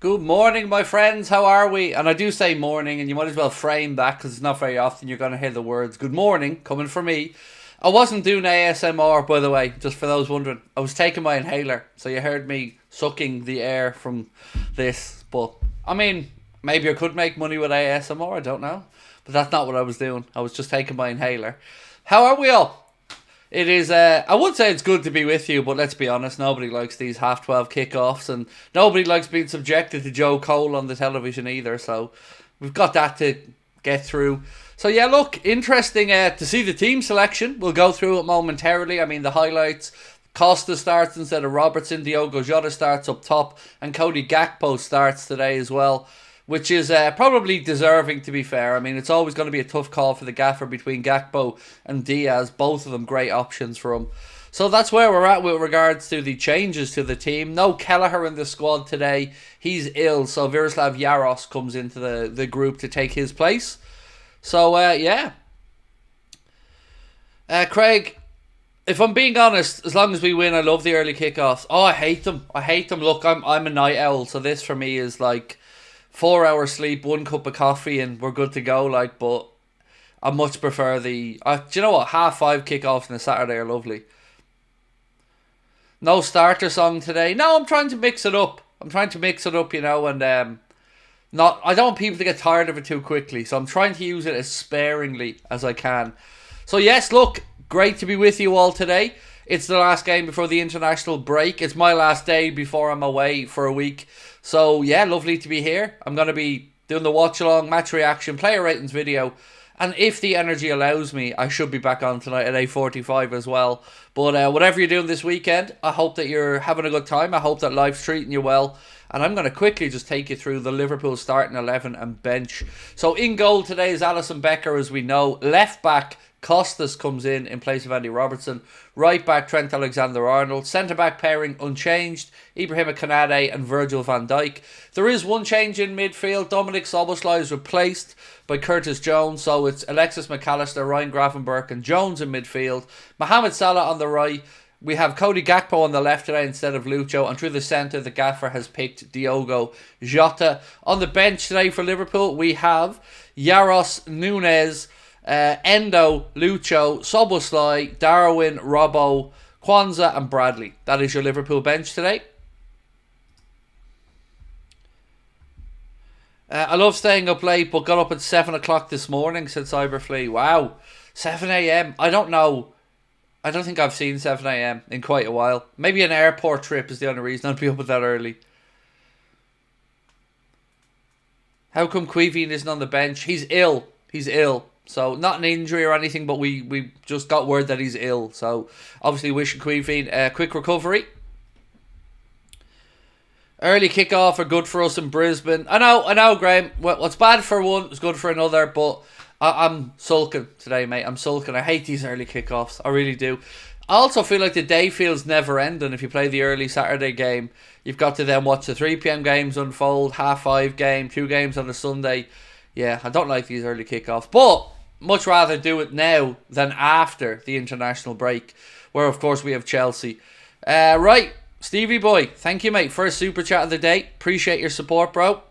Good morning, my friends. How are we? And I do say morning, and you might as well frame that because it's not very often you're going to hear the words good morning coming from me. I wasn't doing ASMR, by the way, just for those wondering. I was taking my inhaler, so you heard me sucking the air from this. But, I mean, maybe I could make money with ASMR, I don't know. But that's not what I was doing. I was just taking my inhaler. How are we all? It is, I would say it's good to be with you, but let's be honest, nobody likes these half-12 kickoffs, and nobody likes being subjected to Joe Cole on the television either, so we've got that to get through. So yeah, look, interesting to see the team selection. We'll go through it momentarily. I mean, the highlights: Costa starts instead of Robertson, Diogo Jota starts up top, and Cody Gakpo starts today as well, which is probably deserving, to be fair. I mean, it's always going to be a tough call for the gaffer between Gakpo and Diaz. Both of them great options for him. So that's where we're at with regards to the changes to the team. No Kelleher in the squad today. He's ill, so Miroslav Jaros comes into the group to take his place. So, yeah. Craig, if I'm being honest, as long as we win, I love the early kickoffs. Oh, I hate them. I hate them. Look, I'm a night owl, so this for me is like 4 hours sleep, 1 cup of coffee, and we're good to go. Like, but I much prefer the. Do you know what? 5:30 kickoffs on a Saturday are lovely. No starter song today. No, I'm trying to mix it up. You know, and not. I don't want people to get tired of it too quickly, so I'm trying to use it as sparingly as I can. So yes, look, great to be with you all today. It's the last game before the international break. It's my last day before I'm away for a week. So, yeah, lovely to be here. I'm going to be doing the watch-along, match reaction, player ratings video. And if the energy allows me, I should be back on tonight at 8:45 as well. But whatever you're doing this weekend, I hope that you're having a good time. I hope that life's treating you well. And I'm going to quickly just take you through the Liverpool starting 11 and bench. So in goal today is Alisson Becker, as we know. Left back, Costas comes in place of Andy Robertson. Right back, Trent Alexander-Arnold. Centre back pairing unchanged, Ibrahima Konate and Virgil van Dijk. There is one change in midfield. Dominic Szoboszlai is replaced by Curtis Jones. So it's Alexis McAllister, Ryan Gravenberch and Jones in midfield. Mohamed Salah on the right. We have Cody Gakpo on the left today instead of Lucho. And through the centre, the gaffer has picked Diogo Jota. On the bench today for Liverpool, we have Jaros, Nunes, Endo, Lucho, Szoboszlai, Darwin, Robbo, Kwanzaa and Bradley. That is your Liverpool bench today. I love staying up late, but got up at 7 o'clock this morning, said Cyberflea. Wow, 7 a.m. I don't know. I don't think I've seen 7 a.m. in quite a while. Maybe an airport trip is the only reason I'd be up at that early. How come Quivine isn't on the bench? He's ill. So, not an injury or anything, but we just got word that he's ill. So, obviously wishing Quivine a quick recovery. Early kickoff are good for us in Brisbane. I know, Graham. What's bad for one is good for another, but I'm sulking today, mate. I'm sulking. I hate these early kickoffs. I really do. I also feel like the day feels never ending. If you play the early Saturday game, you've got to then watch the 3 p.m. games unfold, 5:30 game, 2 games on a Sunday. Yeah, I don't like these early kickoffs, but much rather do it now than after the international break, where of course we have Chelsea. Right, Stevie boy, thank you, mate. First super chat of the day. Appreciate your support, bro.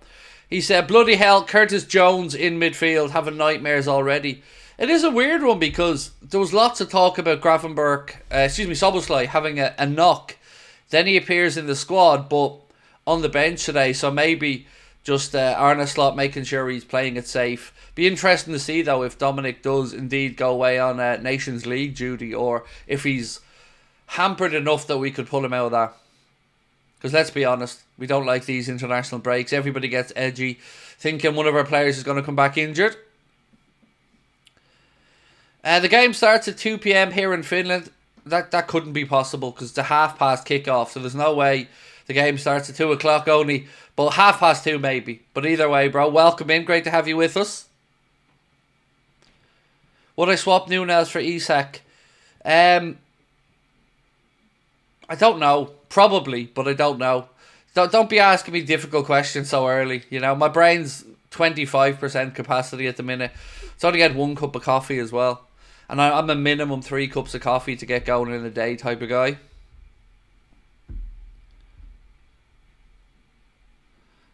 He said, bloody hell, Curtis Jones in midfield, having nightmares already. It is a weird one because there was lots of talk about Szoboszlai having a knock. Then he appears in the squad, but on the bench today, so maybe just Arne Slot making sure he's playing it safe. Be interesting to see, though, if Dominic does indeed go away on Nations League duty, or if he's hampered enough that we could pull him out of that. Because let's be honest, we don't like these international breaks. Everybody gets edgy, thinking one of our players is going to come back injured. The game starts at 2 p.m. here in Finland. That couldn't be possible because it's a 2:30 kickoff, so there's no way the game starts at 2 o'clock only. But 2:30 maybe. But either way, bro, welcome in. Great to have you with us. Would I swap Nunes for Isak? I don't know. Probably, but I don't know. Don't be asking me difficult questions so early. You know, my brain's 25% capacity at the minute. It's only had 1 cup of coffee as well. And I'm a minimum 3 cups of coffee to get going in a day type of guy.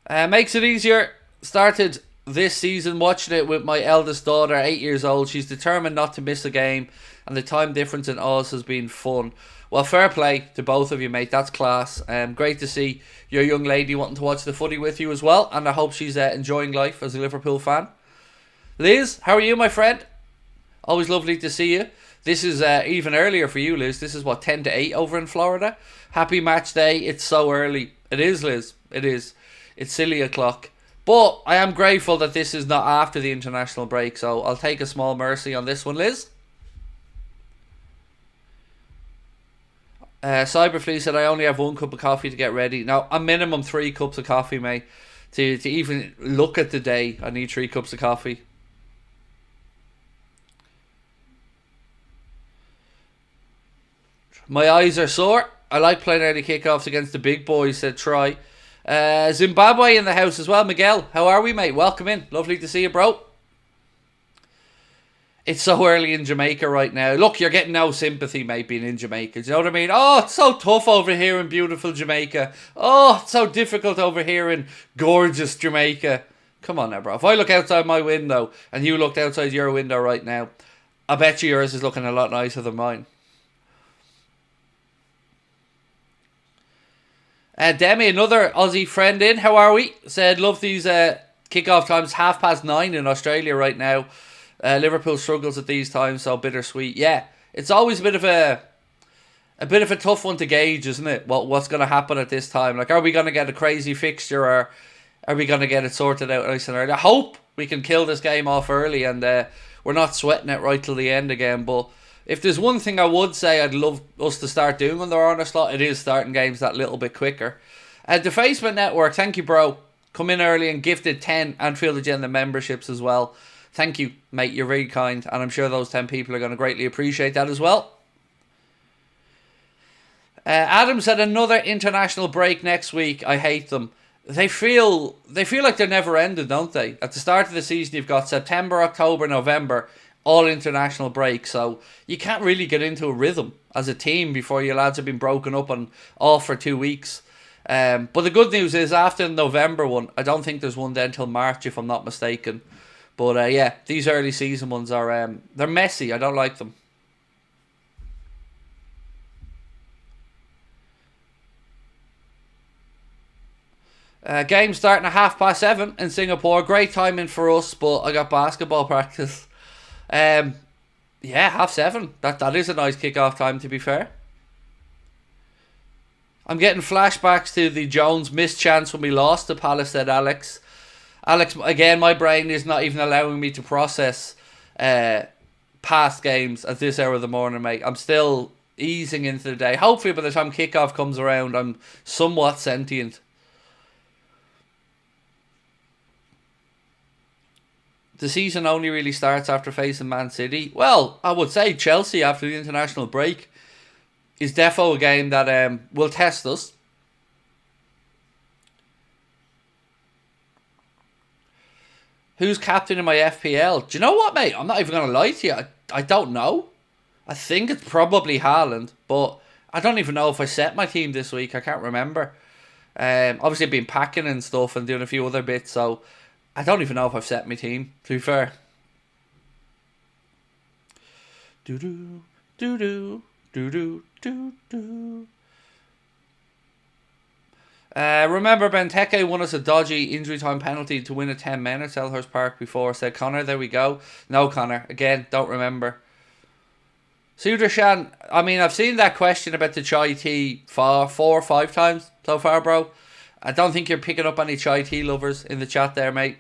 Makes it easier. Started this season watching it with my eldest daughter, 8 years old. She's determined not to miss a game, and the time difference in Oz has been fun. Well, fair play to both of you, mate. That's class. Great to see your young lady wanting to watch the footy with you as well, and I hope she's enjoying life as a Liverpool fan. Liz, how are you, my friend? Always lovely to see you. This is even earlier for you, Liz. This is, 10 to 8 over in Florida? Happy match day. It's so early. It is, Liz. It is. It's silly o'clock. But I am grateful that this is not after the international break, so I'll take a small mercy on this one, Liz. Cyberflea said, I only have 1 cup of coffee to get ready. Now, a minimum 3 cups of coffee, mate. To even look at the day, I need 3 cups of coffee. My eyes are sore. I like playing early kickoffs against the big boys, said Troy. Zimbabwe in the house as well. Miguel, how are we, mate? Welcome in. Lovely to see you, bro. It's so early in Jamaica right now. Look, you're getting no sympathy, mate, being in Jamaica. Do you know what I mean? Oh, it's so tough over here in beautiful Jamaica. Oh, it's so difficult over here in gorgeous Jamaica. Come on now, bro. If I look outside my window and you looked outside your window right now, I bet you yours is looking a lot nicer than mine. Demi, another Aussie friend in. How are we? Said, love these kickoff times. 9:30 in Australia right now. Liverpool struggles at these times, so bittersweet. Yeah, it's always a bit of a tough one to gauge, isn't it? What's going to happen at this time? Like, are we going to get a crazy fixture, or are we going to get it sorted out nice and early? I hope we can kill this game off early and we're not sweating it right till the end again. But if there's one thing I would say I'd love us to start doing on the Arne slot, it is starting games that little bit quicker. Defacement Network, thank you, bro. Come in early and gifted 10 Anfield Agenda memberships as well. Thank you, mate. You're very kind, and I'm sure those 10 people are going to greatly appreciate that as well. Adam said, another international break next week. I hate them. They feel like they're never ending, don't they? At the start of the season, you've got September, October, November, all international break, so you can't really get into a rhythm as a team before your lads have been broken up and off for 2 weeks. But the good news is, after the November one, I don't think there's one then until March, if I'm not mistaken. But yeah, these early season ones are they're messy. I don't like them. Game starting at 7:30 in Singapore. Great timing for us, but I got basketball practice. Yeah, 7:30. That is a nice kickoff time, to be fair. I'm getting flashbacks to the Jones missed chance when we lost to Palace, said Alex. Alex, again, my brain is not even allowing me to process past games at this hour of the morning, mate. I'm still easing into the day. Hopefully by the time kickoff comes around, I'm somewhat sentient. The season only really starts after facing Man City. Well, I would say Chelsea after the international break is defo a game that will test us. Who's captain in my FPL? Do you know what, mate? I'm not even going to lie to you. I don't know. I think it's probably Haaland, but I don't even know if I set my team this week. I can't remember. Obviously, I've been packing and stuff and doing a few other bits, so I don't even know if I've set my team, to be fair. Do-do, do-do, do-do, do-do. Remember Benteke won us a dodgy injury time penalty to win a 10-men at Selhurst Park before, said Connor. There we go. No, Connor. Again, don't remember. Sudarshan, I mean, I've seen that question about the chai tea 4 or 5 times so far, bro. I don't think you're picking up any chai tea lovers in the chat there, mate.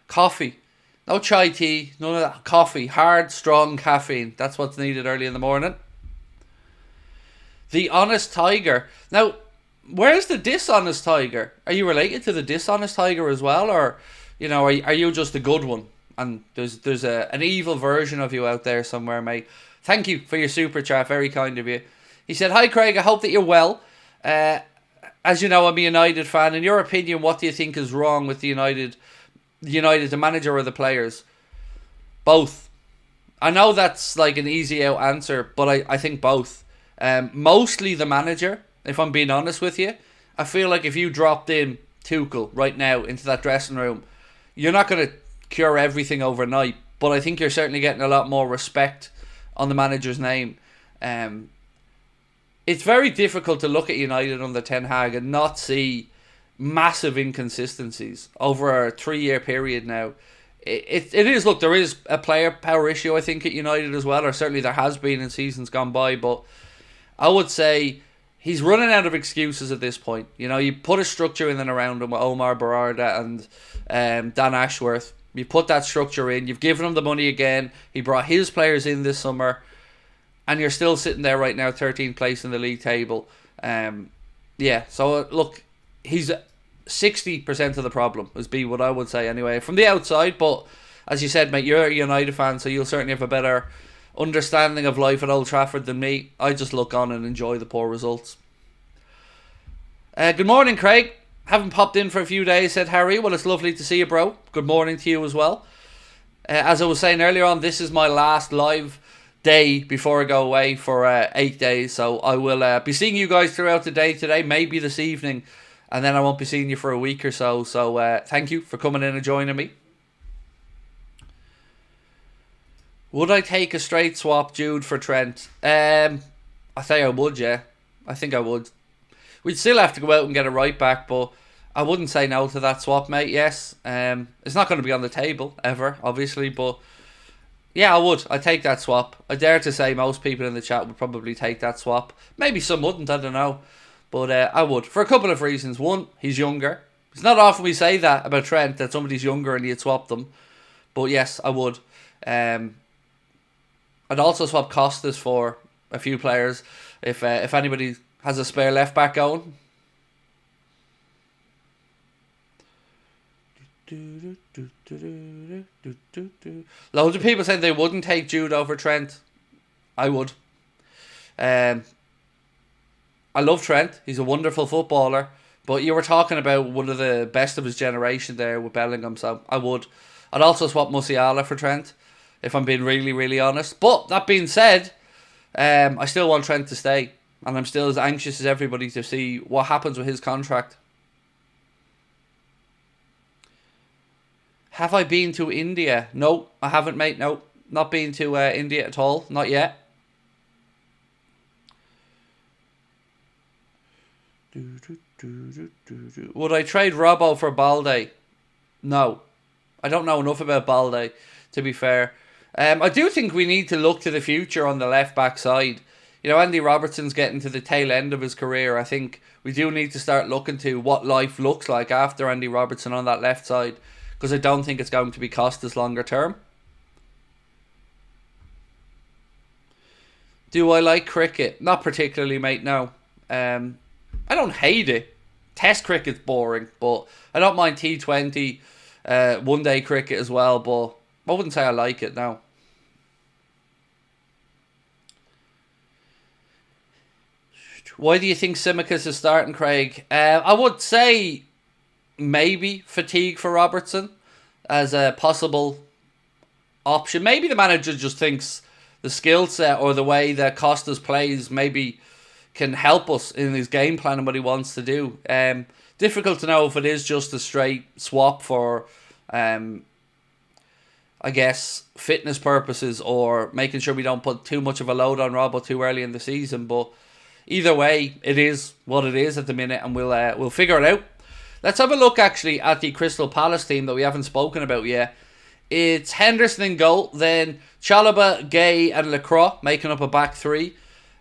Coffee. No chai tea. None of that. Coffee. Hard, strong caffeine. That's what's needed early in the morning. The Honest Tiger. Now, where's the Dishonest Tiger? Are you related to the Dishonest Tiger as well? Or, you know, are you just a good one? And there's an evil version of you out there somewhere, mate. Thank you for your super chat. Very kind of you. He said, hi, Craig. I hope that you're well. As you know, I'm a United fan. In your opinion, what do you think is wrong with the United, the manager or the players? Both. I know that's like an easy out answer, but I think both. Mostly the manager, if I'm being honest with you. I feel like if you dropped in Tuchel right now into that dressing room, you're not going to cure everything overnight, but I think you're certainly getting a lot more respect on the manager's name. It's very difficult to look at United under Ten Hag and not see massive inconsistencies over a 3-year period now. It is, look, there is a player power issue, I think, at United as well, or certainly there has been in seasons gone by, but I would say he's running out of excuses at this point. You know, you put a structure in and around him with Omar Barada and Dan Ashworth. You put that structure in, you've given him the money again, he brought his players in this summer, and you're still sitting there right now, 13th place in the league table. So look, he's 60% of the problem, would be what I would say anyway, from the outside. But as you said, mate, you're a United fan, so you'll certainly have a better understanding of life at Old Trafford than me. I just look on and enjoy the poor results. Good morning, Craig. Haven't popped in for a few days, said Harry. Well, it's lovely to see you, bro. Good morning to you as well. As I was saying earlier on, this is my last live day before I go away for 8 days, so I will be seeing you guys throughout the day today, maybe this evening, and then I won't be seeing you for a week or so. So thank you for coming in and joining me. Would I take a straight swap Jude for Trent? I think I would, yeah. I think I would. We'd still have to go out and get a right back, but I wouldn't say no to that swap, mate. Yes. It's not going to be on the table ever, obviously, but yeah, I would. I'd take that swap. I dare to say most people in the chat would probably take that swap. Maybe some wouldn't, I don't know. But I would, for a couple of reasons. One, he's younger. It's not often we say that about Trent, that somebody's younger and you'd swap them. But yes, I would. I'd also swap Costas for a few players if anybody has a spare left back going. Loads of people saying they wouldn't take Jude over Trent. I would. I love Trent. He's a wonderful footballer. But you were talking about one of the best of his generation there with Bellingham, so I would. I'd also swap Musiala for Trent, if I'm being really, really honest. But that being said, I still want Trent to stay. And I'm still as anxious as everybody to see what happens with his contract. Have I been to India? No, I haven't, mate. No, not been to India at all. Not yet. Would I trade Robbo for Balde? No. I don't know enough about Balde, to be fair. I do think we need to look to the future on the left-back side. You know, Andy Robertson's getting to the tail end of his career. I think we do need to start looking to what life looks like after Andy Robertson on that left side, because I don't think it's going to be Costas longer term. Do I like cricket? Not particularly, mate, no. I don't hate it. Test cricket's boring, but I don't mind T20, one-day cricket as well, but I wouldn't say I like it, no. Why do you think Tsimikas is starting, Craig? I would say maybe fatigue for Robertson as a possible option. Maybe the manager just thinks the skill set or the way that Costas plays maybe can help us in his game plan and what he wants to do. Difficult to know if it is just a straight swap for, I guess, fitness purposes or making sure we don't put too much of a load on Robbo too early in the season. But either way, it is what it is at the minute, and we'll figure it out. Let's have a look actually at the Crystal Palace team that we haven't spoken about yet. It's Henderson in goal, then Chalobah, Gay and Lacroix making up a back three.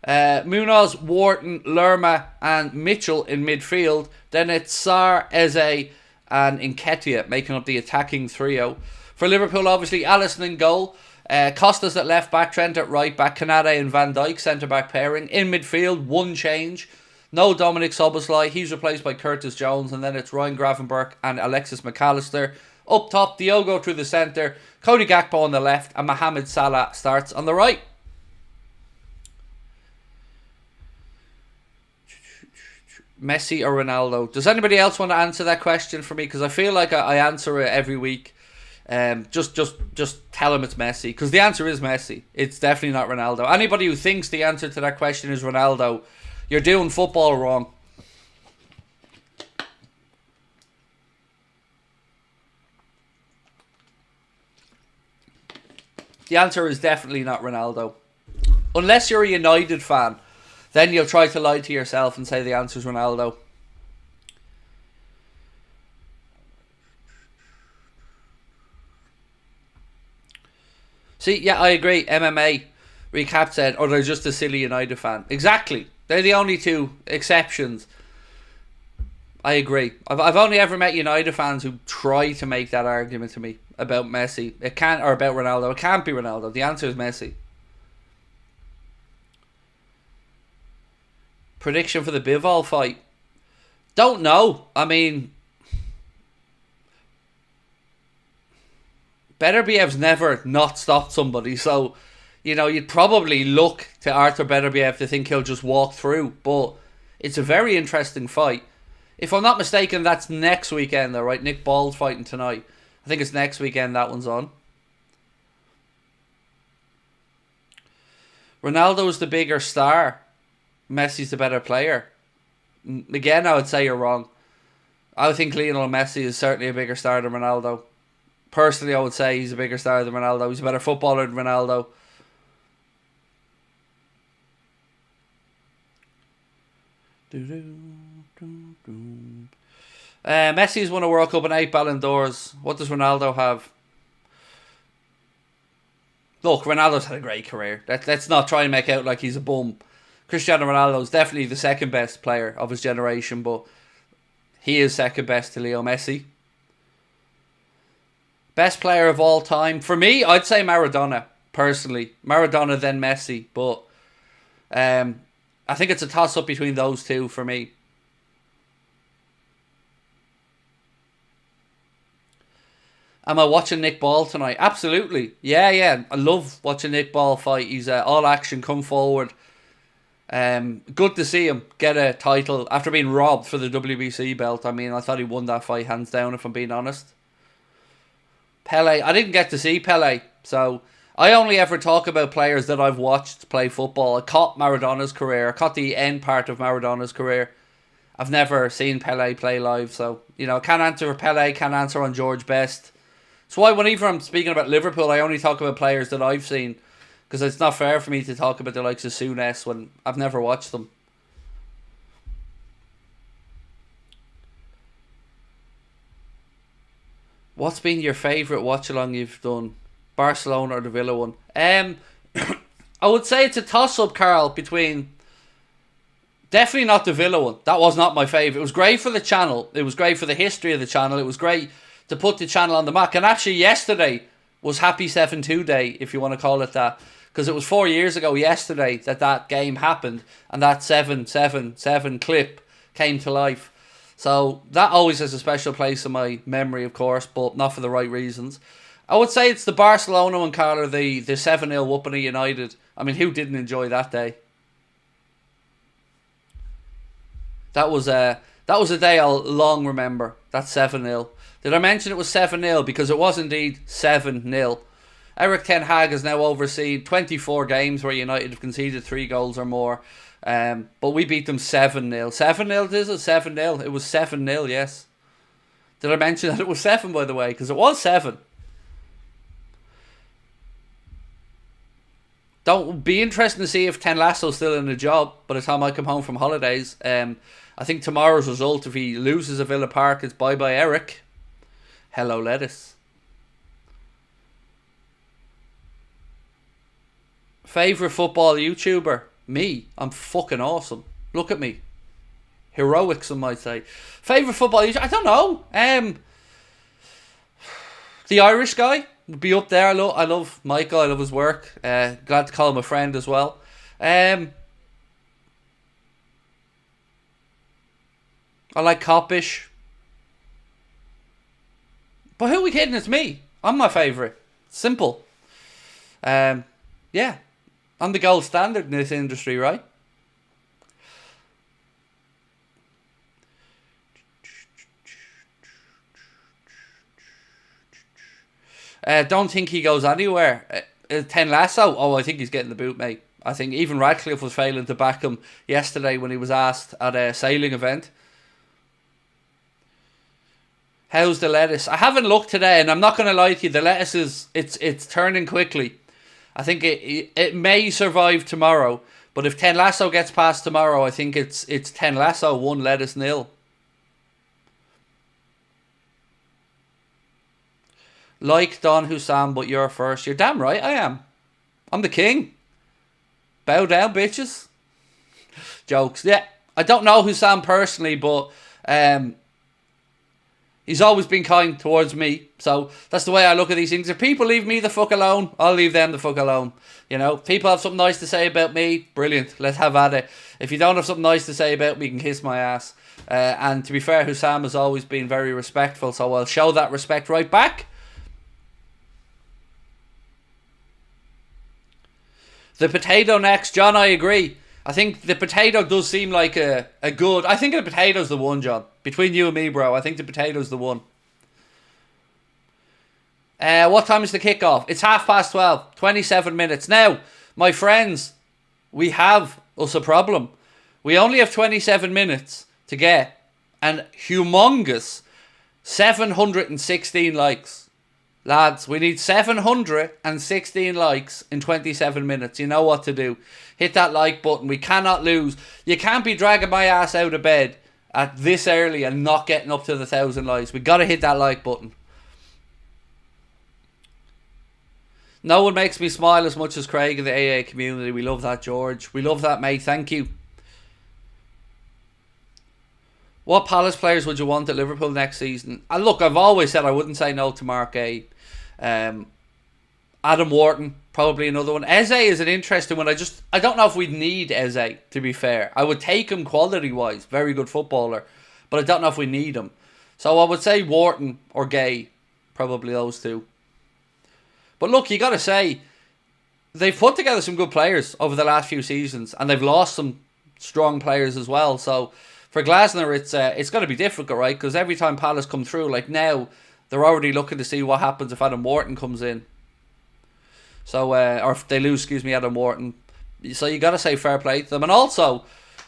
Munoz, Wharton, Lerma and Mitchell in midfield. Then it's Sarr, Eze and Nketiah making up the attacking trio. For Liverpool, obviously, Alisson in goal. Costas at left back, Trent at right back, Canade and Van Dijk centre back pairing. In midfield, one change. No Dominic Szoboszlai, he's replaced by Curtis Jones, and then it's Ryan Gravenberch and Alexis McAllister. Up top, Diogo through the centre, Cody Gakpo on the left, and Mohamed Salah starts on the right. Messi or Ronaldo? Does anybody else want to answer that question for me? Because I feel like I answer it every week. Just tell him it's Messi, because the answer is Messi. It's definitely not Ronaldo. Anybody who thinks the answer to that question is Ronaldo, you're doing football wrong. The answer is definitely not Ronaldo. Unless you're a United fan, then you'll try to lie to yourself and say the answer is Ronaldo. See, yeah, I agree. MMA recap said, or they're just a silly United fan. Exactly. They're the only two exceptions. I agree. I've only ever met United fans who try to make that argument to me about Messi. It can't, or about Ronaldo. It can't be Ronaldo. The answer is Messi. Prediction for the Bivol fight? Don't know. I mean, Beterbiev's never not stopped somebody, so you'd probably look to Artur Beterbiev to think he'll just walk through. But it's a very interesting fight. If I'm not mistaken, that's next weekend though, right? Nick Ball's fighting tonight. I think it's next weekend that one's on. Ronaldo's the bigger star. Messi's the better player. Again, I would say you're wrong. I think Lionel Messi is certainly a bigger star than Ronaldo. Personally, I would say he's a bigger star than Ronaldo. He's a better footballer than Ronaldo. Messi's won a World Cup and 8 Ballon d'Ors. What does Ronaldo have? Look, Ronaldo's had a great career. Let's not try and make out like he's a bum. Cristiano Ronaldo is definitely the second best player of his generation, but he is second best to Leo Messi. Best player of all time? For me, I'd say Maradona, personally. Maradona, then Messi, but I think it's a toss-up between those two for me. Am I watching Nick Ball tonight? Absolutely. Yeah. I love watching Nick Ball fight. He's all action, come forward. Good to see him get a title after being robbed for the WBC belt. I mean, I thought he won that fight hands down, if I'm being honest. Pele. I didn't get to see Pele, so I only ever talk about players that I've watched play football. I caught Maradona's career. I caught the end part of Maradona's career. I've never seen Pele play live, so, can't answer for Pele, can't answer on George Best. That's why whenever I'm speaking about Liverpool, I only talk about players that I've seen, because it's not fair for me to talk about the likes of Souness when I've never watched them. What's been your favourite watch-along you've done? Barcelona or the Villa one? I would say it's a toss-up, Carl, between... Definitely not the Villa one. That was not my favourite. It was great for the channel. It was great for the history of the channel. It was great to put the channel on the map. And actually yesterday was Happy 7-2 Day, if you want to call it that. Because it was 4 years ago yesterday that game happened. And that 7-7-7 clip came to life. So that always has a special place in my memory, of course, but not for the right reasons. I would say it's the Barcelona one, Carl, the 7-0 whooping of United. I mean, who didn't enjoy that day? That was a day I'll long remember. That 7-0. Did I mention it was 7-0? Because it was indeed 7-0. Erik ten Hag has now overseen 24 games where United have conceded 3 goals or more. But we beat them 7-0. 7-0 is it? 7-0. It was 7-0, yes. Did I mention that it was 7, by the way? Because it was 7. Don't be interesting to see if Ken Lasso's still in the job by the time I come home from holidays. I think tomorrow's result, if he loses at Villa Park, is bye-bye Eric. Hello, lettuce. Favourite football YouTuber? Me. I'm fucking awesome. Look at me. Heroic, some might say. Favourite football YouTuber? I don't know. The Irish guy would be up there. I love Michael. I love his work. Glad to call him a friend as well. I like Coppish. But who are we kidding? It's me. I'm my favourite. Simple. Yeah. I'm the gold standard in this industry, right? Don't think he goes anywhere. Ten Lasso? Oh, I think he's getting the boot, mate. I think even Radcliffe was failing to back him yesterday when he was asked at a sailing event. How's the lettuce? I haven't looked today, and I'm not going to lie to you. The lettuce it's turning quickly. I think it may survive tomorrow. But if Ten Lasso gets past tomorrow, I think it's Ten Lasso 1, Lettuce 0. Like Don Hussam, but you're first. You're damn right I am. I'm the king. Bow down, bitches. Jokes. Yeah, I don't know Hussam personally, but he's always been kind towards me. So that's the way I look at these things. If people leave me the fuck alone, I'll leave them the fuck alone. You know, if people have something nice to say about me, brilliant. Let's have at it. If you don't have something nice to say about me, you can kiss my ass. And to be fair, Hussam has always been very respectful, so I'll show that respect right back. The potato next. John, I agree. I think the potato does seem like a good... I think the potato's the one, John. Between you and me, bro, I think the potato's the one. What time is the kickoff? It's 12:30. 27 minutes. Now, my friends, we have us a problem. We only have 27 minutes to get an humongous 716 likes. Lads, we need 716 likes in 27 minutes. You know what to do. Hit that like button. We cannot lose. You can't be dragging my ass out of bed at this early and not getting up to the 1,000 likes. We got to hit that like button. No one makes me smile as much as Craig in the AA community. We love that, George. We love that, mate. Thank you. What Palace players would you want at Liverpool next season? Look, I've always said I wouldn't say no to Mark Gay. Adam Wharton, probably another one. Eze is an interesting one. I don't know if we'd need Eze, to be fair. I would take him quality-wise. Very good footballer. But I don't know if we need him. So I would say Wharton or Gay. Probably those two. But look, you got to say, they've put together some good players over the last few seasons. And they've lost some strong players as well. So for Glasner, it's going to be difficult, right? Because every time Palace come through, like now, they're already looking to see what happens if Adam Wharton comes in. So, or if they lose, Adam Wharton. So you got to say fair play to them. And also,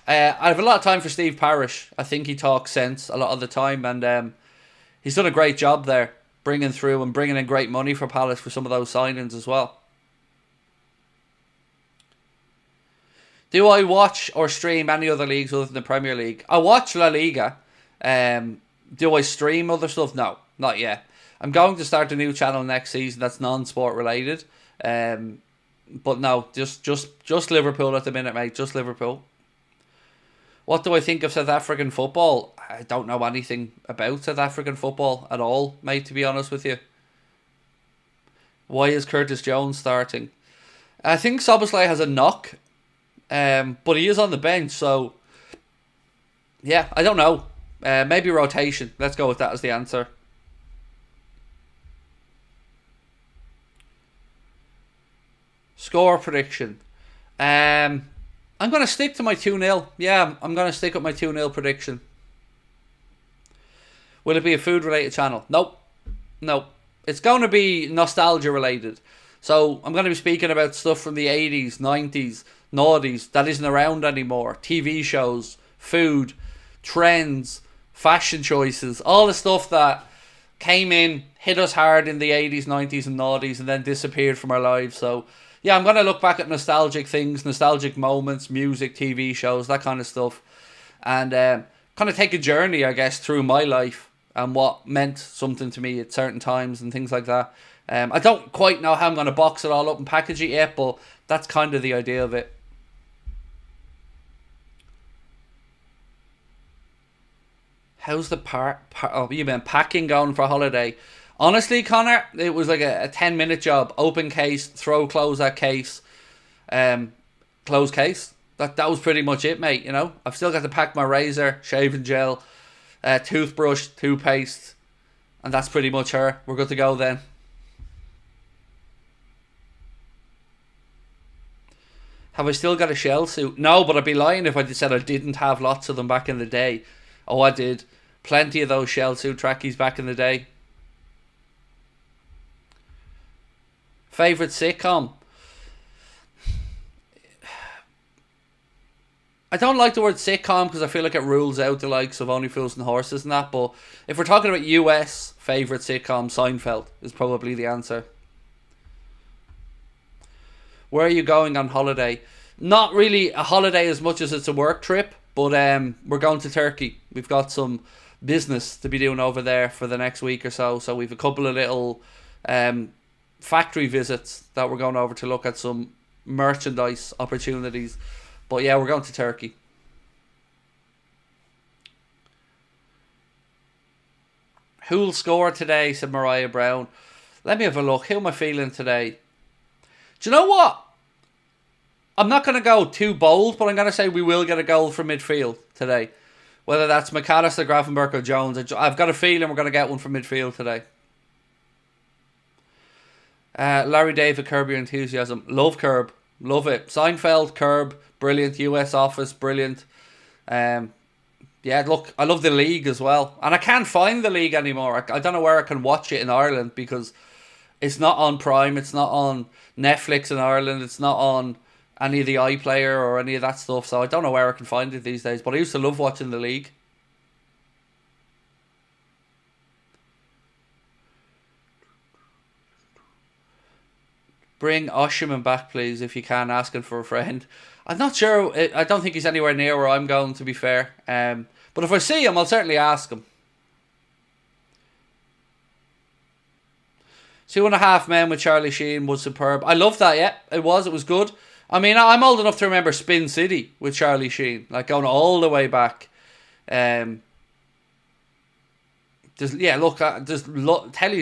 I have a lot of time for Steve Parish. I think he talks sense a lot of the time. And he's done a great job there, bringing through and bringing in great money for Palace for some of those signings as well. Do I watch or stream any other leagues other than the Premier League? I watch La Liga. Do I stream other stuff? No, not yet. I'm going to start a new channel next season that's non-sport related. But no, just Liverpool at the minute, mate. Just Liverpool. What do I think of South African football? I don't know anything about South African football at all, mate, to be honest with you. Why is Curtis Jones starting? I think Szoboszlai has a knock. But he is on the bench, so yeah, I don't know. Maybe rotation. Let's go with that as the answer. Score prediction. I'm going to stick to my 2-0. Yeah, I'm going to stick with my 2-0 prediction. Will it be a food-related channel? Nope. Nope. It's going to be nostalgia-related. So I'm going to be speaking about stuff from the 80s, 90s, noughties that isn't around anymore. TV shows, food, trends, fashion choices, all the stuff that came in, hit us hard in the 80s, 90s and noughties and then disappeared from our lives. So yeah, I'm going to look back at nostalgic things, nostalgic moments, music, TV shows, that kind of stuff. And kind of take a journey, I guess, through my life and what meant something to me at certain times and things like that. I don't quite know how I'm going to box it all up and package it yet, but that's kind of the idea of it. How's the packing going for holiday? Honestly, Connor, it was like a 10-minute job. Open case, throw, close that case, close case. That was pretty much it, mate. You know, I've still got to pack my razor, shaving gel, toothbrush, toothpaste, and that's pretty much her. We're good to go then. Have I still got a shell suit? No, but I'd be lying if I said I didn't have lots of them back in the day. Oh, I did. Plenty of those shell suit trackies back in the day. Favourite sitcom? I don't like the word sitcom because I feel like it rules out the likes of Only Fools and Horses and that. But if we're talking about US favourite sitcom, Seinfeld is probably the answer. Where are you going on holiday? Not really a holiday as much as it's a work trip, but we're going to Turkey. We've got some business to be doing over there for the next week or so. So we've a couple of little factory visits that we're going over to look at some merchandise opportunities. But yeah, we're going to Turkey. Who'll score today, said Mariah Brown. Let me have a look. Who am I feeling today? Do you know what? I'm not going to go too bold, but I'm going to say we will get a goal from midfield today. Whether that's McAllister, Gravenberch or Jones. I've got a feeling we're going to get one from midfield today. Larry David, Curb Your Enthusiasm. Love Curb. Love it. Seinfeld, Curb. Brilliant. US Office. Brilliant. Yeah, look, I love the league as well. And I can't find the league anymore. I don't know where I can watch it in Ireland because it's not on Prime. It's not on Netflix in Ireland. It's not on any of the iPlayer or any of that stuff. So I don't know where I can find it these days. But I used to love watching the league. Bring Osherman back, please, if you can, asking for a friend. I'm not sure. I don't think he's anywhere near where I'm going, to be fair. But if I see him, I'll certainly ask him. 2.5 Men with Charlie Sheen was superb. I loved that, yeah. It was good. I mean, I'm old enough to remember Spin City with Charlie Sheen. Like, going all the way back. Telly's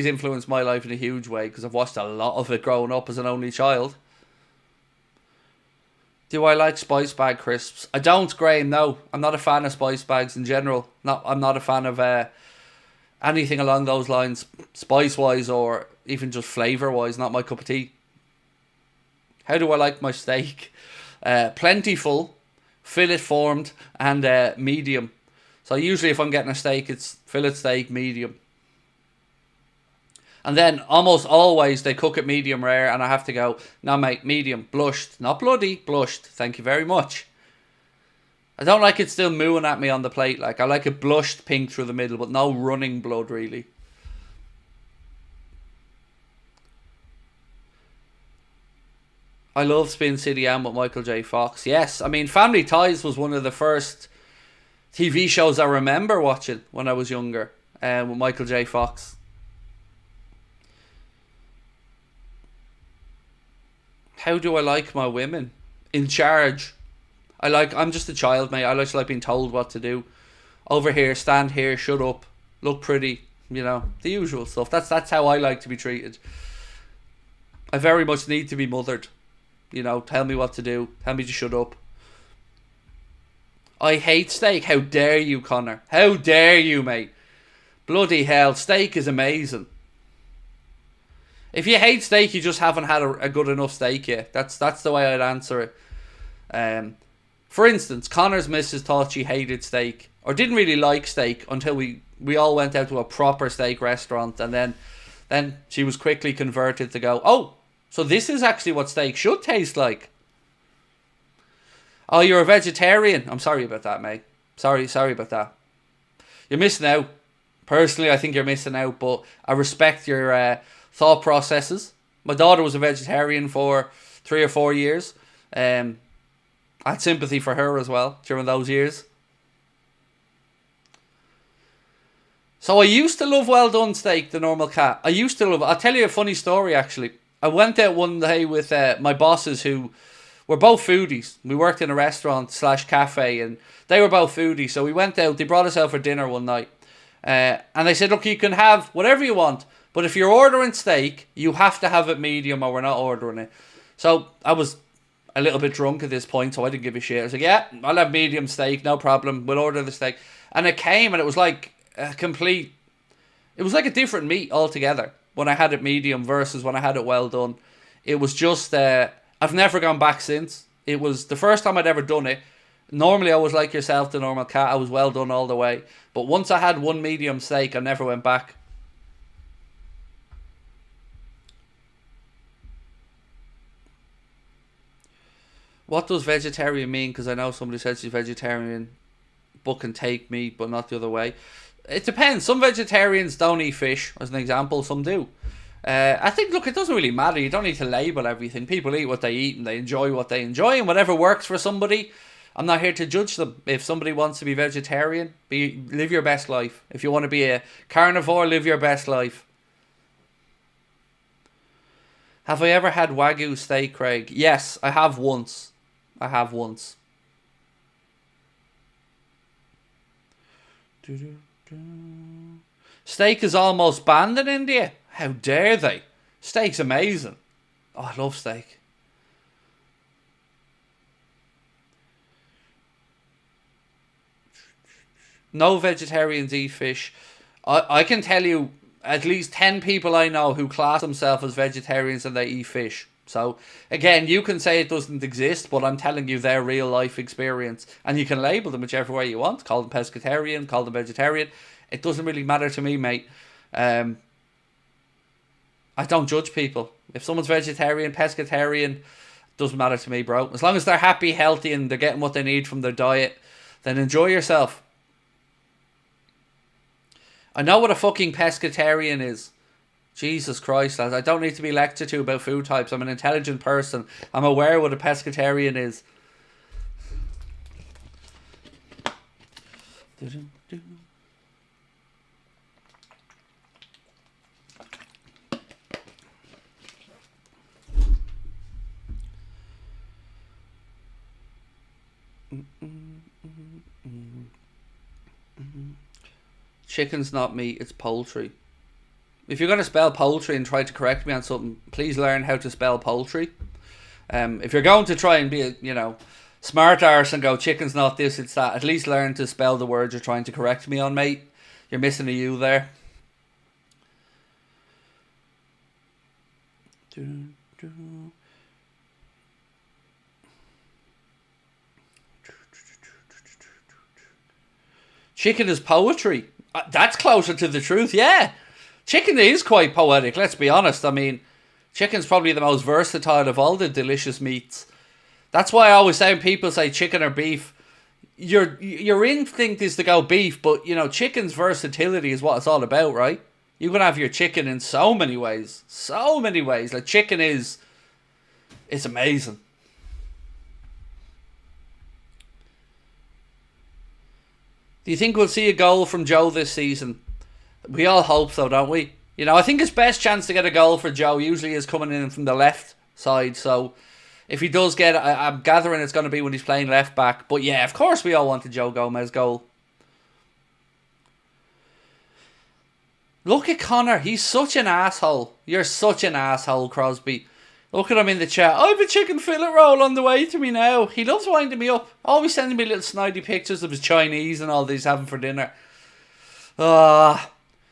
influenced my life in a huge way because I've watched a lot of it growing up as an only child. Do I like Spice Bag crisps? I don't, Graham, no. I'm not a fan of Spice Bags in general. I'm not a fan of anything along those lines, spice-wise or even just flavour-wise. Not my cup of tea. How do I like my steak? Plentiful, fillet formed, and medium. So usually if I'm getting a steak, it's fillet steak, medium. And then almost always they cook it medium rare and I have to go, no mate, medium, blushed. Not bloody, blushed. Thank you very much. I don't like it still mooing at me on the plate. Like, I like it blushed pink through the middle, but no running blood really. I love Spin City and with Michael J. Fox. Yes, I mean, Family Ties was one of the first TV shows I remember watching when I was younger, with Michael J. Fox. How do I like my women? In charge. I'm just a child, mate. I just like being told what to do. Over here, stand here, shut up, look pretty, you know, the usual stuff. That's how I like to be treated. I very much need to be mothered. You know, tell me what to do, tell me to shut up. I hate steak. How dare you, Connor? How dare you, mate? Bloody hell, steak is amazing. If you hate steak, you just haven't had a good enough steak yet. That's the way I'd answer it. For instance, Connor's missus thought she hated steak, or didn't really like steak until we all went out to a proper steak restaurant, and then she was quickly converted to go, oh, so this is actually what steak should taste like. Oh, you're a vegetarian. I'm sorry about that, mate. Sorry about that. You're missing out. Personally, I think you're missing out, but I respect your thought processes. My daughter was a vegetarian for 3 or 4 years. I had sympathy for her as well during those years. So I used to love well done steak, the normal cat. I used to love it. I'll tell you a funny story actually. I went out one day with my bosses who were both foodies. We worked in a restaurant / cafe and they were both foodies. So we went out, they brought us out for dinner one night. And they said, look, you can have whatever you want, but if you're ordering steak, you have to have it medium or we're not ordering it. So I was a little bit drunk at this point, so I didn't give a shit. I was like, yeah, I'll have medium steak, no problem. We'll order the steak. And it came and it was like a complete... It was like a different meat altogether when I had it medium versus when I had it well done. It was just... I've never gone back since. It was the first time I'd ever done it. Normally I was like yourself, the normal cat. I was well done all the way. But once I had one medium steak, I never went back. What does vegetarian mean? Because I know somebody said she's vegetarian but can take meat, but not the other way. It depends. Some vegetarians don't eat fish, as an example. Some do. I think, look, it doesn't really matter. You don't need to label everything. People eat what they eat and they enjoy what they enjoy, and whatever works for somebody, I'm not here to judge them. If somebody wants to be vegetarian, live your best life. If you want to be a carnivore, live your best life. Have I ever had Wagyu steak, Craig? Yes, I have once. I have once. Steak is almost banned in India. How dare they? Steak's amazing. Oh, I love steak. No vegetarians eat fish. I can tell you at least 10 people I know who class themselves as vegetarians and they eat fish. So, again, you can say it doesn't exist, but I'm telling you their real life experience. And you can label them whichever way you want. Call them pescatarian, call them vegetarian. It doesn't really matter to me, mate. I don't judge people. If someone's vegetarian, pescatarian, doesn't matter to me, bro. As long as they're happy, healthy, and they're getting what they need from their diet, then enjoy yourself. I know what a fucking pescatarian is. Jesus Christ, lads. I don't need to be lectured to about food types. I'm an intelligent person. I'm aware what a pescatarian is. Chicken's not meat, it's poultry. If you're going to spell poultry and try to correct me on something, please learn how to spell poultry. If you're going to try and be a, smart arse and go, chicken's not this, it's that, at least learn to spell the words you're trying to correct me on, mate. You're missing a U there. Chicken is poetry. That's closer to the truth, yeah. Chicken is quite poetic, let's be honest. I mean, chicken's probably the most versatile of all the delicious meats. That's why I always say when people say chicken or beef, your instinct is to go beef, but, chicken's versatility is what it's all about, right? You can have your chicken in so many ways. So many ways. Like, chicken it's amazing. Do you think we'll see a goal from Joe this season? We all hope so, don't we? I think his best chance to get a goal for Joe usually is coming in from the left side. So if he does get it, I'm gathering it's going to be when he's playing left back. But yeah, of course we all want a Joe Gomez goal. Look at Connor. He's such an asshole. You're such an asshole, Crosby. Look at him in the chat. I have a chicken fillet roll on the way to me now. He loves winding me up. Always sending me little snidey pictures of his Chinese and all that he's having for dinner.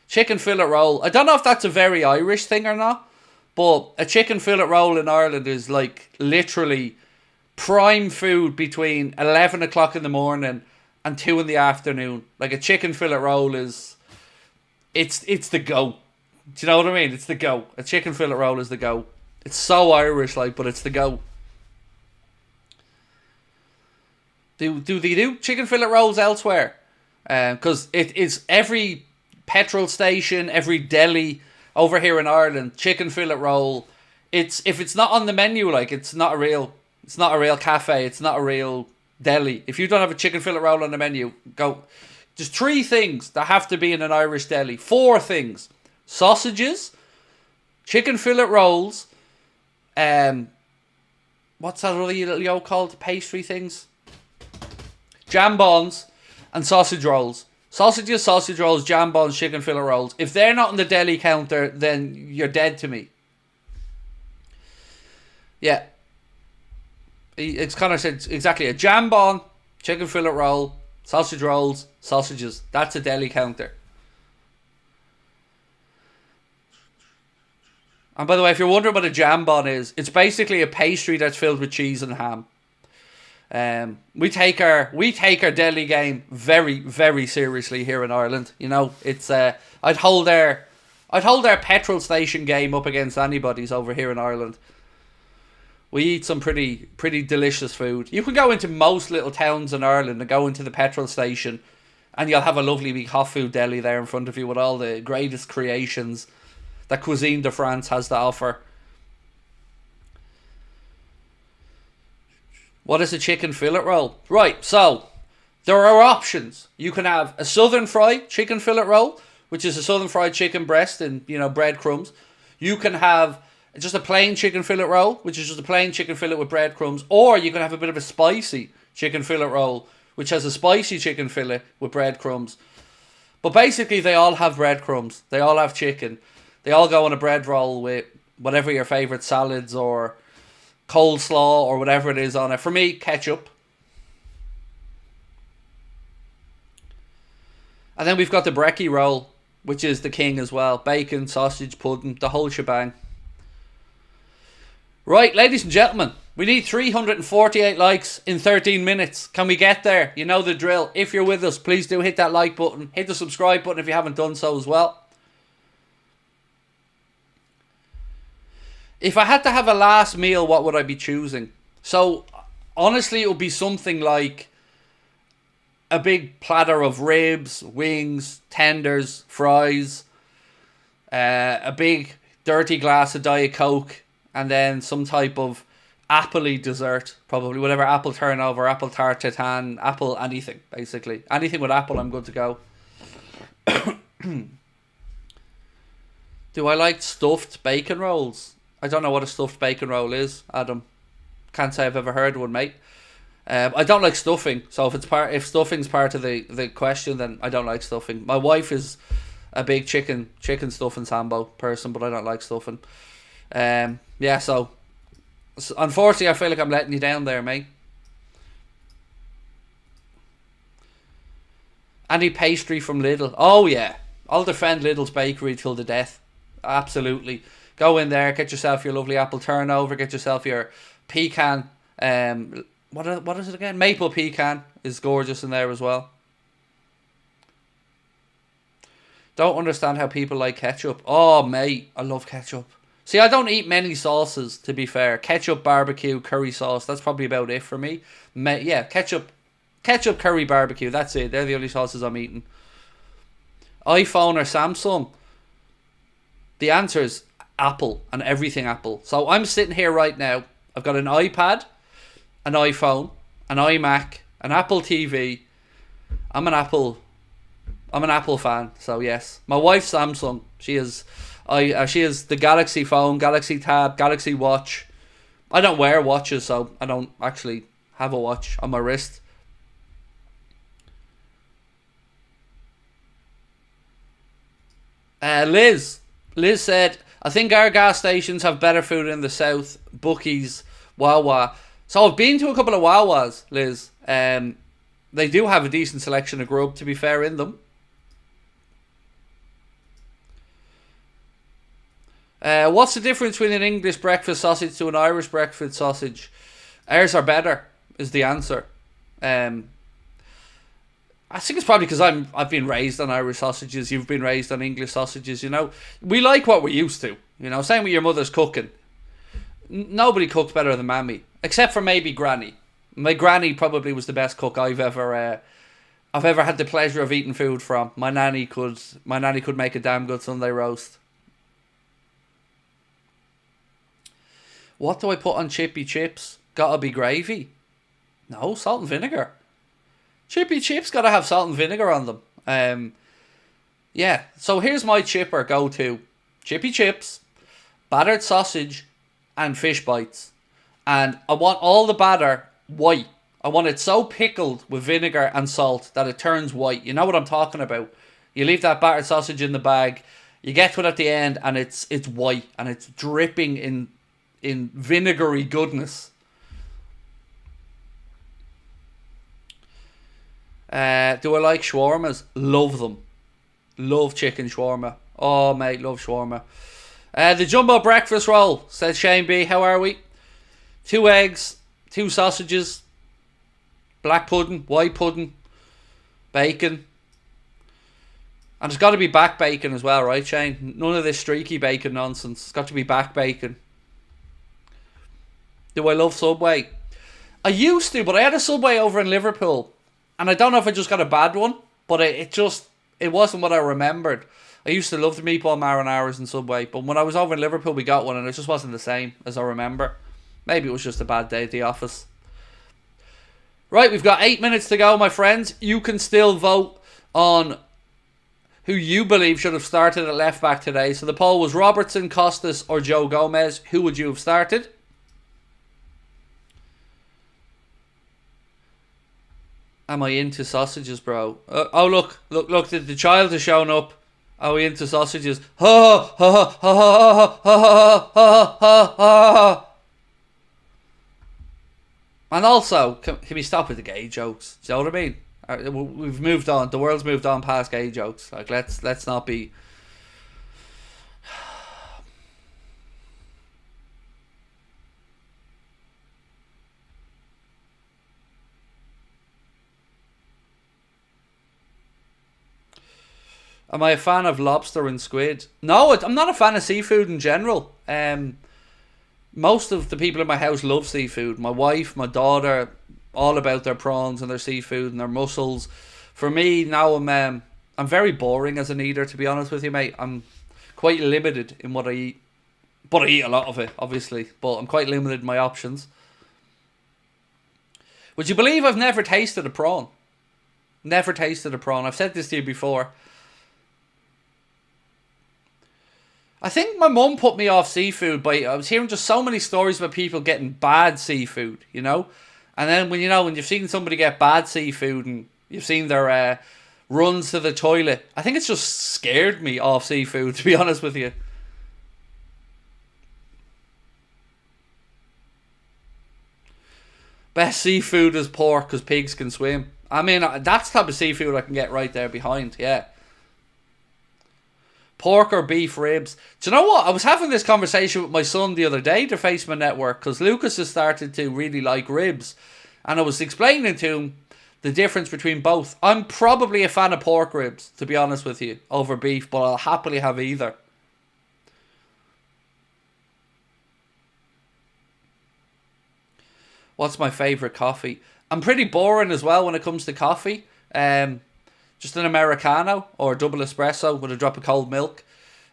Chicken fillet roll. I don't know if that's a very Irish thing or not, but a chicken fillet roll in Ireland is like literally prime food between 11 o'clock in the morning and 2 in the afternoon. Like, a chicken fillet roll is... It's the go. Do you know what I mean? It's the go. A chicken fillet roll is the go. It's so Irish, like, but it's the go. Do they do chicken fillet rolls elsewhere? Because it is every petrol station, every deli over here in Ireland, chicken fillet roll. If it's not on the menu, like, it's not a real cafe. It's not a real deli. If you don't have a chicken fillet roll on the menu, go. There's 3 things that have to be in an Irish deli. 4 things: sausages, chicken fillet rolls. What's that other little called? Pastry things? Jambons and sausage rolls. Sausages, sausage rolls, jambons, chicken fillet rolls. If they're not on the deli counter, then you're dead to me. Yeah. It's kind of said exactly a jambon, chicken fillet roll, sausage rolls, sausages. That's a deli counter. And by the way, if you're wondering what a jambon is, it's basically a pastry that's filled with cheese and ham. We take our deli game very, very seriously here in Ireland. It's I'd hold our petrol station game up against anybody's over here in Ireland. We eat some pretty delicious food. You can go into most little towns in Ireland and go into the petrol station, and you'll have a lovely big hot food deli there in front of you with all the greatest creations. that Cuisine de France has to offer. What is a chicken fillet roll? Right, so there are options. You can have a southern fried chicken fillet roll, which is a southern fried chicken breast and, breadcrumbs. You can have just a plain chicken fillet roll, which is just a plain chicken fillet with breadcrumbs. Or you can have a bit of a spicy chicken fillet roll, which has a spicy chicken fillet with breadcrumbs. But basically, they all have breadcrumbs. They all have chicken. They all go on a bread roll with whatever your favourite salads or coleslaw or whatever it is on it. For me, ketchup. And then we've got the brekkie roll, which is the king as well. Bacon, sausage, pudding, the whole shebang. Right, ladies and gentlemen, we need 348 likes in 13 minutes. Can we get there? You know the drill. If you're with us, please do hit that like button. Hit the subscribe button if you haven't done so as well. If I had to have a last meal, what would I be choosing? So, honestly, it would be something like a big platter of ribs, wings, tenders, fries, a big dirty glass of Diet Coke, and then some type of apple-y dessert, probably. Whatever, apple turnover, apple tart tatin, apple anything, basically. Anything with apple, I'm good to go. Do I like stuffed bacon rolls? I don't know what a stuffed bacon roll is, Adam. Can't say I've ever heard one, mate. I don't like stuffing, so if stuffing's part of the question, then I don't like stuffing. My wife is a big chicken stuffing sambo person, but I don't like stuffing. Yeah, so unfortunately, I feel like I'm letting you down there, mate. Any pastry from Lidl? Oh yeah, I'll defend Lidl's bakery till the death. Absolutely. Go in there, get yourself your lovely apple turnover, get yourself your pecan. What is it again? Maple pecan is gorgeous in there as well. Don't understand how people like ketchup. Oh, mate, I love ketchup. See, I don't eat many sauces, to be fair. Ketchup, barbecue, curry sauce, that's probably about it for me. Yeah, ketchup, curry, barbecue, that's it. They're the only sauces I'm eating. iPhone or Samsung? The answer is Apple and everything Apple. So I'm sitting here right now. I've got an iPad, an iPhone, an iMac, an Apple TV. I'm an Apple fan. So yes, my wife's Samsung. She is the Galaxy phone, Galaxy Tab, Galaxy Watch. I don't wear watches, so I don't actually have a watch on my wrist. Liz said, I think our gas stations have better food in the south. Bookies, Wawa. So I've been to a couple of Wawas, Liz. They do have a decent selection of grub, to be fair, in them. What's the difference between an English breakfast sausage to an Irish breakfast sausage? Ours are better, is the answer. I think it's probably because I've been raised on Irish sausages. You've been raised on English sausages. You know, we like what we're used to. You know, same with your mother's cooking. Nobody cooks better than Mammy, except for maybe Granny. My granny probably was the best cook I've ever had the pleasure of eating food from. My nanny could make a damn good Sunday roast. What do I put on chippy chips? Gotta be gravy. No, salt and vinegar. Chippy chips gotta have salt and vinegar on them. Yeah, so here's my chipper go-to. Chippy chips, battered sausage, and fish bites. And I want all the batter white. I want it so pickled with vinegar and salt that it turns white. You know what I'm talking about. You leave that battered sausage in the bag, you get to it at the end, and it's white, and it's dripping in vinegary goodness. Do I like shawarmas? Love them. Love chicken shawarma. Oh, mate, love shawarma. The jumbo breakfast roll, said Shane B. How are we? 2 eggs, 2 sausages, black pudding, white pudding, bacon. And it's got to be back bacon as well, right, Shane? None of this streaky bacon nonsense. It's got to be back bacon. Do I love Subway? I used to, but I had a Subway over in Liverpool. And I don't know if I just got a bad one, but it wasn't what I remembered. I used to love the meatball marinaras in Subway, but when I was over in Liverpool, we got one, and it just wasn't the same as I remember. Maybe it was just a bad day at the office. Right, we've got 8 minutes to go, my friends. You can still vote on who you believe should have started at left back today. So the poll was Robertson, Costas, or Joe Gomez. Who would you have started? Am I into sausages, bro? Oh, look, the child has shown up. Are we into sausages? Ha ha ha ha ha ha ha ha ha. And also, can we stop with the gay jokes? Do you know what I mean? We've moved on. The world's moved on past gay jokes. Like, let's not be. Am I a fan of lobster and squid? No, I'm not a fan of seafood in general. Most of the people in my house love seafood. My wife, my daughter, all about their prawns and their seafood and their mussels. For me, now I'm very boring as an eater, to be honest with you, mate. I'm quite limited in what I eat. But I eat a lot of it, obviously. But I'm quite limited in my options. Would you believe I've never tasted a prawn? Never tasted a prawn. I've said this to you before. I think my mum put me off seafood, but I was hearing just so many stories about people getting bad seafood, you know? And then when you've seen somebody get bad seafood and you've seen their runs to the toilet, I think it's just scared me off seafood, to be honest with you. Best seafood is pork because pigs can swim. I mean, that's the type of seafood I can get right there behind, yeah. Pork or beef ribs. Do you know what? I was having this conversation with my son the other day to Facebook Network because Lucas has started to really like ribs. And I was explaining to him the difference between both. I'm probably a fan of pork ribs, to be honest with you, over beef, but I'll happily have either. What's my favourite coffee? I'm pretty boring as well when it comes to coffee. Just an Americano or a double espresso with a drop of cold milk.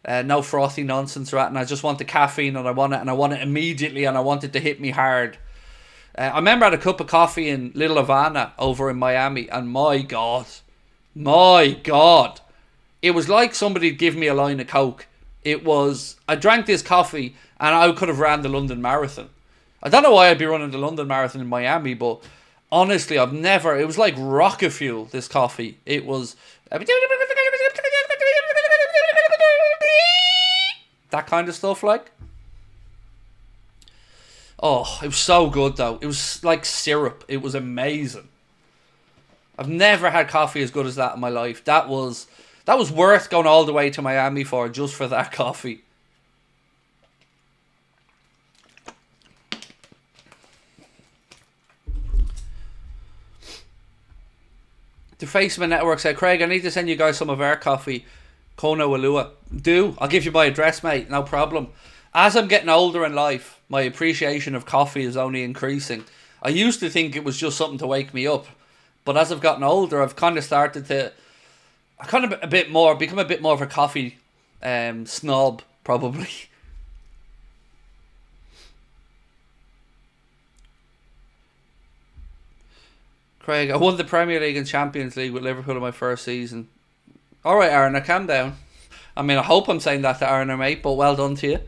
No frothy nonsense or that. And I just want the caffeine and I want it immediately and I want it to hit me hard. I remember I had a cup of coffee in Little Havana over in Miami and my God, it was like somebody'd give me a line of Coke. I drank this coffee and I could have ran the London Marathon. I don't know why I'd be running the London Marathon in Miami, but honestly, it was like rocket fuel, this coffee. It was that kind of stuff, like. Oh, it was so good, though. It was like syrup. It was amazing. I've never had coffee as good as that in my life. That was worth going all the way to Miami for, just for that coffee. The Facebook Network said, Craig, I need to send you guys some of our coffee. Kona Walua. I'll give you my address, mate. No problem. As I'm getting older in life, my appreciation of coffee is only increasing. I used to think it was just something to wake me up. But as I've gotten older, I've kind of started to... become a bit more of a coffee snob, probably. Craig, I won the Premier League and Champions League with Liverpool in my first season. Alright, Arne, calm down. I mean, I hope I'm saying that to Arne, mate, but well done to you.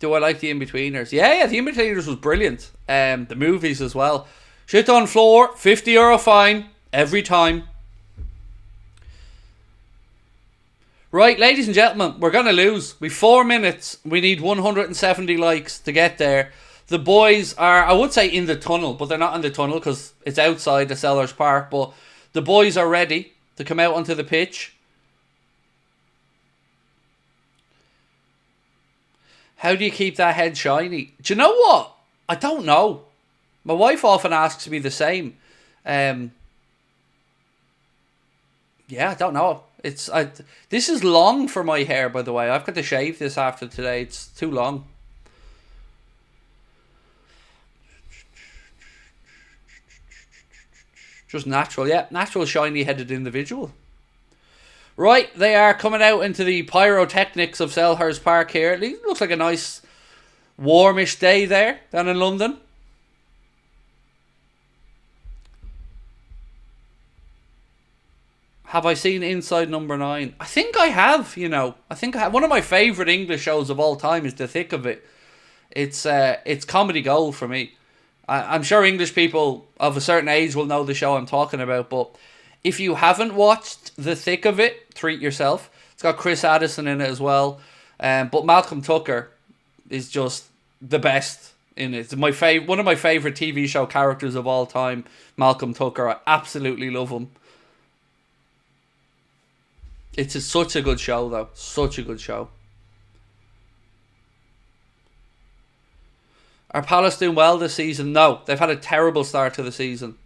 Do I like the In-Betweeners? Yeah, the In-Betweeners was brilliant. The movies as well. Shit on floor, €50 fine, every time. Right, ladies and gentlemen, we're going to lose. We've 4 minutes. We need 170 likes to get there. The boys are, I would say, in the tunnel, but they're not in the tunnel because it's outside the Sellers Park. But the boys are ready to come out onto the pitch. How do you keep that head shiny? Do you know what? I don't know. My wife often asks me the same. Yeah, I don't know. This is long for my hair, by the way. I've got to shave this after today. It's too long. Just natural, yeah. Natural, shiny-headed individual. Right, they are coming out into the pyrotechnics of Selhurst Park here. It looks like a nice, warmish day there down in London. Have I seen Inside Number 9? I think I have, you know. I think I have. One of my favourite English shows of all time is The Thick of It. It's comedy gold for me. I'm sure English people of a certain age will know the show I'm talking about, but if you haven't watched The Thick of It, treat yourself. It's got Chris Addison in it as well. But Malcolm Tucker is just the best in it. It's one of my favourite TV show characters of all time, Malcolm Tucker. I absolutely love him. It's such a good show, though. Such a good show. Are Palace doing well this season? No, they've had a terrible start to the season.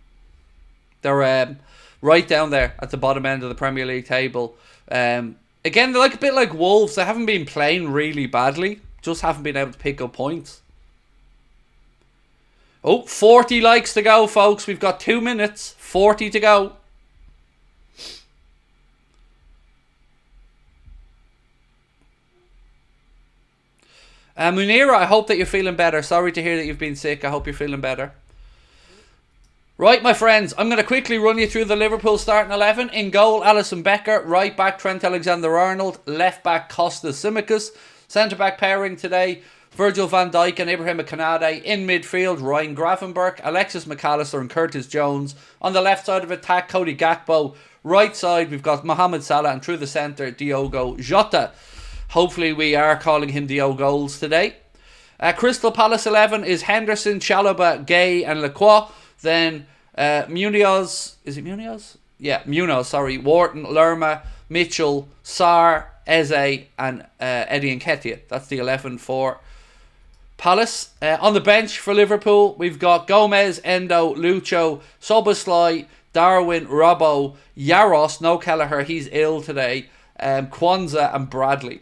They're right down there at the bottom end of the Premier League table. Again, they're like a bit like Wolves. They haven't been playing really badly. Just haven't been able to pick up points. Oh, 40 likes to go, folks. We've got 2 minutes. 40 to go. Munira, I hope that you're feeling better. Sorry to hear that you've been sick. I hope you're feeling better. Right, my friends, I'm going to quickly run you through the Liverpool starting 11. In goal, Alisson Becker. Right back, Trent Alexander-Arnold. Left back, Kostas Tsimikas. Centre back pairing today, Virgil van Dijk and Ibrahim Konate. In midfield, Ryan Gravenberch, Alexis McAllister and Curtis Jones. On the left side of attack, Cody Gakpo. Right side, we've got Mohamed Salah. And through the centre, Diogo Jota. Hopefully we are calling him Diogo Goals today. Crystal Palace 11 is Henderson, Chalobah, Gay and Lacroix. Then Munoz, is it Munoz? Yeah, Munoz, sorry. Wharton, Lerma, Mitchell, Sarr, Eze and Eddie Nketiah. That's the 11 for Palace. On the bench for Liverpool, we've got Gomez, Endo, Lucho, Soboslai, Darwin, Robbo, Yaros, no Kelleher, he's ill today, Kwanzaa and Bradley.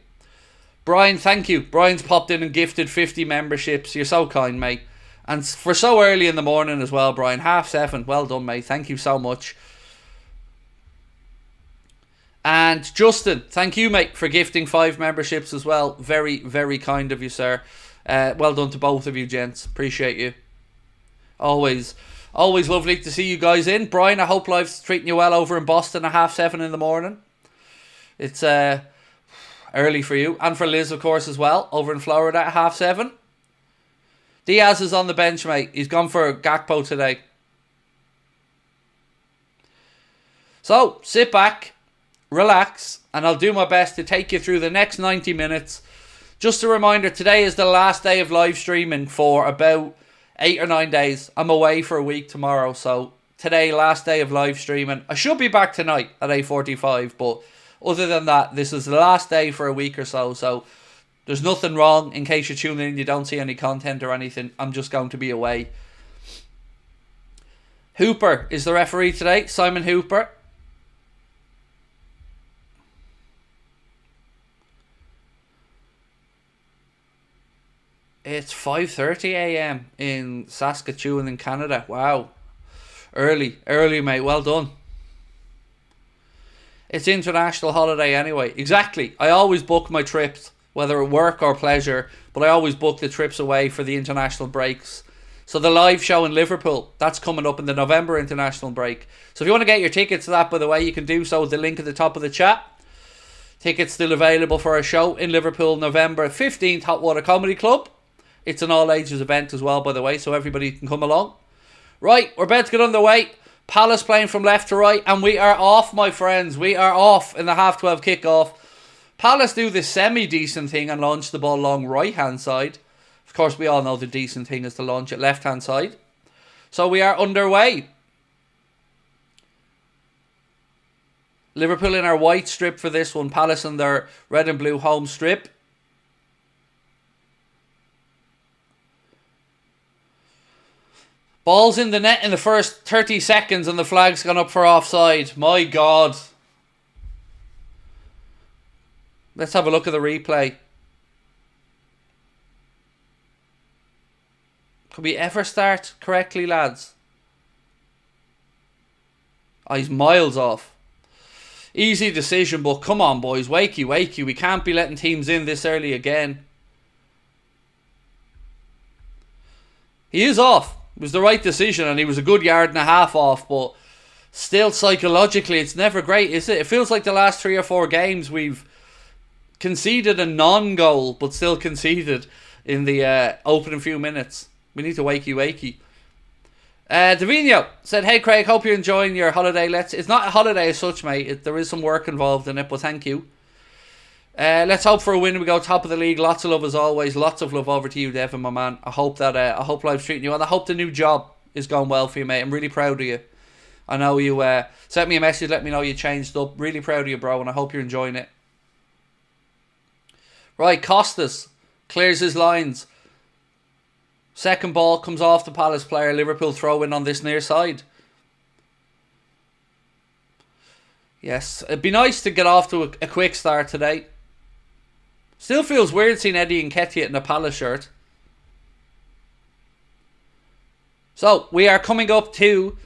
Brian, thank you. Brian's popped in and gifted 50 memberships. You're so kind, mate. And for so early in the morning as well, Brian. 7:30. Well done, mate. Thank you so much. And Justin, thank you, mate, for gifting 5 memberships as well. Very, very kind of you, sir. Well done to both of you, gents. Appreciate you. Always lovely to see you guys in. Brian, I hope life's treating you well over in Boston at 7:30 in the morning. It's early for you. And for Liz, of course, as well, over in Florida at 7:30. Diaz is on the bench, mate. He's gone for Gakpo today. So, sit back, relax, and I'll do my best to take you through the next 90 minutes. Just a reminder, today is the last day of live streaming for about 8 or 9 days. I'm away for a week tomorrow, so today, last day of live streaming. I should be back tonight at 8:45, but other than that, this is the last day for a week or so, so there's nothing wrong in case you tune in and you don't see any content or anything. I'm just going to be away. Hooper is the referee today, Simon Hooper. It's 5:30 a.m. in Saskatchewan in Canada. Wow. Early, mate. Well done. It's international holiday anyway. Exactly. I always book my trips, whether at work or pleasure, but I always book the trips away for the international breaks. So the live show in Liverpool, that's coming up in the November international break. So if you want to get your tickets to that, by the way, you can do so with the link at the top of the chat. Tickets still available for our show in Liverpool, November 15th, Hot Water Comedy Club. It's an all-ages event as well, by the way, so everybody can come along. Right, we're about to get underway. Palace playing from left to right, and we are off, my friends. We are off in the 12:30 kickoff. Palace do the semi-decent thing and launch the ball along right-hand side. Of course, we all know the decent thing is to launch it left-hand side. So we are underway. Liverpool in our white strip for this one. Palace in their red and blue home strip. Ball's in the net in the first 30 seconds and the flag's gone up for offside. My God. Let's have a look at the replay. Could we ever start correctly, lads? Oh, he's miles off. Easy decision, but come on, boys. Wakey, wakey. We can't be letting teams in this early again. He is off. It was the right decision, and he was a good yard and a half off, but still, psychologically, it's never great, is it? It feels like the last 3 or 4 games we've conceded a non-goal, but still conceded in the opening few minutes. We need to wakey, wakey. Davino said, "Hey Craig, hope you're enjoying your holiday. It's not a holiday as such, mate. There is some work involved in it, but thank you. Let's hope for a win. We go top of the league. Lots of love as always. Lots of love over to you, Devin, my man. I hope life's treating you, and I hope the new job is going well for you, mate. I'm really proud of you. I know you sent me a message, let me know you changed up. Really proud of you, bro, and I hope you're enjoying it." Right, Costas clears his lines. Second ball comes off the Palace player. Liverpool throw in on this near side. Yes, it'd be nice to get off to a quick start today. Still feels weird seeing Eddie Nketiah in a Palace shirt. So, we are coming up to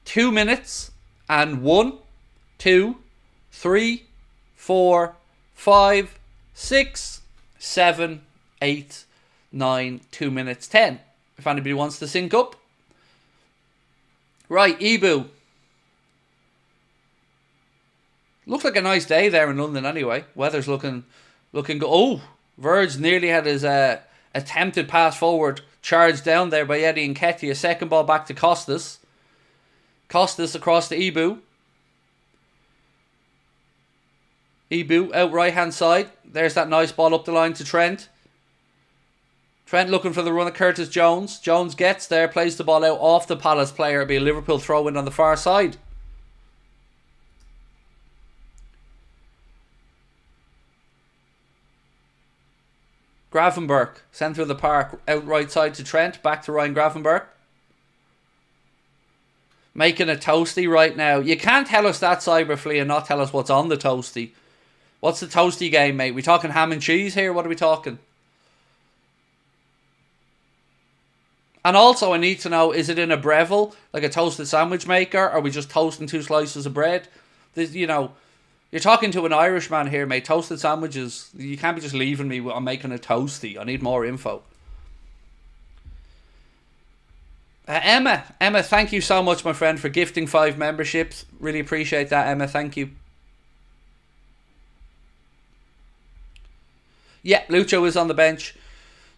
2 minutes and 1, 2, 3, 4, 5, 6, 7, 8, 9, 2 minutes 10. If anybody wants to sync up. Right, Ibu. Looks like a nice day there in London anyway. Weather's looking good. Oh, Verge nearly had his attempted pass forward charged down there by Eddie Nketiah. Second ball back to Costas. Costas across to Ibu. Ibu out right hand side. There's that nice ball up the line to Trent. Trent looking for the run of Curtis Jones. Jones gets there, plays the ball out off the Palace player. It'll be a Liverpool throw in on the far side. Gravenberch, centre of the park, out right side to Trent, back to Ryan Gravenberch. Making a toasty right now. You can't tell us that, Cyberflea, and not tell us what's on the toasty. What's the toasty game, mate? We talking ham and cheese here? What are we talking? And also, I need to know, is it in a Breville, like a toasted sandwich maker, or are we just toasting 2 slices of bread? You know, you're talking to an Irishman here, mate. Toasted sandwiches, you can't be just leaving me I'm making a toasty. I need more info. Emma, thank you so much, my friend, for gifting 5 memberships. Really appreciate that, Emma. Thank you. Yeah, Lucho is on the bench.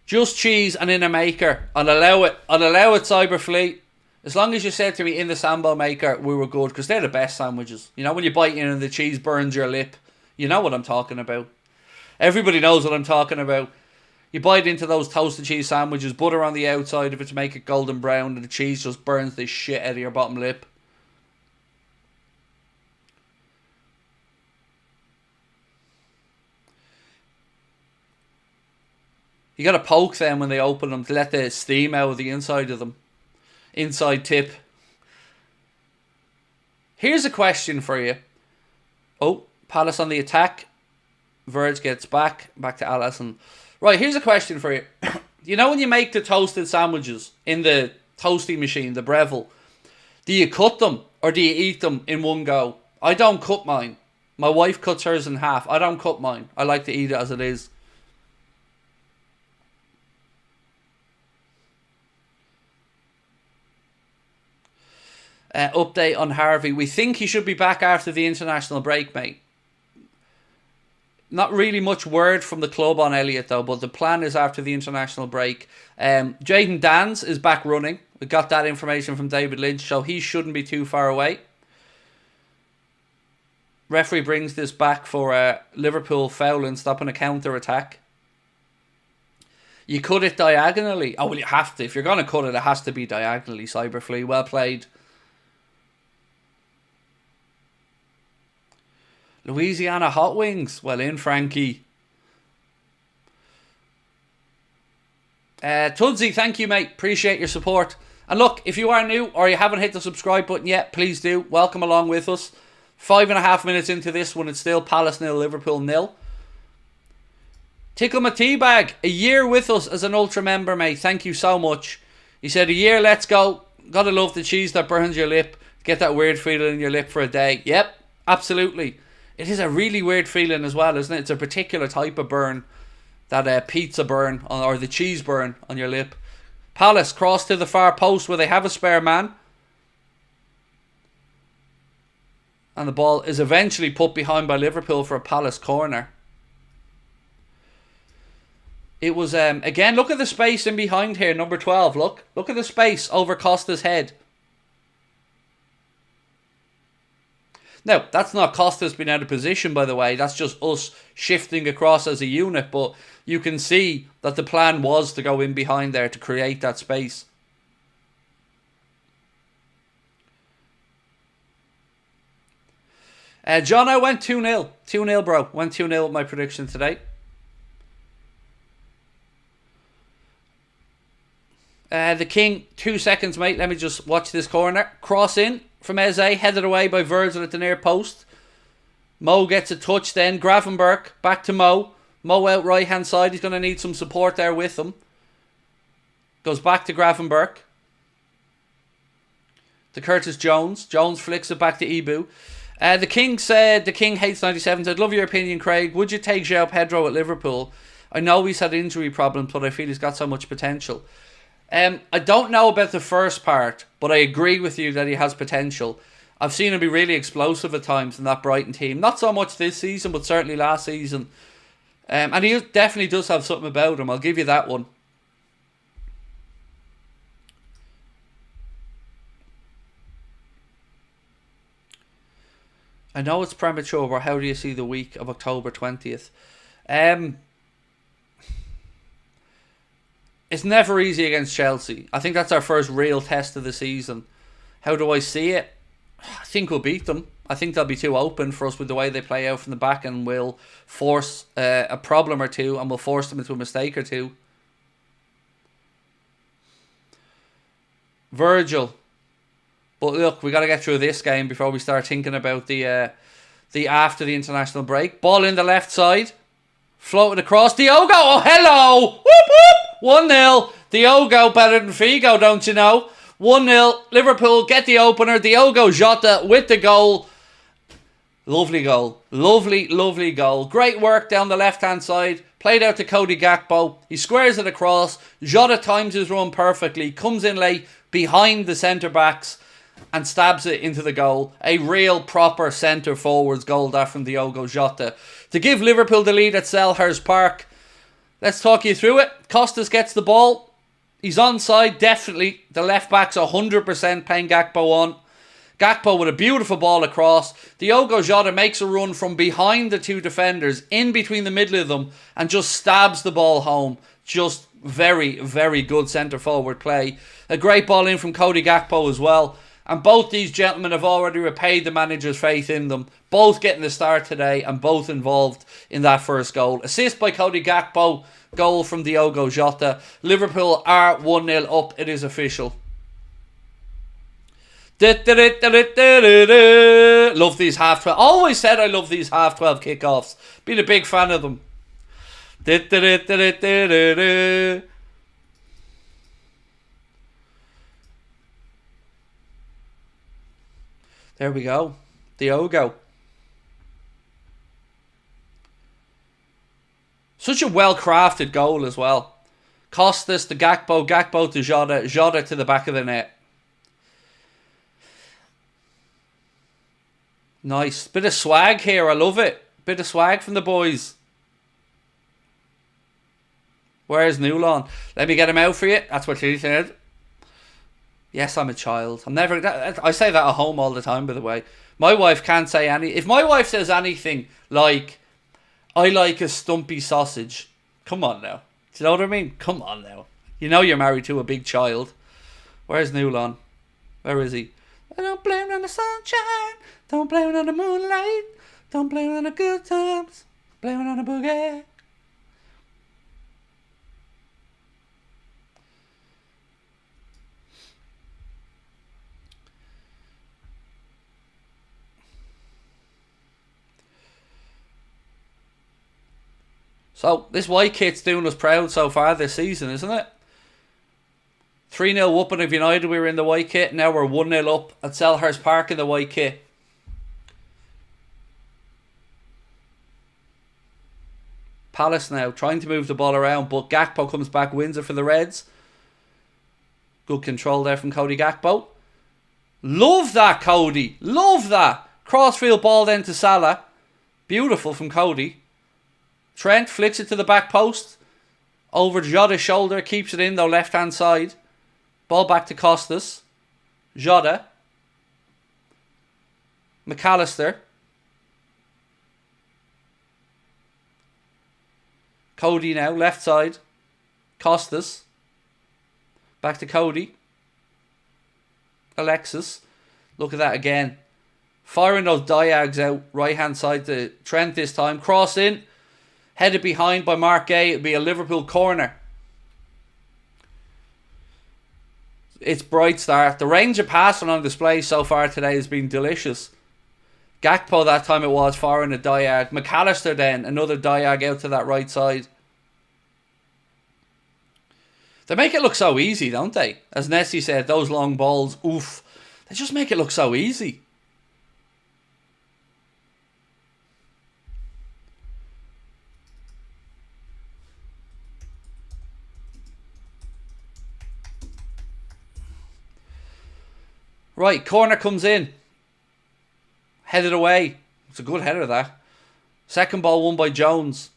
Just cheese and in a maker. I'll allow it, Cyberfleet. As long as you said to me in the Sambo maker, we were good, because they're the best sandwiches. You know, when you bite in and the cheese burns your lip. You know what I'm talking about. Everybody knows what I'm talking about. You bite into those toasted cheese sandwiches, butter on the outside if it's make it golden brown, and the cheese just burns the shit out of your bottom lip. You gotta poke them when they open them to let the steam out of the inside of them. Inside tip. Here's a question for you. Oh, Palace on the attack. Verge gets back to Allison. Right, here's a question for you. You know when you make the toasted sandwiches in the toasty machine, the Breville, do you cut them or do you eat them in one go? I don't cut mine. My wife cuts hers in half. I don't cut mine. I like to eat it as it is. Update on Harvey. We think he should be back after the international break, mate. Not really much word from the club on Elliott, though, but the plan is after the international break. Jayden Danns is back running. We got that information from David Lynch, so he shouldn't be too far away. Referee brings this back for Liverpool fouling, stopping a counter-attack. You cut it diagonally. Oh, well, you have to. If you're going to cut it, it has to be diagonally, Cyberflea. Well played. Louisiana Hot Wings. Well in, Frankie. Tudsy, thank you, mate. Appreciate your support. And look, if you are new or you haven't hit the subscribe button yet, please do. Welcome along with us. 5.5 minutes into this one, it's still Palace 0, Liverpool 0. Tickle my teabag. A year with us as an Ultra member, mate. Thank you so much. He said, a year, let's go. Gotta love the cheese that burns your lip. Get that weird feeling in your lip for a day. Yep, absolutely. It is a really weird feeling as well, isn't it? It's a particular type of burn. That pizza burn, or the cheese burn on your lip. Palace cross to the far post where they have a spare man. And the ball is eventually put behind by Liverpool for a Palace corner. It was, again, look at the space in behind here, number 12. Look at the space over Costa's head. Now, that's not Costa's been out of position, by the way. That's just us shifting across as a unit. But you can see that the plan was to go in behind there to create that space. John, I went 2-0. 2-0, bro. Went 2-0 with my prediction today. The King, 2 seconds, mate. Let me just watch this corner. Cross in from Eze, headed away by Virgil at the near post. Mo gets a touch then. Gravenberch back to Mo. Mo out right hand side. He's going to need some support there with him. Goes back to Gravenberch. To Curtis Jones. Jones flicks it back to Ibu. The King said, the King hates 97. Said, love your opinion, Craig. Would you take João Pedro at Liverpool? I know he's had injury problems, but I feel he's got so much potential. I don't know about the first part, but I agree with you that he has potential. I've seen him be really explosive at times in that Brighton team. Not so much this season, but certainly last season. And he definitely does have something about him. I'll give you that one. I know it's premature, but how do you see the week of October 20th? It's never easy against Chelsea. I think that's our first real test of the season. How do I see it? I think we'll beat them. I think they'll be too open for us with the way they play out from the back, and we'll force a problem or two, and we'll force them into a mistake or two. Virgil. But look, we got to get through this game before we start thinking about the after the international break. Ball in the left side. Floated across. Diogo. Oh, hello. Whoop, whoop. 1-0. Diogo better than Figo, don't you know? 1-0. Liverpool get the opener. Diogo Jota with the goal. Lovely goal. Lovely, lovely goal. Great work down the left-hand side. Played out to Cody Gakpo. He squares it across. Jota times his run perfectly. Comes in late behind the centre-backs and stabs it into the goal. A real proper centre-forwards goal that from Diogo Jota. To give Liverpool the lead at Selhurst Park. Let's talk you through it. Costas gets the ball. He's onside, definitely. The left-back's 100% playing Gakpo on. Gakpo with a beautiful ball across. Diogo Jota makes a run from behind the two defenders, in between the middle of them, and just stabs the ball home. Just very, very good centre-forward play. A great ball in from Cody Gakpo as well. And both these gentlemen have already repaid the manager's faith in them. Both getting the start today and both involved in that first goal. Assist by Cody Gakpo. Goal from Diogo Jota. Liverpool are 1-0 up. It is official. Love these half 12. Always said I love these half 12 kickoffs. Been a big fan of them. There we go. Diogo. Such a well-crafted goal as well. Costas to Gakpo, Gakpo to Jota, Jota to the back of the net. Nice. Bit of swag here. I love it. Bit of swag from the boys. Where's Newlawn? Let me get him out for you. That's what she said. Yes, I'm a child. I'm never. I say that at home all the time, by the way. My wife can't say any. If my wife says anything like, I like a stumpy sausage. Come on now. Do you know what I mean? Come on now. You know you're married to a big child. Where's Newlawn? Where is he? I don't blame it on the sunshine. Don't blame it on the moonlight. Don't blame it on the good times. Blame it on the boogie. So, this white kit's doing us proud so far this season, isn't it? 3-0 whooping of United. We were in the white kit. Now we're 1-0 up at Selhurst Park in the white kit. Palace now trying to move the ball around, but Gakpo comes back, wins it for the Reds. Good control there from Cody Gakpo. Love that, Cody. Love that. Crossfield ball then to Salah. Beautiful from Cody. Trent flicks it to the back post. Over Jota's shoulder. Keeps it in though, left hand side. Ball back to Costas. Jota. McAllister. Cody now, left side. Costas. Back to Cody. Alexis. Look at that again. Firing those diags out. Right hand side to Trent this time. Cross in. Headed behind by Mark Gay. It'll be a Liverpool corner. It's bright start. The range of passing on display so far today has been delicious. Gakpo that time it was firing a diag. McAllister then, another diag out to that right side. They make it look so easy, don't they? As Nessie said, those long balls, oof. They just make it look so easy. Right, corner comes in. Headed away. It's a good header, that. Second ball won by Jones.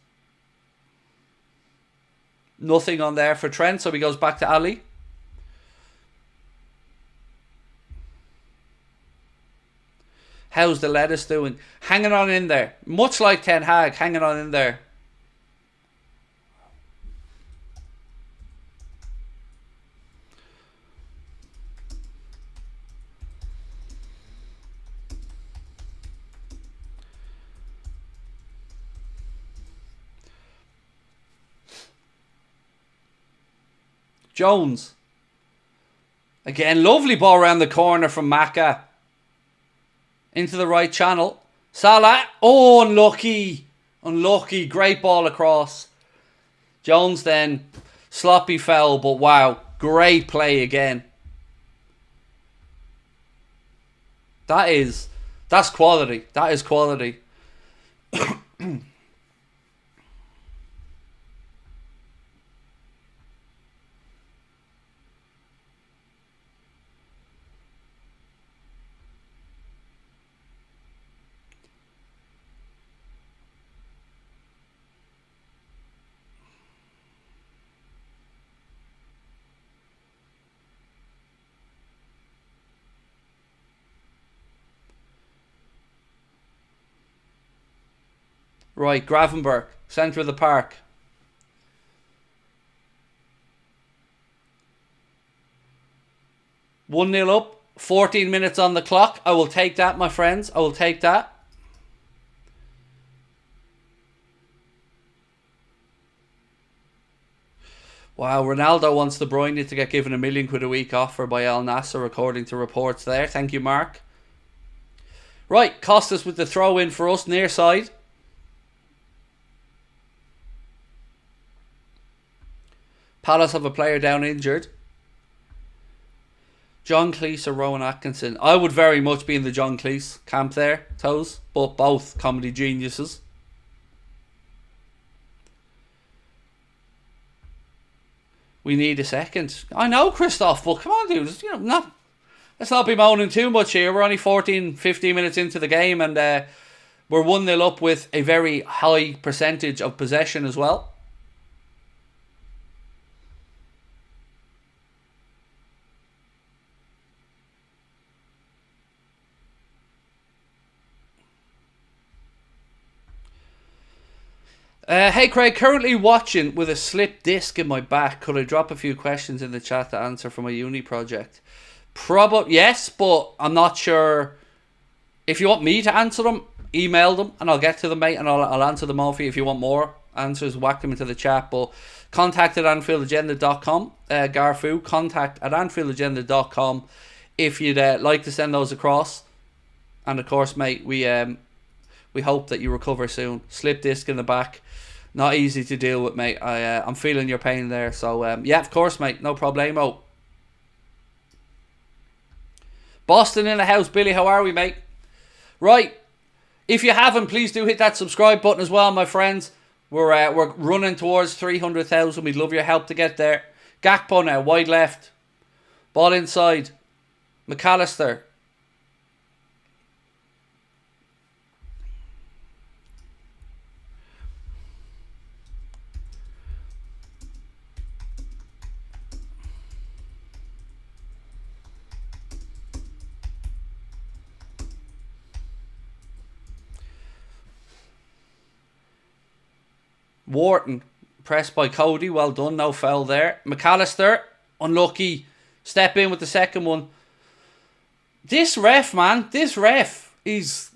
Nothing on there for Trent, so he goes back to Ali. How's the lettuce doing? Hanging on in there. Much like Ten Hag, hanging on in there. Jones. Again, lovely ball around the corner from Maka. Into the right channel. Salah. Oh, unlucky. Unlucky. Great ball across. Jones then. Sloppy foul, but wow. Great play again. That's quality. That is quality. Right, Gravenberg, centre of the park. One 0 up, 14 minutes on the clock. I will take that, my friends. I will take that. Wow, Ronaldo wants De Bruyne to get given £1 million a week offer by Al Nassr, according to reports there. Thank you, Mark. Right, Costas with the throw in for us, near side. Palace have a player down injured. John Cleese or Rowan Atkinson. I would very much be in the John Cleese camp there, Toes. But both comedy geniuses. We need a second. I know, Christoph, but come on, dude. Let's not be moaning too much here. We're only 14, 15 minutes into the game, and we're 1-0 up with a very high percentage of possession as well. Hey Craig, currently watching with a slipped disc in my back. Could I drop a few questions in the chat to answer for my uni project? Probably yes, but I'm not sure. If you want me to answer them, email them and I'll get to them, mate, and I'll answer them all for you. If you want more answers, whack them into the chat. But contact at AnfieldAgenda.com. Garfu, contact at AnfieldAgenda.com if you'd like to send those across. And of course, mate, we hope that you recover soon. Slip disc in the back. Not easy to deal with, mate. I'm feeling your pain there. So, yeah, of course, mate. No problemo. Boston in the house. Billy, how are we, mate? Right. If you haven't, please do hit that subscribe button as well, my friends. We're running towards 300,000. We'd love your help to get there. Gakpo now, wide left. Ball inside. McAllister. Wharton, pressed by Cody. Well done, no foul there. McAllister, unlucky. Step in with the second one. This ref, man, this ref is...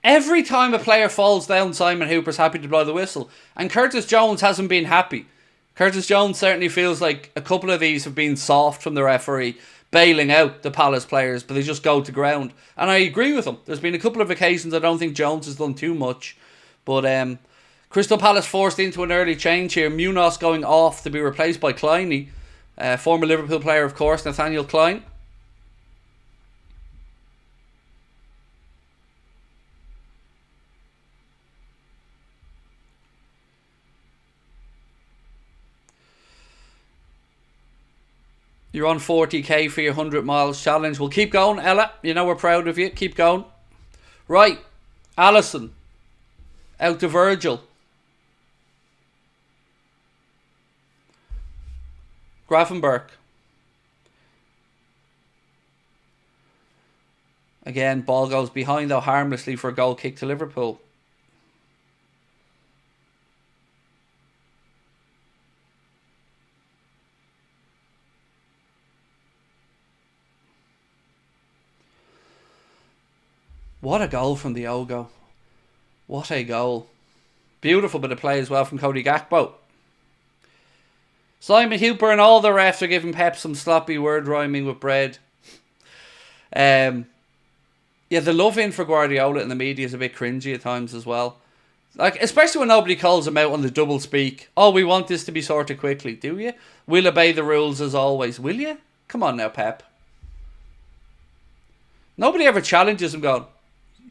Every time a player falls down, Simon Hooper's happy to blow the whistle. And Curtis Jones hasn't been happy. Curtis Jones certainly feels like a couple of these have been soft from the referee, bailing out the Palace players, but they just go to ground. And I agree with him. There's been a couple of occasions I don't think Jones has done too much. But Crystal Palace forced into an early change here. Munoz going off to be replaced by Kleiny. Former Liverpool player, of course, Nathaniel Klein. You're on 40k for your 100 miles challenge. Well, keep going, Ella. You know we're proud of you. Keep going. Right. Alisson. Out to Virgil. Gravenberch. Again, ball goes behind though harmlessly for a goal kick to Liverpool. What a goal from Diogo. What a goal. Beautiful bit of play as well from Cody Gakpo. Simon Hooper and all the refs are giving Pep some sloppy word rhyming with bread. Yeah, the love in for Guardiola in the media is a bit cringy at times as well. Like, especially when nobody calls him out on the double speak. Oh, we want this to be sorted quickly. Do you? We'll obey the rules as always. Will you? Come on now, Pep. Nobody ever challenges him going,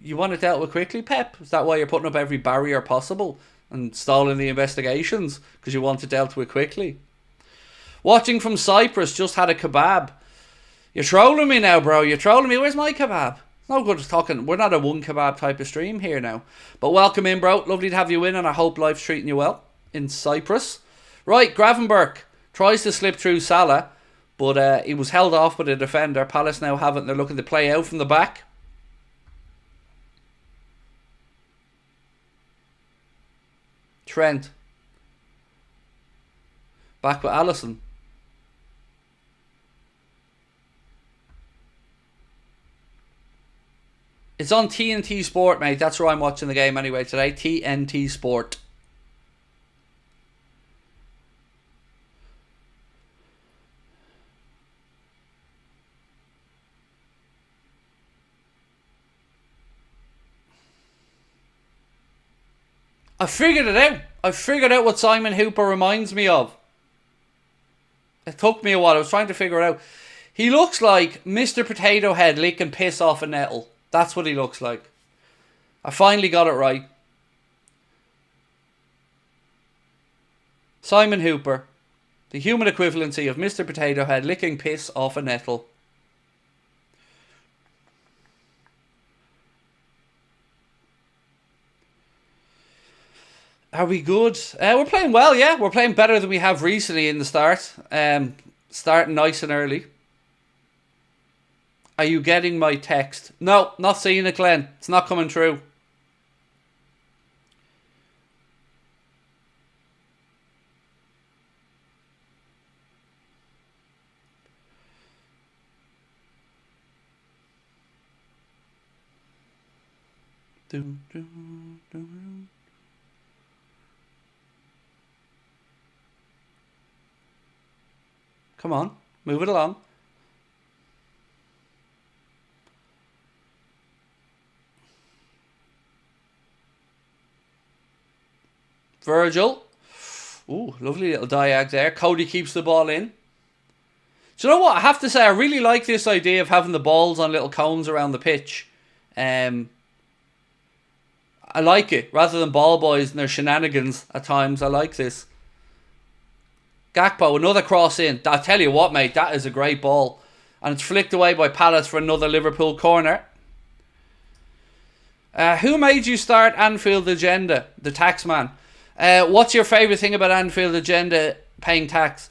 you want it dealt with quickly, Pep? Is that why you're putting up every barrier possible and stalling the investigations? Because you want it dealt with quickly? Watching from Cyprus, just had a kebab. You're trolling me now, bro. You're trolling me. Where's my kebab? It's no good talking. We're not a one kebab type of stream here now. But welcome in, bro. Lovely to have you in, and I hope life's treating you well in Cyprus. Right, Gravenberch tries to slip through Salah, but he was held off by the defender. Palace now have it, and they're looking to play out from the back. Trent. Back with Alisson. It's on TNT Sport, mate. That's where I'm watching the game anyway today. TNT Sport. I figured it out. I figured out what Simon Hooper reminds me of. It took me a while. I was trying to figure it out. He looks like Mr. Potato Head licking piss off a nettle. That's what he looks like. I finally got it right. Simon Hooper. The human equivalency of Mr. Potato Head licking piss off a nettle. Are we good? We're playing well, yeah. We're playing better than we have recently in the start. Starting nice and early. Are you getting my text? No, not seeing it, Glenn. It's not coming through. Come on, move it along. Virgil. Ooh, lovely little diag there. Cody keeps the ball in. Do you know what? I have to say, I really like this idea of having the balls on little cones around the pitch. I like it. Rather than ball boys and their shenanigans at times, I like this. Gakpo, another cross in. I tell you what, mate, that is a great ball. And it's flicked away by Palace for another Liverpool corner. Who made you start Anfield Agenda? The tax man. What's your favourite thing about Anfield Agenda paying tax?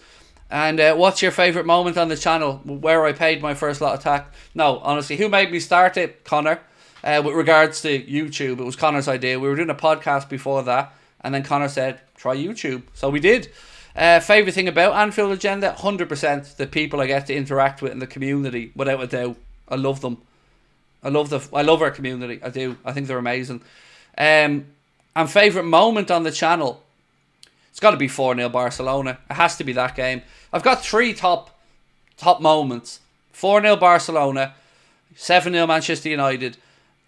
And what's your favourite moment on the channel where I paid my first lot of tax? No, honestly, who made me start it? Connor. With regards to YouTube, it was Connor's idea. We were doing a podcast before that, and then Connor said, try YouTube. So we did. Favourite thing about Anfield Agenda? 100% the people I get to interact with in the community, without a doubt. I love them. I love our community. I do. I think they're amazing. And favourite moment on the channel? It's got to be 4-0 Barcelona. It has to be that game. I've got 3 top moments. 4-0 Barcelona, 7-0 Manchester United,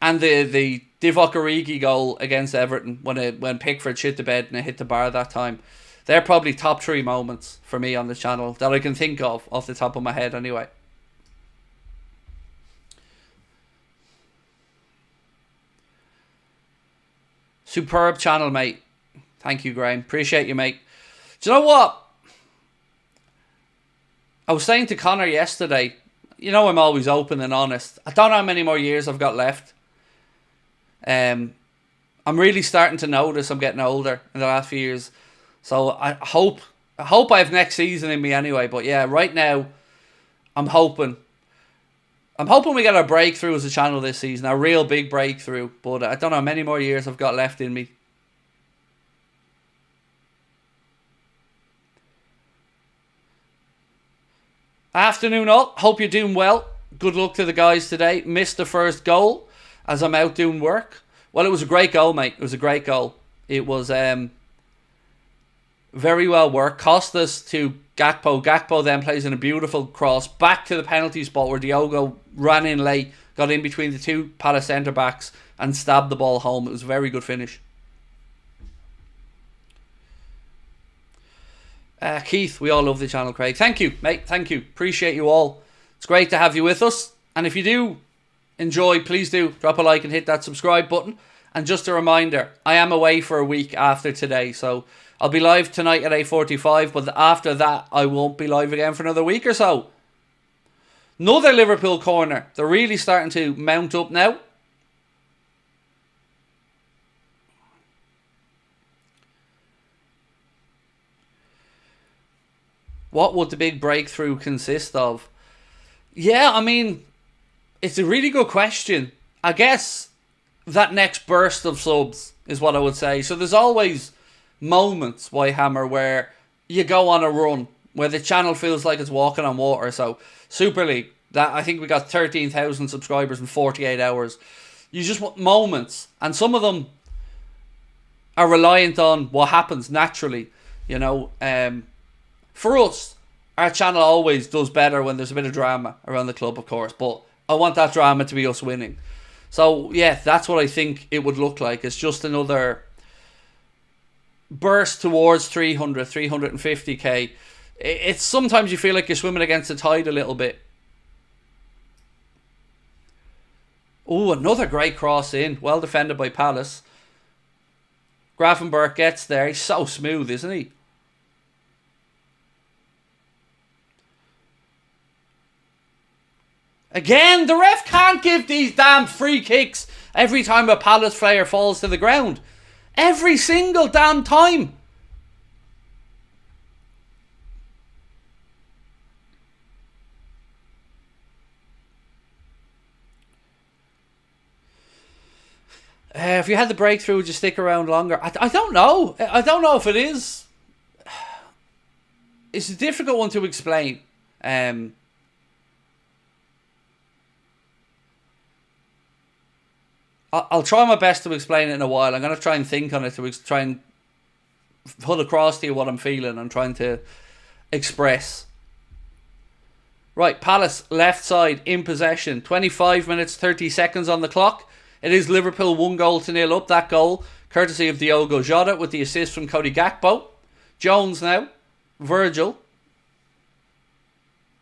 and the Divock Origi goal against Everton when Pickford shit the bed and it hit the bar that time. They're probably top 3 moments for me on the channel that I can think of off the top of my head anyway. Superb channel, mate. Thank you, Graham. Appreciate you, mate. Do you know what? I was saying to Connor yesterday, you know I'm always open and honest. I don't know how many more years I've got left. I'm really starting to notice I'm getting older in the last few years. So I hope I have next season in me anyway. But yeah, right now, I'm hoping we get a breakthrough as a channel this season. A real big breakthrough. But I don't know how many more years I've got left in me. Afternoon all. Hope you're doing well. Good luck to the guys today. Missed the first goal as I'm out doing work. Well, it was a great goal, mate. It was a great goal. It was very well worked. Cost us to Gakpo. Gakpo then plays in a beautiful cross back to the penalty spot where Diogo ran in late, got in between the 2 Palace centre-backs and stabbed the ball home. It was a very good finish. Keith, we all love the channel, Craig. Thank you, mate. Thank you. Appreciate you all. It's great to have you with us. And if you do enjoy, please do drop a like and hit that subscribe button. And just a reminder, I am away for a week after today. So I'll be live tonight at 8:45. But after that, I won't be live again for another week or so. Another Liverpool corner. They're really starting to mount up now. What would the big breakthrough consist of? Yeah, I mean, it's a really good question. I guess that next burst of subs is what I would say. So there's always moments, Whitehammer, where you go on a run, where the channel feels like it's walking on water. So Super League, that I think we got 13,000 subscribers in 48 hours. You just want moments. And some of them are reliant on what happens naturally, you know. For us, our channel always does better when there's a bit of drama around the club, of course. But I want that drama to be us winning. So, yeah, that's what I think it would look like. It's just another burst towards 300, 350k. It's sometimes you feel like you're swimming against the tide a little bit. Oh, another great cross in. Well defended by Palace. Grafenberg gets there. He's so smooth, isn't he? Again, the ref can't give these damn free kicks every time a Palace player falls to the ground. Every single damn time. If you had the breakthrough, would you stick around longer? I don't know. I don't know if it is. It's a difficult one to explain. I'll try my best to explain it in a while. I'm going to try and think on it to try and put across to you what I'm feeling. I'm trying to express. Right, Palace left side in possession. 25 minutes, 30 seconds on the clock. It is Liverpool 1-0 up. That goal, courtesy of Diogo Jota with the assist from Cody Gakpo. Jones now. Virgil.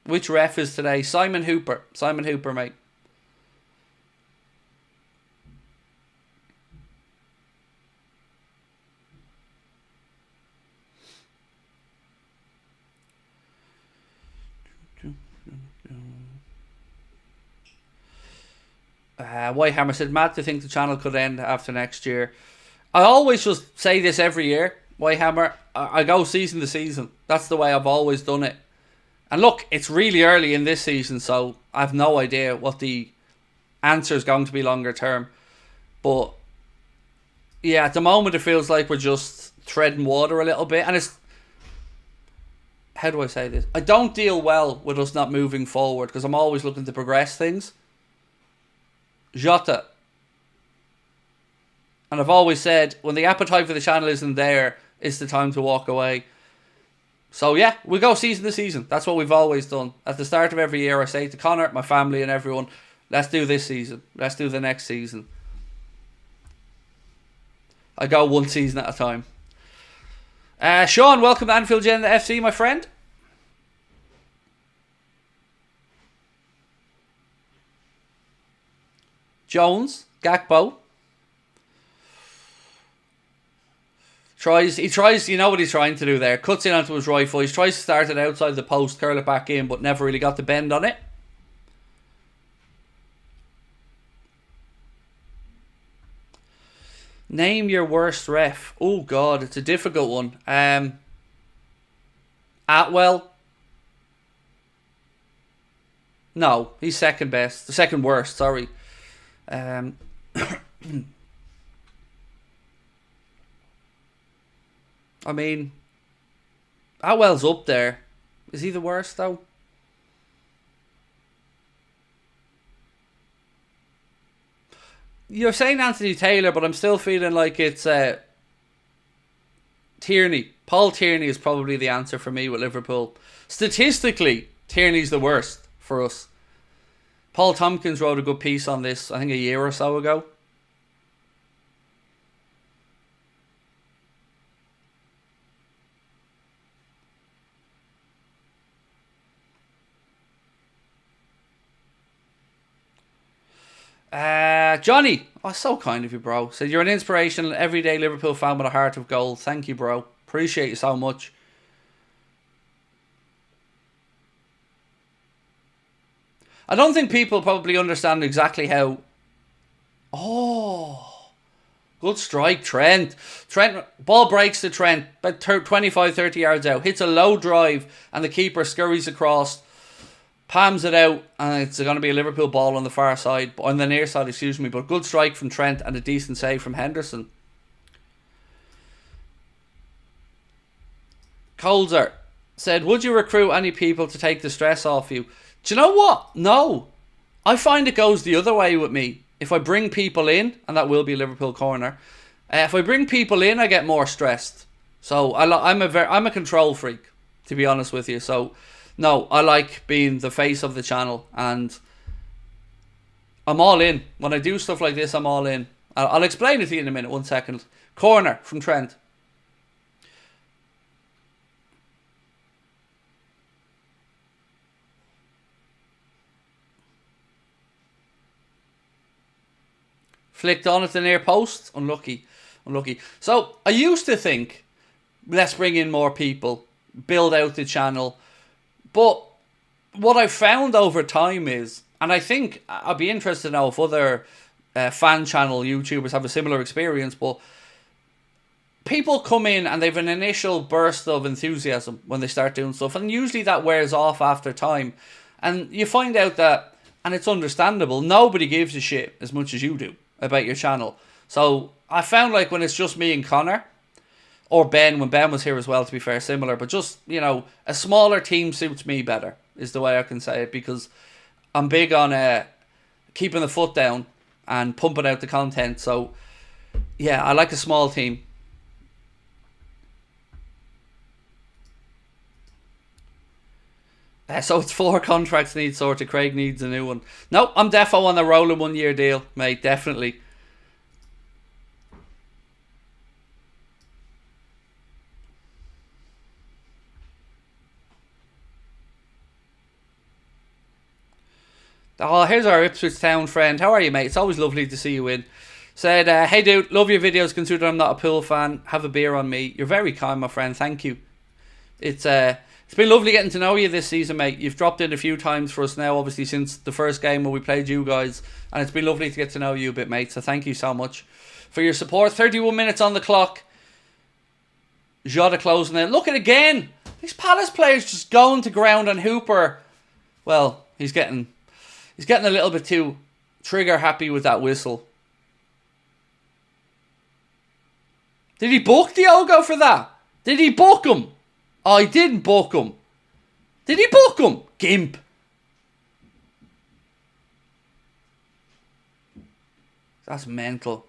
Which ref is today? Simon Hooper. Simon Hooper, mate. Whitehammer said, mad to think the channel could end after next year. I always just say this every year. Whitehammer, I go season to season. That's the way I've always done it. And look, it's really early in this season, so I have no idea what the answer is going to be longer term. But yeah, at the moment it feels like we're just treading water a little bit. And it's... How do I say this? I don't deal well with us not moving forward because I'm always looking to progress things. Jota. And I've always said, when the appetite for the channel isn't there, it's the time to walk away. So yeah, we go season to season. That's what we've always done. At the start of every year, I say to Connor, my family and everyone, let's do this season. Let's do the next season. I go one season at a time. Sean, welcome to Anfield Agenda FC, my friend. Jones, Gakpo. He tries, you know what he's trying to do there. Cuts in onto his right foot. He tries to start it outside the post, curl it back in, but never really got the bend on it. Name your worst ref. Oh, God, it's a difficult one. Atwell. No, he's second best. The second worst, sorry. I mean, Atwell's up there. Is he the worst, though? You're saying Anthony Taylor, but I'm still feeling like it's Tierney. Paul Tierney is probably the answer for me with Liverpool. Statistically, Tierney's the worst for us. Paul Tompkins wrote a good piece on this, I think a year or so ago. Johnny, oh, so kind of you, bro. Said you're an inspirational, everyday Liverpool fan with a heart of gold. Thank you, bro. Appreciate you so much. I don't think people probably understand exactly how... Oh, good strike, Trent. Ball breaks to Trent, about 25, 30 yards out. Hits a low drive, and the keeper scurries across, palms it out, and it's going to be a Liverpool ball on the far side, on the near side, excuse me. But good strike from Trent and a decent save from Henderson. Colzer said, would you recruit any people to take the stress off you? Do you know what? No. I find it goes the other way with me. If I bring people in, and that will be Liverpool corner, if I bring people in, I get more stressed. So I'm a control freak, to be honest with you. So no, I like being the face of the channel, and I'm all in. When I do stuff like this, I'm all in. I'll explain it to you in a minute. 1 second. Corner from Trent. Flicked on at the near post. Unlucky. So I used to think, let's bring in more people, build out the channel. But what I've found over time is, and I think I'd be interested to know if other fan channel YouTubers have a similar experience, but people come in and they've an initial burst of enthusiasm when they start doing stuff, and usually that wears off after time. And you find out that, and it's understandable, nobody gives a shit as much as you do about your channel. So I found like when it's just me and Connor, or Ben, when Ben was here as well, to be fair, similar, but just, you know, a smaller team suits me better, is the way I can say it, because I'm big on keeping the foot down and pumping out the content. So yeah, I like a small team. So it's 4 contracts need sorted. Craig needs a new one. No, I'm defo on a rolling 1 year deal, mate. Definitely. Oh, here's our Ipswich Town friend. How are you, mate? It's always lovely to see you in. Said, hey dude, love your videos. Consider I'm not a pool fan. Have a beer on me. You're very kind, my friend. Thank you. It's been lovely getting to know you this season, mate. You've dropped in a few times for us now, obviously, since the first game where we played you guys. And it's been lovely to get to know you a bit, mate. So thank you so much for your support. 31 minutes on the clock. Jota closing it. Look at it again. These Palace players just going to ground, and Hooper, well, he's getting a little bit too trigger happy with that whistle. Did he book Diogo for that? Did he book him? Oh, he didn't book him. Did he book him? Gimp. That's mental.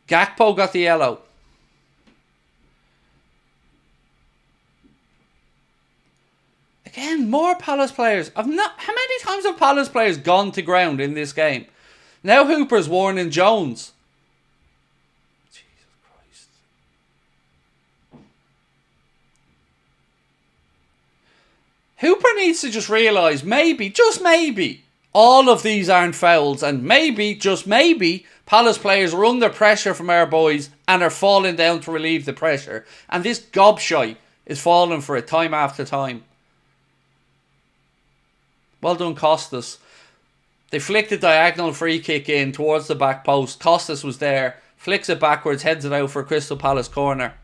Gakpo got the yellow. Again, more Palace players. How many times have Palace players gone to ground in this game? Now Hooper's warning Jones. Jesus Christ. Hooper needs to just realise, maybe, just maybe, all of these aren't fouls, and maybe, just maybe, Palace players are under pressure from our boys and are falling down to relieve the pressure. And this gobshite is falling for it time after time. Well done, Costas. They flicked a diagonal free kick in towards the back post. Costas was there. Flicks it backwards, heads it out for a Crystal Palace corner.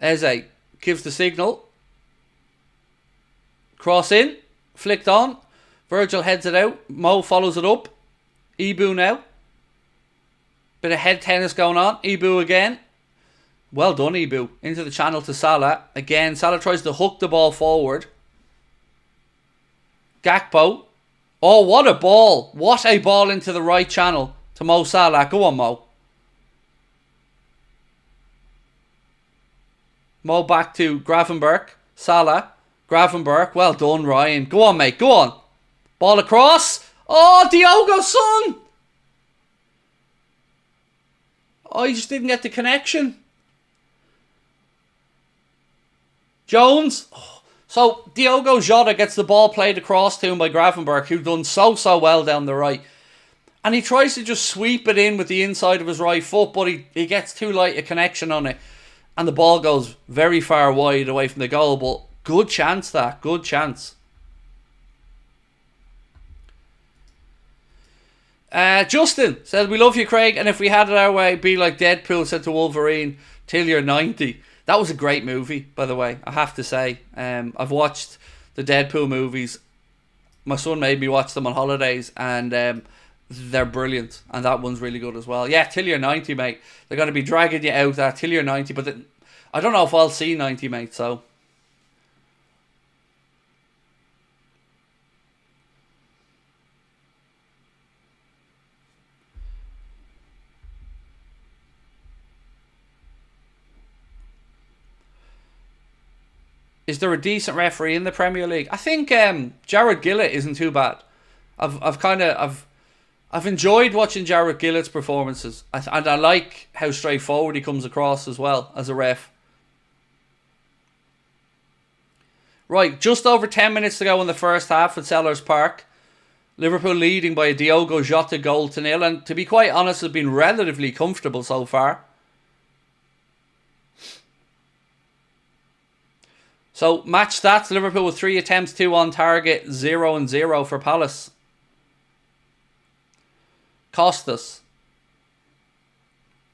Eze gives the signal. Cross in. Flicked on. Virgil heads it out. Mo follows it up. Ibu now. Bit of head tennis going on. Ibu again. Well done, Ibu. Into the channel to Salah. Again, Salah tries to hook the ball forward. Gakpo. Oh, what a ball. What a ball into the right channel to Mo Salah. Go on, Mo. Mo back to Gravenberch. Salah. Gravenberch. Well done, Ryan. Go on, mate. Go on. Ball across. Oh, Diogo, son. Oh, he just didn't get the connection. Jones. Oh. So, Diogo Jota gets the ball played across to him by Gravenberch, who done so well down the right. And he tries to just sweep it in with the inside of his right foot, but he gets too light a connection on it. And the ball goes very far wide away from the goal. But good chance that. Good chance. Justin says, we love you, Craig. And if we had it our way, be like Deadpool said to Wolverine, till you're 90. That was a great movie, by the way. I have to say. I've watched the Deadpool movies. My son made me watch them on holidays. And they're brilliant, and that one's really good as well. Yeah, till you're 90, mate. They're going to be dragging you out there till you're 90, but I don't know if I'll see 90, mate, so. Is there a decent referee in the Premier League? I think Jared Gillett isn't too bad. I've enjoyed watching Jarrett Gillett's performances. And I like how straightforward he comes across as well as a ref. Right, just over 10 minutes to go in the first half at Sellers Park. Liverpool leading by a Diogo Jota goal to 0. And to be quite honest, has been relatively comfortable so far. So, match stats. Liverpool with 3 attempts, 2 on target, 0-0 for Palace. Costas.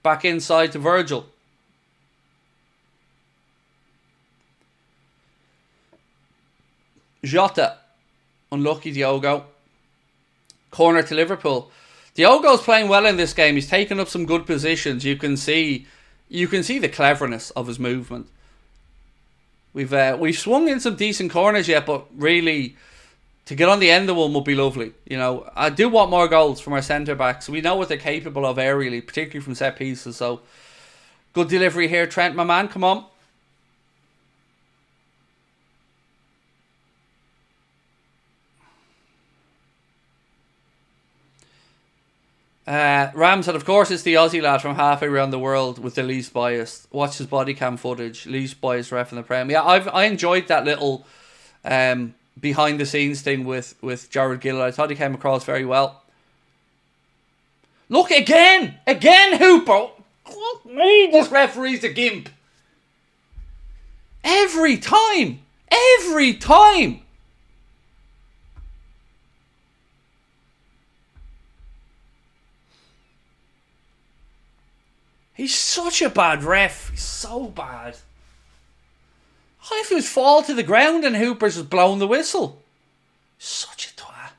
Back inside to Virgil. Jota. Unlucky Diogo. Corner to Liverpool. Diogo's playing well in this game. He's taken up some good positions. You can see the cleverness of his movement. We've swung in some decent corners yet, but really to get on the end of one would be lovely. You know, I do want more goals from our centre-backs. We know what they're capable of aerially, particularly from set pieces. So, good delivery here, Trent, my man. Come on. Ram said, of course, it's the Aussie lad from halfway around the world with the least bias. Watch his body cam footage. Least biased ref in the Prem. Yeah, I enjoyed that little behind the scenes thing with Jared Gill. I thought he came across very well. Look again, Hooper. This referee's a gimp. Every time. He's such a bad ref. He's so bad. What if he was fall to the ground and Hooper's just blowing the whistle? Such a twat.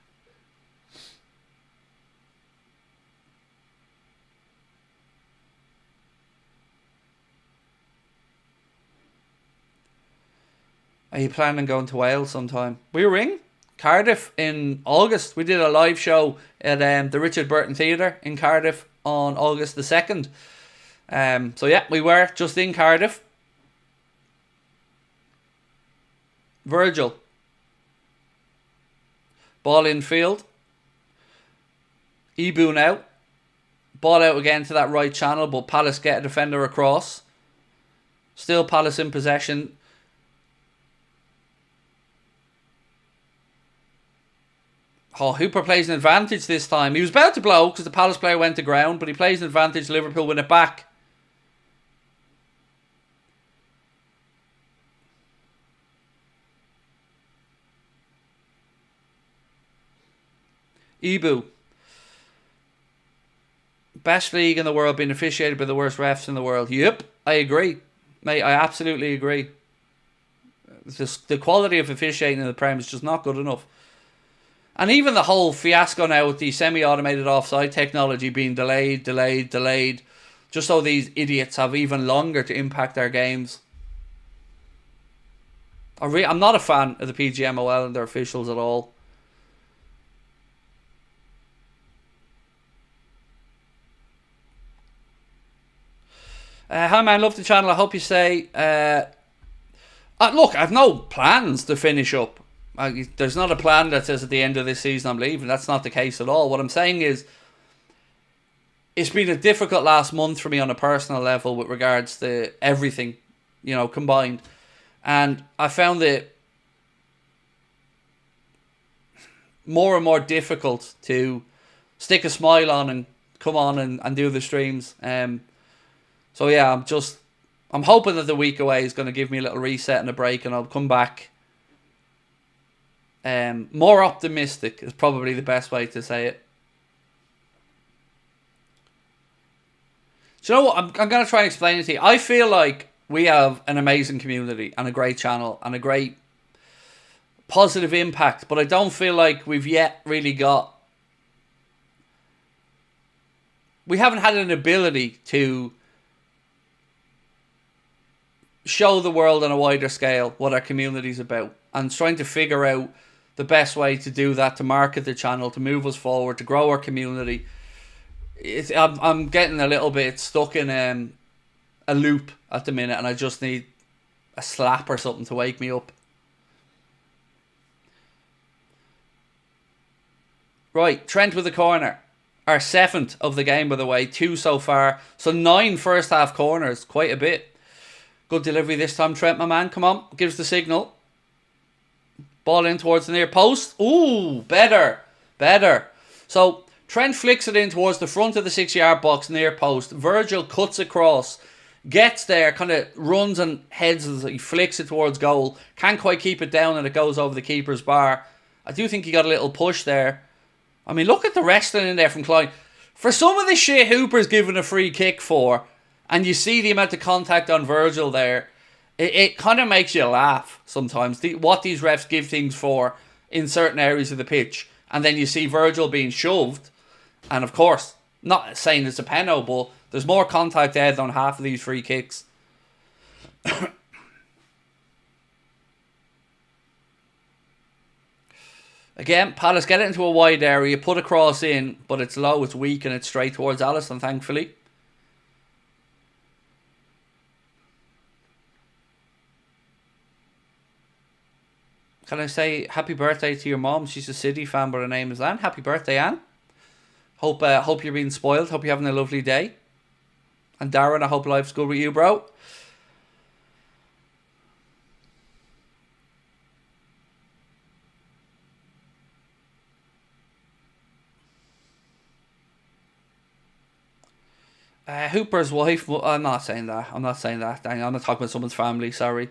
Are you planning on going to Wales sometime? We were in Cardiff in August. We did a live show at the Richard Burton Theatre in Cardiff on August the 2nd. So yeah, we were just in Cardiff. Virgil. Ball in field. Ibu now. Ball out again to that right channel, but Palace get a defender across. Still Palace in possession. Oh, Hooper plays an advantage this time. He was about to blow because the Palace player went to ground, but he plays an advantage. Liverpool win it back. Ibu. Best league in the world being officiated by the worst refs in the world. Yep, I agree. Mate, I absolutely agree. The quality of officiating in the Prem is just not good enough. And even the whole fiasco now with the semi-automated offside technology being delayed, just so these idiots have even longer to impact their games. I'm not a fan of the PGMOL and their officials at all. Hi man, love the channel. I hope you say. Look, I've no plans to finish up. There's not a plan that says at the end of this season I'm leaving. That's not the case at all. What I'm saying is, it's been a difficult last month for me on a personal level with regards to everything, you know, combined. And I found it more and more difficult to stick a smile on and come on and do the streams. So yeah, I'm hoping that the week away is going to give me a little reset and a break, and I'll come back more optimistic is probably the best way to say it. Do you know what? I'm going to try and explain it to you. I feel like we have an amazing community and a great channel and a great positive impact, but I don't feel like we've yet really we haven't had an ability to show the world on a wider scale what our community's about, and trying to figure out the best way to do that, to market the channel, to move us forward, to grow our community. I'm getting a little bit stuck in a loop at the minute, and I just need a slap or something to wake me up. Right, Trent with the corner. Our 7th of the game, by the way. 2 so far. So 9 first half corners. Quite a bit. Good delivery this time, Trent, my man. Come on. Gives the signal. Ball in towards the near post. Ooh, better. So Trent flicks it in towards the front of the 6-yard box, near post. Virgil cuts across. Gets there, kind of runs and heads as he flicks it towards goal. Can't quite keep it down and it goes over the keeper's bar. I do think he got a little push there. I mean, look at the wrestling in there from Klein. For some of the shit Hooper's given a free kick for, and you see the amount of contact on Virgil there, it kind of makes you laugh sometimes. What these refs give things for in certain areas of the pitch. And then you see Virgil being shoved. And of course, not saying it's a penalty, but there's more contact there than half of these free kicks. Again, Palace get it into a wide area, put a cross in, but it's low, it's weak, and it's straight towards Alisson, thankfully. Can I say happy birthday to your mom? She's a City fan, but her name is Anne. Happy birthday, Anne. Hope you're being spoiled. Hope you're having a lovely day. And Darren, I hope life's good with you, bro. Hooper's wife. Well, I'm not saying that. I'm not saying that. I'm not talking about someone's family. Sorry.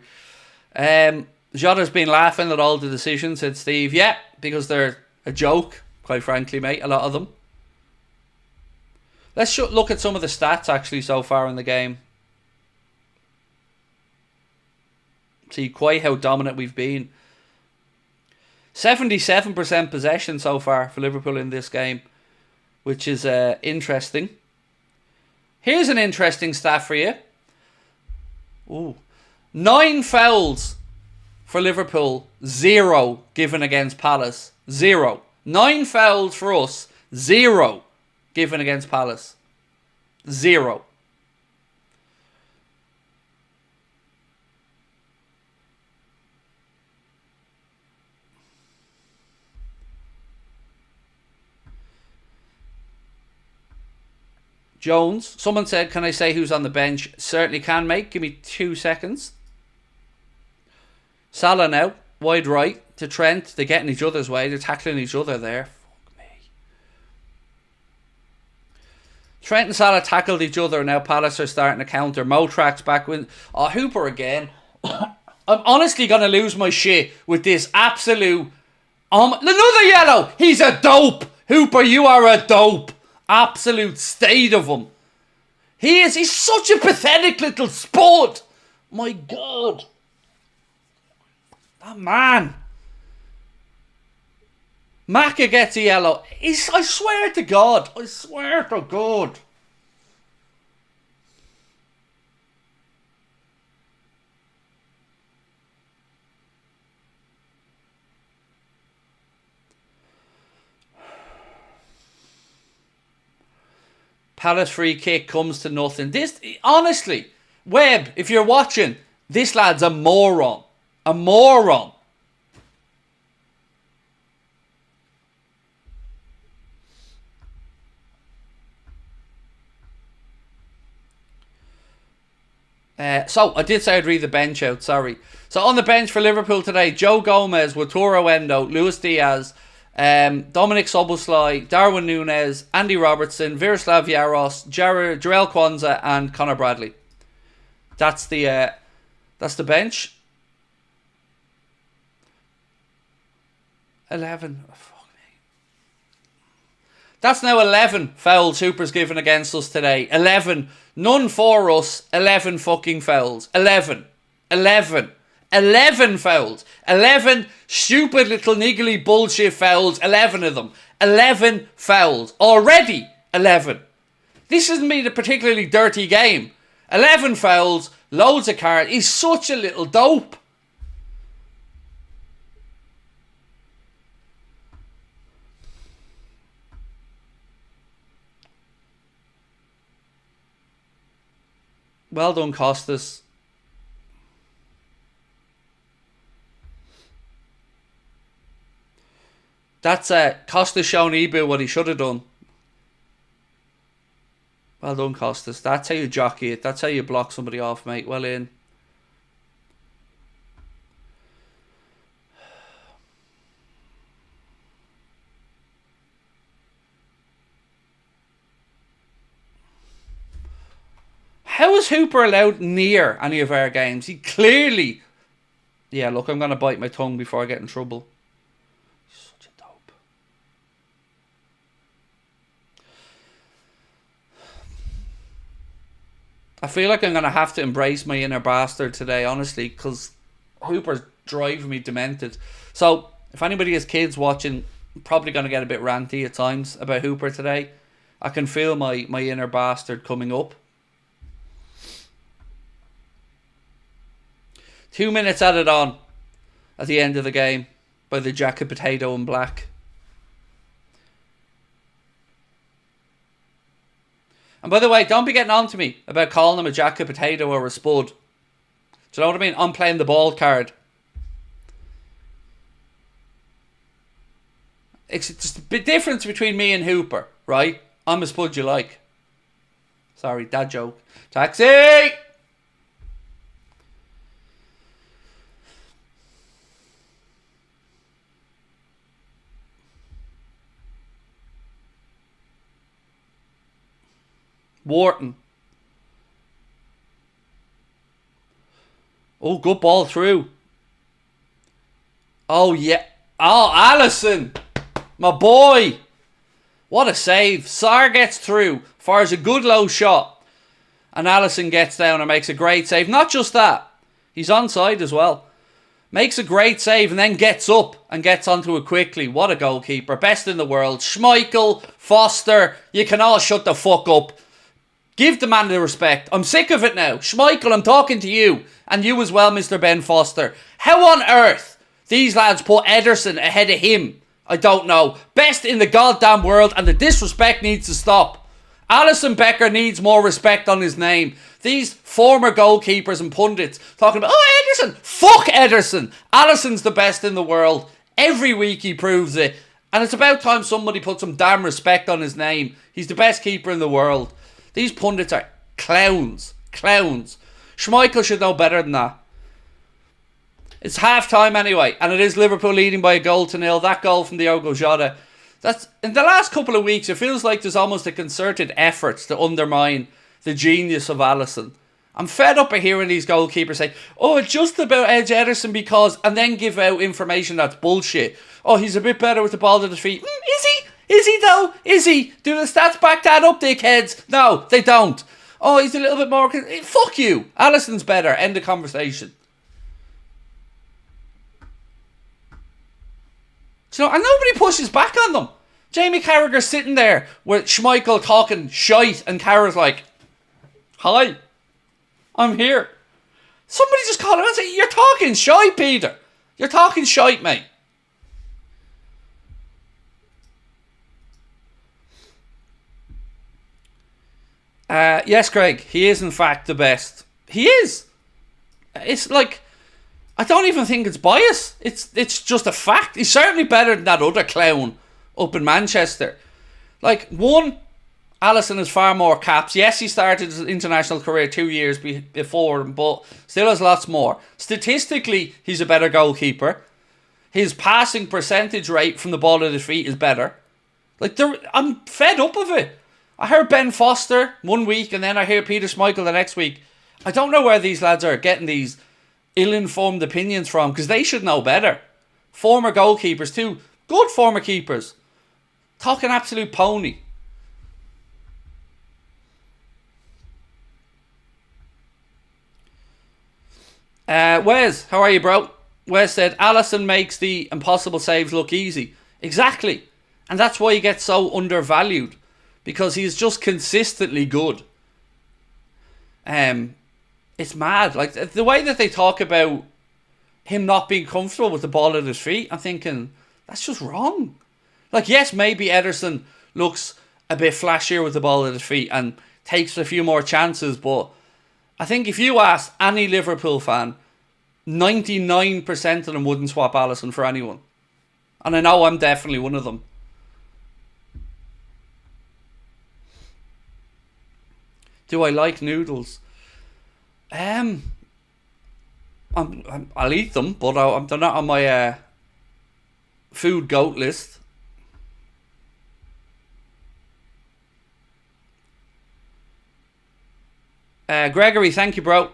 Jota's been laughing at all the decisions, said Steve. Yeah, because they're a joke, quite frankly, mate. A lot of them. Let's look at some of the stats, actually, so far in the game. See quite how dominant we've been. 77% possession so far for Liverpool in this game, which is interesting. Here's an interesting stat for you. Ooh. 9 fouls for Liverpool, 0 given against Palace. 0. 9 fouls for us, 0 given against Palace. 0. Jones. Someone said, can I say who's on the bench? Certainly can, mate. Give me 2 seconds. Salah now. Wide right to Trent. They're getting each other's way. They're tackling each other there. Fuck me. Trent and Salah tackled each other. Now Palace are starting to counter. Motrack's back with... Oh, Hooper again. I'm honestly going to lose my shit with this absolute... another yellow! He's a dope! Hooper, you are a dope! Absolute state of him. He is. He's such a pathetic little sport. My God. That man. Maka gets a yellow. I swear to God. I swear to God. Palace free kick comes to nothing. This, honestly, Webb, if you're watching, this lad's a moron. A moron. So, I did say I'd read the bench out, sorry. So, on the bench for Liverpool today, Joe Gomez, Wataru Endo, Luis Diaz, Dominic Szoboszlai, Darwin Núñez, Andy Robertson, Miroslav Jaros, Jarell Quansah, and Conor Bradley. That's the bench. 11. Oh, fuck me. That's now 11 fouls Hooper's given against us today. 11. None for us. 11 fucking fouls. 11. 11. 11 fouls. 11 stupid little niggly bullshit fouls. 11 of them. 11 fouls. Already 11. This hasn't been a particularly dirty game. 11 fouls. Loads of cards. He's such a little dope. Well done, Costas. That's Costas showing Ibu what he should have done. Well done, Costas. That's how you jockey it. That's how you block somebody off, mate. Well in. How is Hooper allowed near any of our games? He clearly... Yeah, look, I'm going to bite my tongue before I get in trouble. Such a dope. I feel like I'm going to have to embrace my inner bastard today, honestly, because Hooper's driving me demented. So, if anybody has kids watching, I'm probably going to get a bit ranty at times about Hooper today. I can feel my inner bastard coming up. 2 minutes added on at the end of the game. by the jacket potato in black. And by the way, don't be getting on to me about calling him a jacket potato or a spud. Do you know what I mean? I'm playing the ball card. It's just a bit difference between me and Hooper, right? I'm a spud you like. Sorry, dad joke. Taxi! Wharton. Oh, good ball through. Oh, yeah. Oh, Allison. My boy. What a save. Sarr gets through. Fires a good low shot. And Allison gets down and makes a great save. Not just that. He's onside as well. Makes a great save and then gets up and gets onto it quickly. What a goalkeeper. Best in the world. Schmeichel, Foster. You can all shut the fuck up. Give the man the respect. I'm sick of it now. Schmeichel, I'm talking to you. And you as well, Mr. Ben Foster. How on earth these lads put Ederson ahead of him? I don't know. Best in the goddamn world, and the disrespect needs to stop. Alisson Becker needs more respect on his name. These former goalkeepers and pundits talking about, oh, Ederson. Fuck Ederson. Alisson's the best in the world. Every week he proves it. And it's about time somebody put some damn respect on his name. He's the best keeper in the world. These pundits are clowns. Clowns. Schmeichel should know better than that. It's half time anyway, and it is Liverpool leading by 1-0. That goal from Diogo Jota. That's in the last couple of weeks, it feels like there's almost a concerted effort to undermine the genius of Alisson. I'm fed up of hearing these goalkeepers say, oh, it's just about Edge Ederson because, and then give out information that's bullshit. Oh, he's a bit better with the ball at his feet. Is he? Is he though? Is he? Do the stats back that up, dickheads? No, they don't. Oh, he's a little bit more... Fuck you. Alisson's better. End of conversation. You know, and nobody pushes back on them. Jamie Carragher's sitting there with Schmeichel talking shite and Carragher's like, hi, I'm here. Somebody just called him and said, you're talking shite, Peter. You're talking shite, mate. Yes, Craig, he is in fact the best. He is. It's like... I don't even think it's bias. It's just a fact. He's certainly better than that other clown up in Manchester. Like, one, Alisson has far more caps. Yes, he started his international career 2 years before him, but still has lots more. Statistically, he's a better goalkeeper. His passing percentage rate from the ball at his feet is better. Like, I'm fed up of it. I heard Ben Foster 1 week, and then I hear Peter Schmeichel the next week. I don't know where these lads are getting these ill-informed opinions from, because they should know better. Former goalkeepers too. Good former keepers. Talking absolute pony. Wes, how are you, bro? Wes said, Alisson makes the impossible saves look easy. Exactly. And that's why he gets so undervalued. Because he's just consistently good. It's mad. Like, the way that they talk about him not being comfortable with the ball at his feet, I'm thinking, that's just wrong. Like, yes, maybe Ederson looks a bit flashier with the ball at his feet and takes a few more chances, but I think if you ask any Liverpool fan, 99% of them wouldn't swap Alisson for anyone. And I know I'm definitely one of them. Do I like noodles? I'll eat them, but they're not on my food goat list. Gregory, thank you, bro.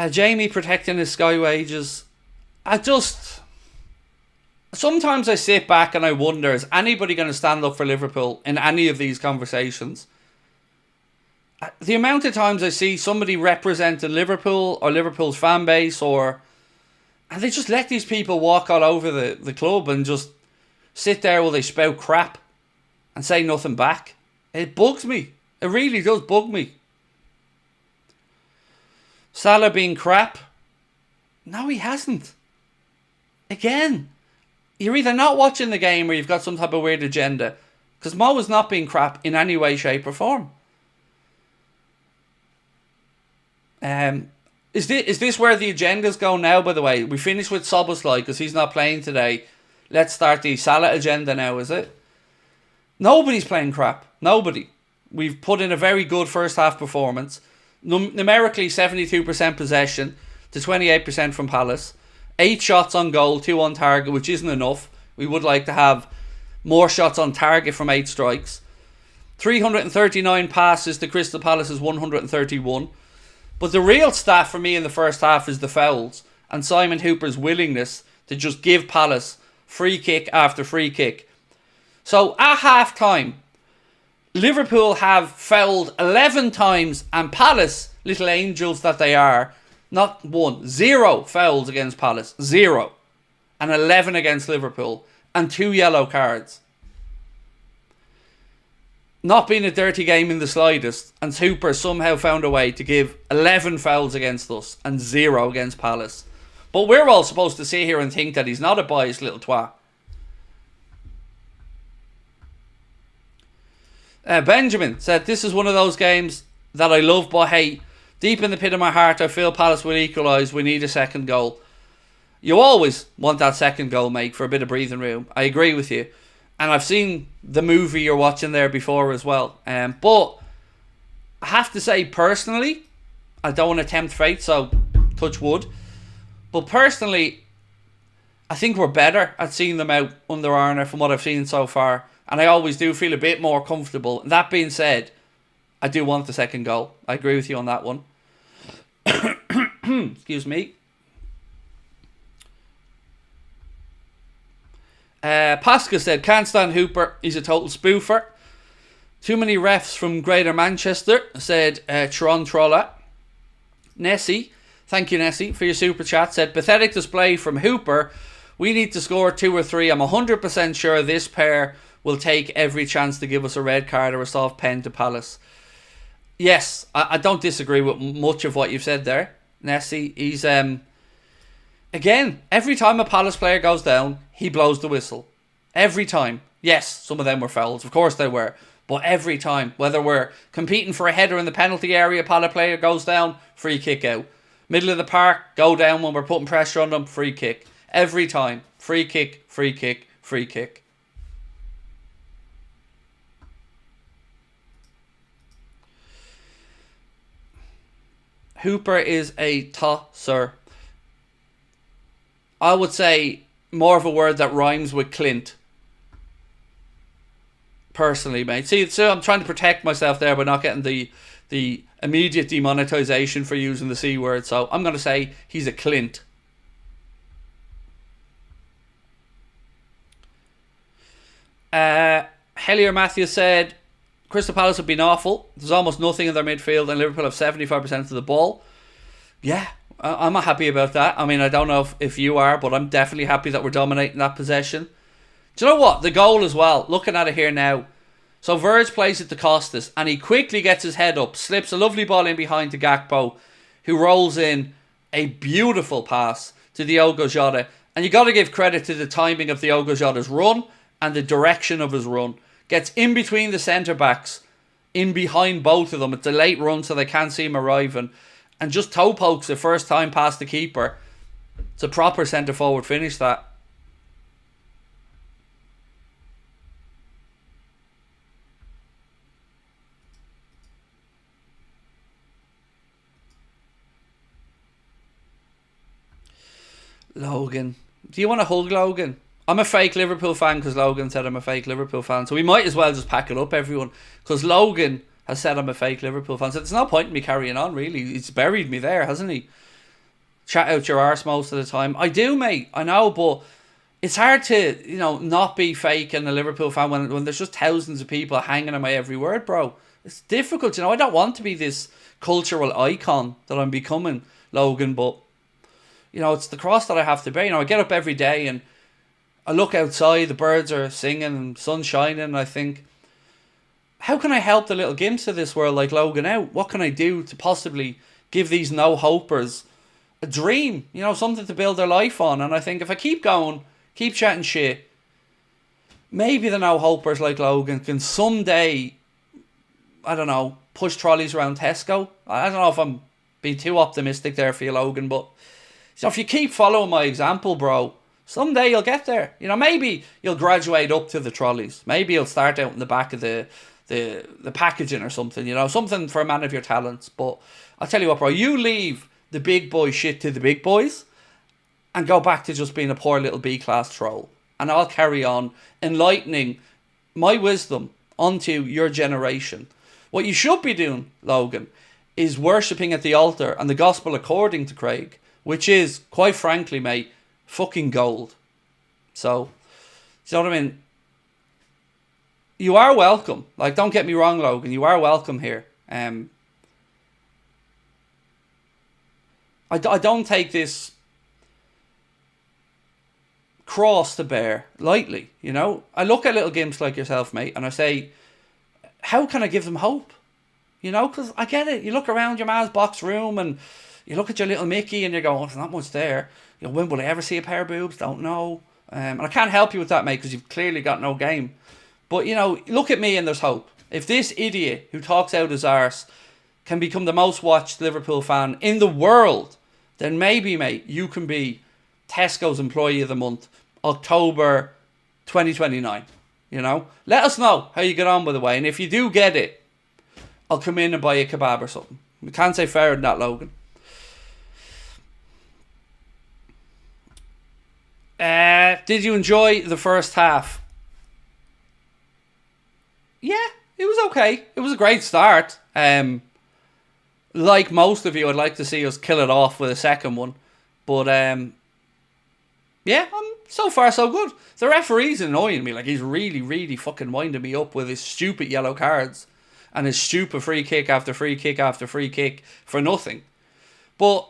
Jamie protecting his sky wages. Sometimes I sit back and I wonder, is anybody going to stand up for Liverpool in any of these conversations? The amount of times I see somebody representing Liverpool or Liverpool's fan base, and they just let these people walk all over the club and just sit there while they spout crap and say nothing back. It bugs me. It really does bug me. Salah being crap. No, he hasn't. Again, you're either not watching the game or you've got some type of weird agenda. Because Mo is not being crap in any way, shape or form. Is this where the agenda's going now, by the way? We finished with Szoboszlai because he's not playing today. Let's start the Salah agenda now, is it? Nobody's playing crap. Nobody. We've put in a very good first half performance. Numerically, 72% possession to 28% from Palace. 8 shots on goal, 2 on target, which isn't enough. We would like to have more shots on target from 8 strikes. 339 passes to Crystal Palace's 131. But the real stat for me in the first half is the fouls and Simon Hooper's willingness to just give Palace free kick after free kick. So at half time, Liverpool have fouled 11 times and Palace, little angels that they are, not 1, 0 fouls against Palace. 0. And 11 against Liverpool. And 2 yellow cards. Not being a dirty game in the slightest. And Hooper somehow found a way to give 11 fouls against us and 0 against Palace. But we're all supposed to sit here and think that he's not a biased little twat. Benjamin said, this is one of those games that I love but hate. Deep in the pit of my heart, I feel Palace will equalise. We need a second goal. You always want that second goal, mate, for a bit of breathing room. I agree with you. And I've seen the movie you're watching there before as well. But I have to say, personally, I don't want to tempt fate, so touch wood. But personally, I think we're better at seeing them out under Arne from what I've seen so far. And I always do feel a bit more comfortable. That being said, I do want the second goal. I agree with you on that one. Excuse me. Pasca said, can't stand Hooper. He's a total spoofer. Too many refs from Greater Manchester, said Tron Trolla. Nessie, thank you Nessie for your super chat, said, pathetic display from Hooper. We need to score 2 or 3. I'm 100% sure this pair will take every chance to give us a red card or a soft pen to Palace. Yes, I don't disagree with much of what you've said there, Nessie. He's, again, every time a Palace player goes down, he blows the whistle. Every time. Yes, some of them were fouls, of course they were. But every time, whether we're competing for a header in the penalty area, Palace player goes down, free kick out. Middle of the park, go down when we're putting pressure on them, free kick. Every time. Free kick, free kick, free kick. Hooper is a tosser. I would say more of a word that rhymes with Clint. Personally, mate. See, so I'm trying to protect myself there by not getting the immediate demonetization for using the C word. So I'm going to say he's a Clint. Hellier Matthews said, Crystal Palace have been awful. There's almost nothing in their midfield and Liverpool have 75% of the ball. Yeah, I'm not happy about that. I mean, I don't know if you are, but I'm definitely happy that we're dominating that possession. Do you know what? The goal as well. Looking at it here now. So Verge plays it to Costas and he quickly gets his head up, slips a lovely ball in behind to Gakpo, who rolls in a beautiful pass to Diogo Jota. And you got to give credit to the timing of Diogo Jota's run and the direction of his run. Gets in between the centre-backs, in behind both of them. It's a late run so they can't see him arriving. And just toe pokes the first time past the keeper. It's a proper centre-forward finish, that. Logan. Do you want to hug Logan? I'm a fake Liverpool fan because Logan said I'm a fake Liverpool fan. So we might as well just pack it up, everyone. Because Logan has said I'm a fake Liverpool fan. So there's no point in me carrying on, really. He's buried me there, hasn't he? Chat out your arse most of the time. I do, mate. I know, but it's hard to, not be fake and a Liverpool fan when there's just thousands of people hanging on my every word, bro. It's difficult, I don't want to be this cultural icon that I'm becoming, Logan, but, it's the cross that I have to bear. I get up every day and I look outside, the birds are singing and sun's shining, and I think, how can I help the little gimps of this world like Logan out? What can I do to possibly give these no-hopers a dream, you know, something to build their life on. And I think if I keep going, keep chatting shit, maybe the no-hopers like Logan can someday, I don't know, push trolleys around Tesco. I don't know if I'm being too optimistic there for you, Logan, but so if you keep following my example, bro, someday you'll get there. You know, maybe you'll graduate up to the trolleys. Maybe you'll start out in the back of the packaging or something, you know, something for a man of your talents. But I'll tell you what, bro, you leave the big boy shit to the big boys and go back to just being a poor little B-class troll. And I'll carry on enlightening my wisdom onto your generation. What you should be doing, Logan, is worshipping at the altar and the gospel according to Craig, which is, quite frankly, mate, fucking gold. So, you know what I mean? You are welcome. Like, don't get me wrong, Logan. You are welcome here. I don't take this cross to bear lightly, you know? I look at little gimps like yourself, mate, and I say, how can I give them hope? You know, because I get it. You look around your man's box room and you look at your little Mickey and you're going, oh, there's not much there. You know, when will I ever see a pair of boobs? Don't know. And I can't help you with that, mate, because you've clearly got no game. But, you know, look at me and there's hope. If this idiot who talks out his arse can become the most watched Liverpool fan in the world, then maybe, mate, you can be Tesco's Employee of the Month, October 2029. You know? Let us know how you get on, by the way. And if you do get it, I'll come in and buy you a kebab or something. We can't say fairer than that, Logan. Did you enjoy the first half? Yeah, it was okay. It was a great start. Like most of you, I'd like to see us kill it off with a second one. But, yeah, so far so good. The referee's annoying me. Like, he's really, really fucking winding me up with his stupid yellow cards and his stupid free kick after free kick after free kick for nothing. But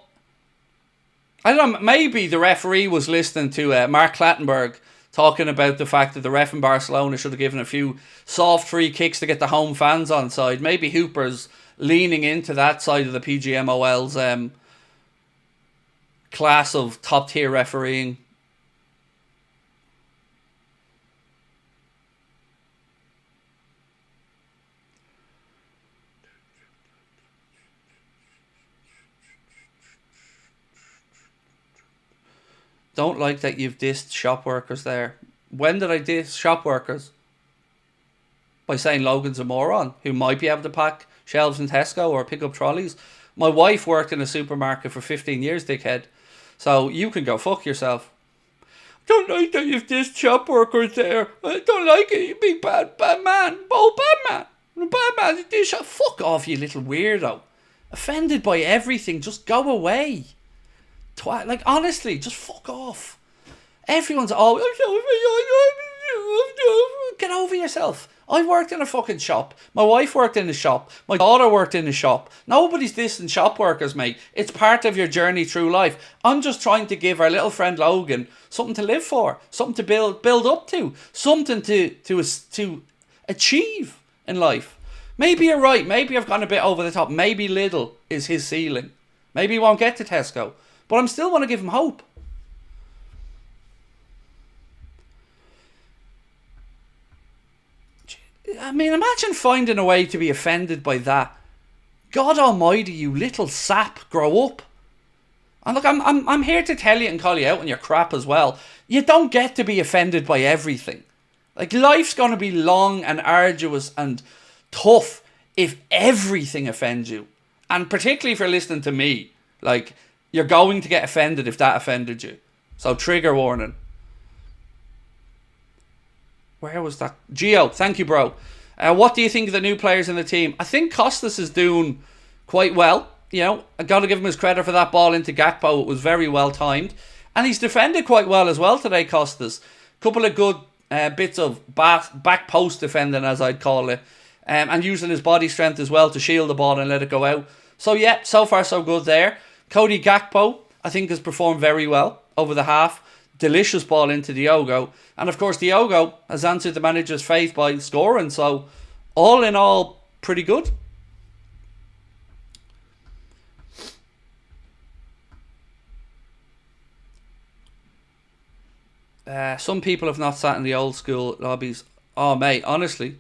I don't know, maybe the referee was listening to Mark Clattenburg talking about the fact that the ref in Barcelona should have given a few soft free kicks to get the home fans on side. Maybe Hooper's leaning into that side of the PGMOL's class of top tier refereeing. Don't like that you've dissed shop workers there. When did I diss shop workers? By saying Logan's a moron who might be able to pack shelves in Tesco or pick up trolleys. My wife worked in a supermarket for 15 years, dickhead. So you can go fuck yourself. Don't like that you've dissed shop workers there. I don't like it, you big bad man. Oh, bad man. Bad man, you diss shop. Fuck off, you little weirdo. Offended by everything, just go away. Like, honestly, just fuck off. Everyone's always, get over yourself. I worked in a fucking shop. My wife worked in the shop. My daughter worked in the shop. Nobody's dissing shop workers, mate. It's part of your journey through life. I'm just trying to give our little friend Logan something to live for, something to build up to, something to achieve in life. Maybe you're right. Maybe I've gone a bit over the top. Maybe Lidl is his ceiling. Maybe he won't get to Tesco. But I'm still want to give him hope. I mean, imagine finding a way to be offended by that. God almighty, you little sap, grow up. And look, I'm here to tell you and call you out on your crap as well. You don't get to be offended by everything. Like, life's going to be long and arduous and tough if everything offends you. And particularly if you're listening to me. Like, you're going to get offended if that offended you. So, trigger warning. Where was that? Gio, thank you, bro. What do you think of the new players in the team? I think Costas is doing quite well. You know, I got to give him his credit for that ball into Gakpo. It was very well timed. And he's defended quite well as well today, Costas. Couple of good bits of back post defending, as I'd call it. And using his body strength as well to shield the ball and let it go out. So, yeah, so far so good there. Cody Gakpo, I think, has performed very well over the half. Delicious ball into Diogo. And, of course, Diogo has answered the manager's faith by scoring. So, all in all, pretty good. Some people have not sat in the old school lobbies. Oh, mate, honestly,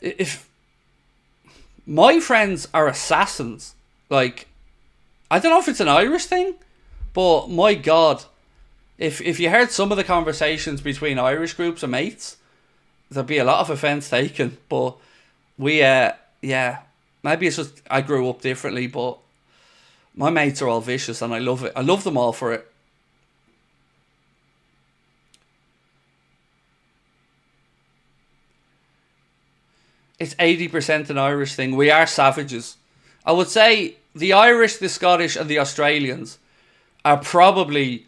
if my friends are assassins, like, I don't know if it's an Irish thing, but my God, if you heard some of the conversations between Irish groups of mates, there'd be a lot of offence taken. But we, yeah, maybe it's just I grew up differently, but my mates are all vicious and I love it. I love them all for it. It's 80% an Irish thing. We are savages. I would say the Irish, the Scottish, and the Australians are probably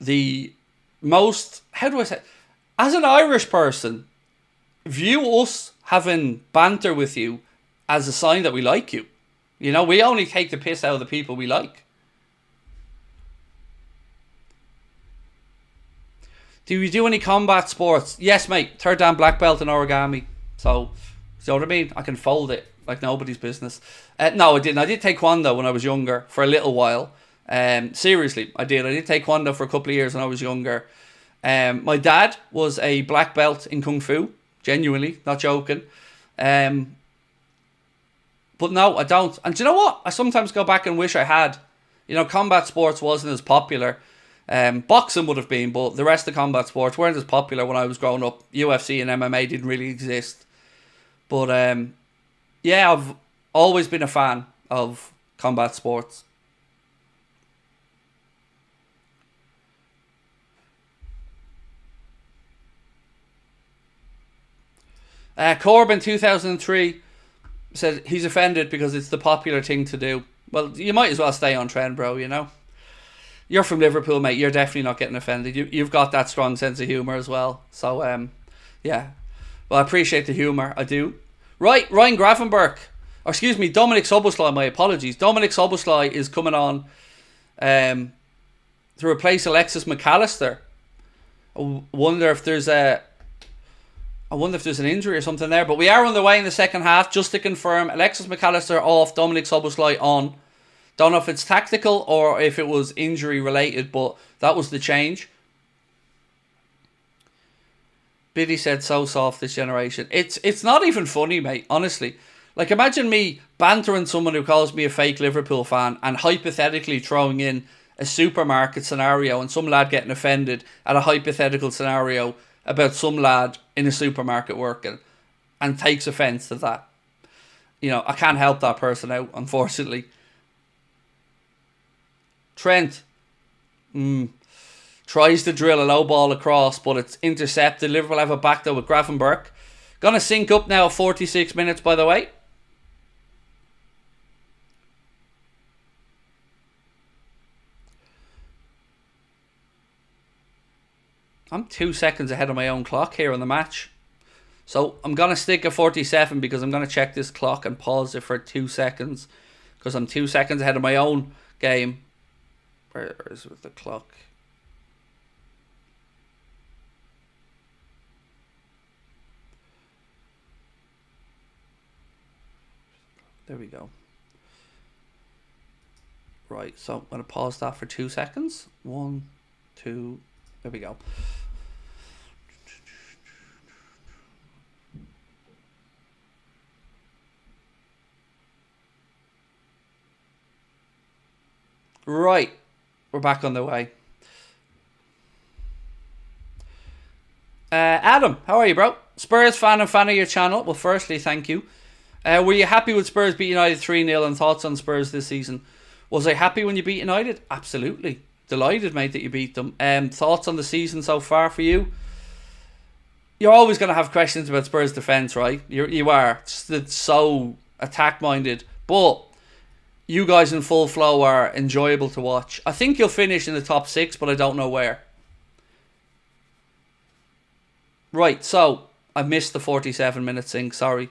the most, how do I say, as an Irish person, view us having banter with you as a sign that we like you. You know, we only take the piss out of the people we like. Do you do any combat sports? Yes, mate. 3rd dan black belt in origami. So, you know what I mean? I can fold it like nobody's business. No, I didn't. I did taekwondo when I was younger for a little while. Seriously, I did. I did taekwondo for a couple of years when I was younger. My dad was a black belt in kung fu. Genuinely, not joking. But no, I don't. And do you know what? I sometimes go back and wish I had. You know, combat sports wasn't as popular. Boxing would have been, but the rest of combat sports weren't as popular when I was growing up. UFC and MMA didn't really exist. But yeah, I've always been a fan of combat sports. Corbyn 2003 said he's offended because it's the popular thing to do. Well, you might as well stay on trend, bro, you know. You're from Liverpool, mate. You're definitely not getting offended. You've got that strong sense of humour as well. So, yeah. Well, I appreciate the humour. I do. Right, Ryan Gravenberg. Or excuse me, Dominic Soboslai. My apologies. Dominic Soboslai is coming on to replace Alexis McAllister. I wonder if there's an injury or something there. But we are on the way in the second half. Just to confirm, Alexis McAllister off, Dominic Soboslai on. Don't know if it's tactical or if it was injury related, but that was the change. Biddy said so soft this generation. It's not even funny, mate, honestly. Like, imagine me bantering someone who calls me a fake Liverpool fan and hypothetically throwing in a supermarket scenario and some lad getting offended at a hypothetical scenario about some lad in a supermarket working and takes offence to that. You know, I can't help that person out, unfortunately. Trent tries to drill a low ball across, but it's intercepted. Liverpool have it back there with Gravenberg. Gonna sync up now at 46 minutes, by the way. I'm 2 seconds ahead of my own clock here on the match. So I'm going to stick at 47 because I'm going to check this clock and pause it for 2 seconds. Because I'm 2 seconds ahead of my own game. Where is the clock? There we go. Right, so I'm going to pause that for 2 seconds. 1, 2, there we go. Right, we're back on the way. Adam, how are you, bro? Spurs fan and fan of your channel. Well, firstly, thank you. Were you happy with Spurs beat United 3-0 and thoughts on Spurs this season? Was I happy when you beat United? Absolutely. Delighted, mate, that you beat them. Thoughts on the season so far for you? You're always going to have questions about Spurs defence, right? You are. It's so attack-minded. But you guys in full flow are enjoyable to watch. I think you'll finish in the top 6, but I don't know where. Right, so I missed the 47-minute sync, sorry.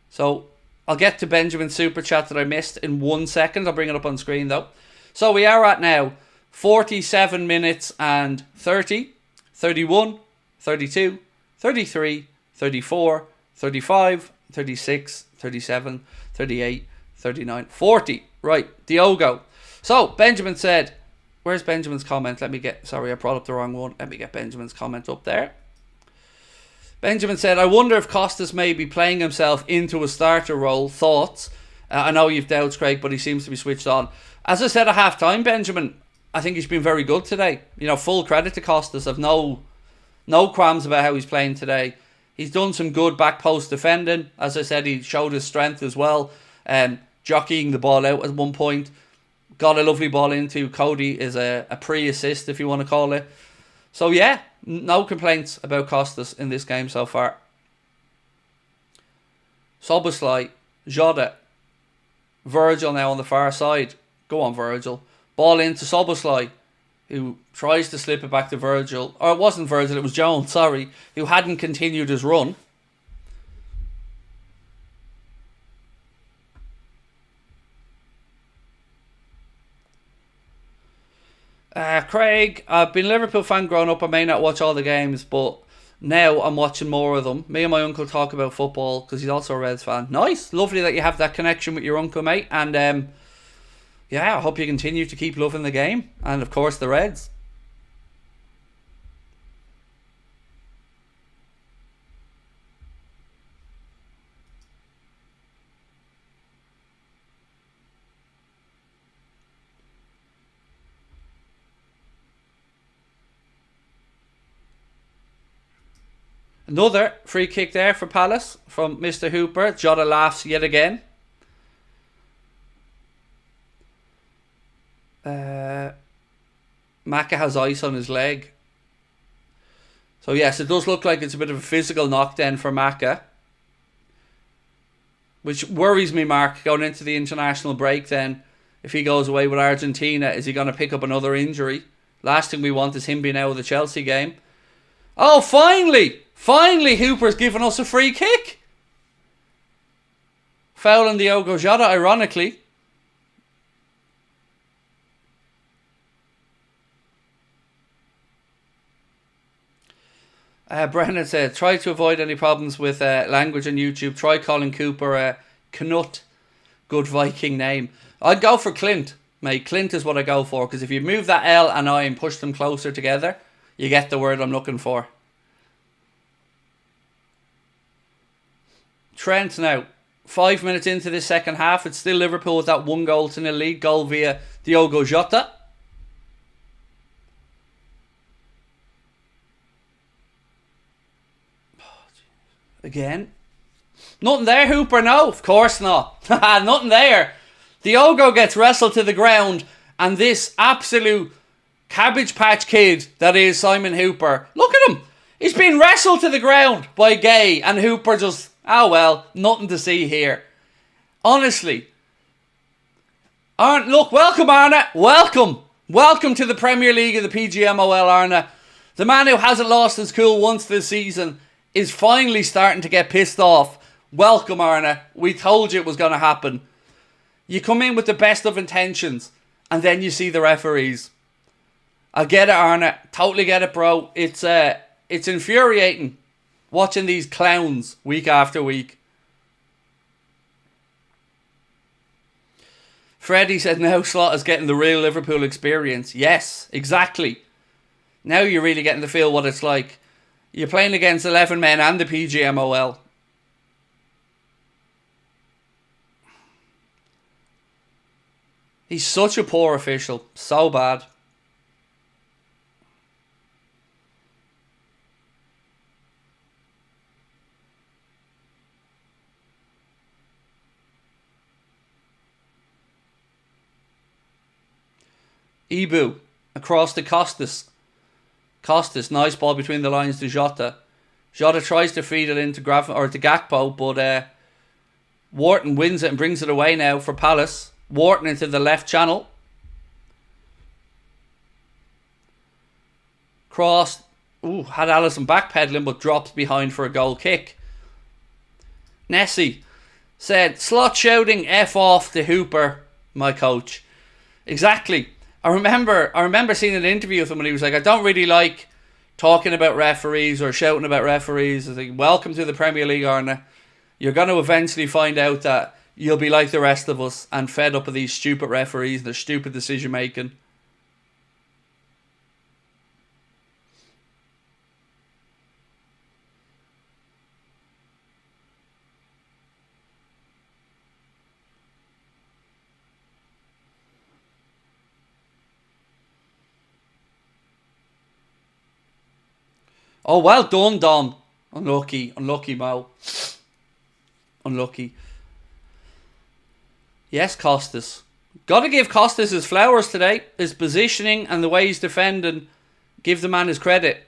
So I'll get to Benjamin's super chat that I missed in 1 second. I'll bring it up on screen though. So we are at now 47 minutes and 30, 31, 32, 33, 34, 35, 36, 37, 38, 39, 40. Right, Diogo. So, Benjamin said, where's Benjamin's comment? Sorry, I brought up the wrong one. Let me get Benjamin's comment up there. Benjamin said, I wonder if Costas may be playing himself into a starter role. Thoughts? I know you've doubts, Craig, but he seems to be switched on. As I said at half-time, Benjamin, I think he's been very good today. Full credit to Costas. I've no qualms about how he's playing today. He's done some good back post defending. As I said, he showed his strength as well. Jockeying the ball out at one point. Got a lovely ball into Cody is a pre-assist, if you want to call it. So yeah, no complaints about Costas in this game so far. Szoboszlai, Jota, Virgil now on the far side. Go on, Virgil. Ball into Szoboszlai, who tries to slip it back to Virgil. Or it wasn't Virgil, it was Jones, sorry, who hadn't continued his run. Craig, I've been a Liverpool fan growing up. I may not watch all the games, but now I'm watching more of them. Me and my uncle talk about football because he's also a Reds fan. Nice. Lovely that you have that connection with your uncle, mate. And yeah, I hope you continue to keep loving the game. And of course, the Reds. Another free kick there for Palace from Mr. Hooper. Jota laughs yet again. Maka has ice on his leg. So yes, it does look like it's a bit of a physical knockdown for Maka. Which worries me, Mark, going into the international break then. If he goes away with Argentina, is he going to pick up another injury? Last thing we want is him being out of the Chelsea game. Oh, finally! Finally, Hooper's given us a free kick. Foul on Diogo Jota, ironically. Brennan said, try to avoid any problems with language on YouTube. Try calling Cooper Knut. Good Viking name. I'd go for Clint, mate. Clint is what I go for, because if you move that L and I and push them closer together, you get the word I'm looking for. Trent now, 5 minutes into this second half. It's still Liverpool with that 1-0 lead. Goal via Diogo Jota. Again. Nothing there, Hooper, no. Of course not. Nothing there. Diogo gets wrestled to the ground. And this absolute Cabbage Patch Kid that is Simon Hooper. Look at him. He's been wrestled to the ground by Gay. And Hooper just... oh well, nothing to see here. Honestly. Arne, look, welcome Arne. Welcome. Welcome to the Premier League of the PGMOL, Arne. The man who hasn't lost his cool once this season is finally starting to get pissed off. Welcome, Arne. We told you it was going to happen. You come in with the best of intentions and then you see the referees. I get it, Arne. Totally get it, bro. It's infuriating watching these clowns week after week. Freddie said now Slot is getting the real Liverpool experience. Yes, exactly. Now you're really getting to feel what it's like. You're playing against 11 men and the PGMOL. He's such a poor official. So bad. Ibu across to Costas. Costas, nice ball between the lines to Jota. Jota tries to feed it into Gakpo, but Wharton wins it and brings it away now for Palace. Wharton into the left channel. Cross. Ooh, had Alisson backpedaling but drops behind for a goal kick. Nessie said, Slot shouting F off to Hooper, my coach. Exactly. I remember seeing an interview with him and he was like, I don't really like talking about referees or shouting about referees. I think, welcome to the Premier League, Arne. You're going to eventually find out that you'll be like the rest of us and fed up of these stupid referees and their stupid decision making. Oh, well done, Dom. Unlucky. Unlucky, Mo. Unlucky. Yes, Costas. Got to give Costas his flowers today. His positioning and the way he's defending. Give the man his credit.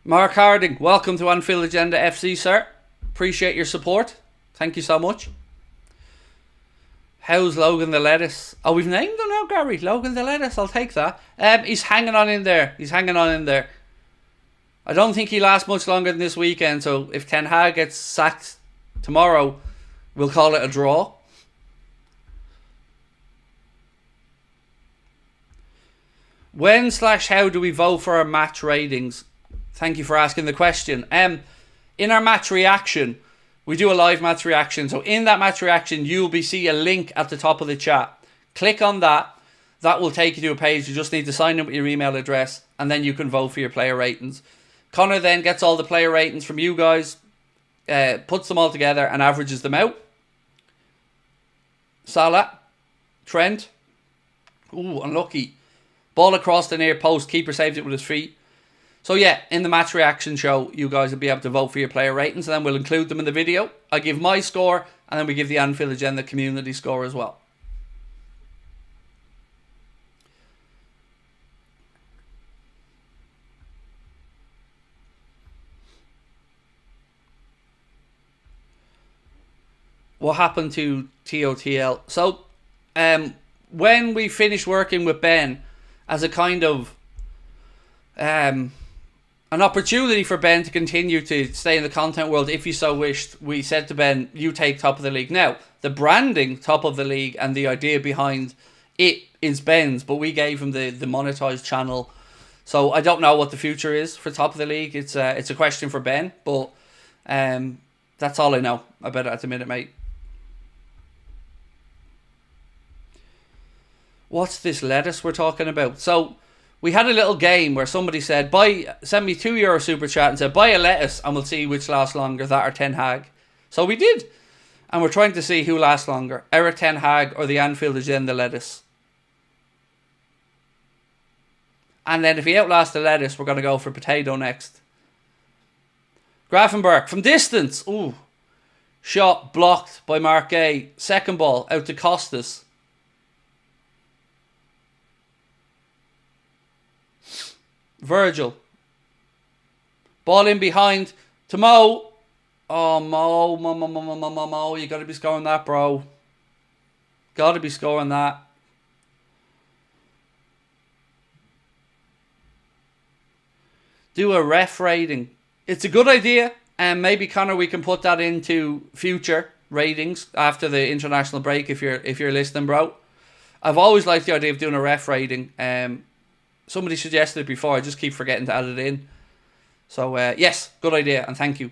Mark Harding, welcome to Anfield Agenda FC, sir. Appreciate your support. Thank you so much. How's Logan the Lettuce? Oh, we've named him now, Gary. Logan the Lettuce, I'll take that. He's hanging on in there. He's hanging on in there. I don't think he lasts much longer than this weekend, so if Ten Hag gets sacked tomorrow, we'll call it a draw. When/how do we vote for our match ratings? Thank you for asking the question. In our match reaction, we do a live match reaction. So in that match reaction, you'll see a link at the top of the chat. Click on that. That will take you to a page. You just need to sign in with your email address, and then you can vote for your player ratings. Connor then gets all the player ratings from you guys, puts them all together and averages them out. Salah, Trent. Ooh, unlucky. Ball across the near post. Keeper saves it with his feet. So yeah, in the match reaction show, you guys will be able to vote for your player ratings, and then we'll include them in the video. I give my score, and then we give the Anfield Agenda community score as well. What happened to TOTL? So, when we finished working with Ben as a kind of an opportunity for Ben to continue to stay in the content world if he so wished, we said to Ben, you take top of the league. Now, the branding top of the league and the idea behind it is Ben's, but we gave him the monetized channel. So I don't know what the future is for top of the league. It's a question for Ben, but that's all I know about it at the minute, mate. What's this lettuce we're talking about? So we had a little game where somebody said, send me €2 super chat and said, buy a lettuce and we'll see which lasts longer, that or Ten Hag. So we did. And we're trying to see who lasts longer, Eric Ten Hag or the Anfield Agenda lettuce. And then if he outlasts the lettuce, we're going to go for potato next. Grafenberg from distance. Ooh. Shot blocked by Mark Gay. Second ball out to Costas. Virgil. Ball in behind to Mo. Oh, Mo. You got to be scoring that, bro. Got to be scoring that. Do a ref rating. It's a good idea. And maybe, Connor, we can put that into future ratings after the international break if you're listening, bro. I've always liked the idea of doing a ref rating. Somebody suggested it before. I just keep forgetting to add it in. So, yes, good idea, and thank you.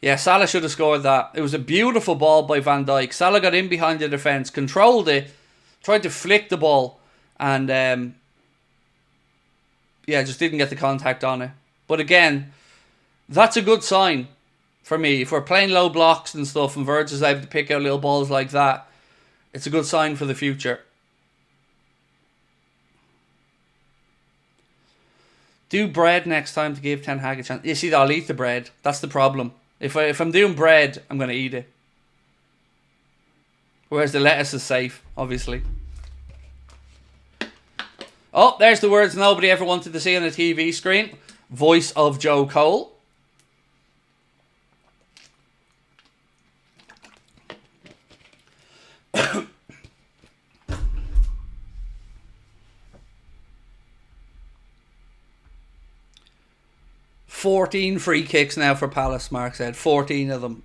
Yeah, Salah should have scored that. It was a beautiful ball by Van Dijk. Salah got in behind the defence, controlled it, tried to flick the ball, and just didn't get the contact on it. But again, that's a good sign for me. If we're playing low blocks and stuff, and Virgil's able to pick out little balls like that, it's a good sign for the future. Do bread next time to give Ten Hag a chance. You see, I'll eat the bread. That's the problem. If I'm doing bread, I'm going to eat it. Whereas the lettuce is safe, obviously. Oh, there's the words nobody ever wanted to see on a TV screen. Voice of Joe Cole. "14 free kicks now for Palace," Mark said. 14 of them.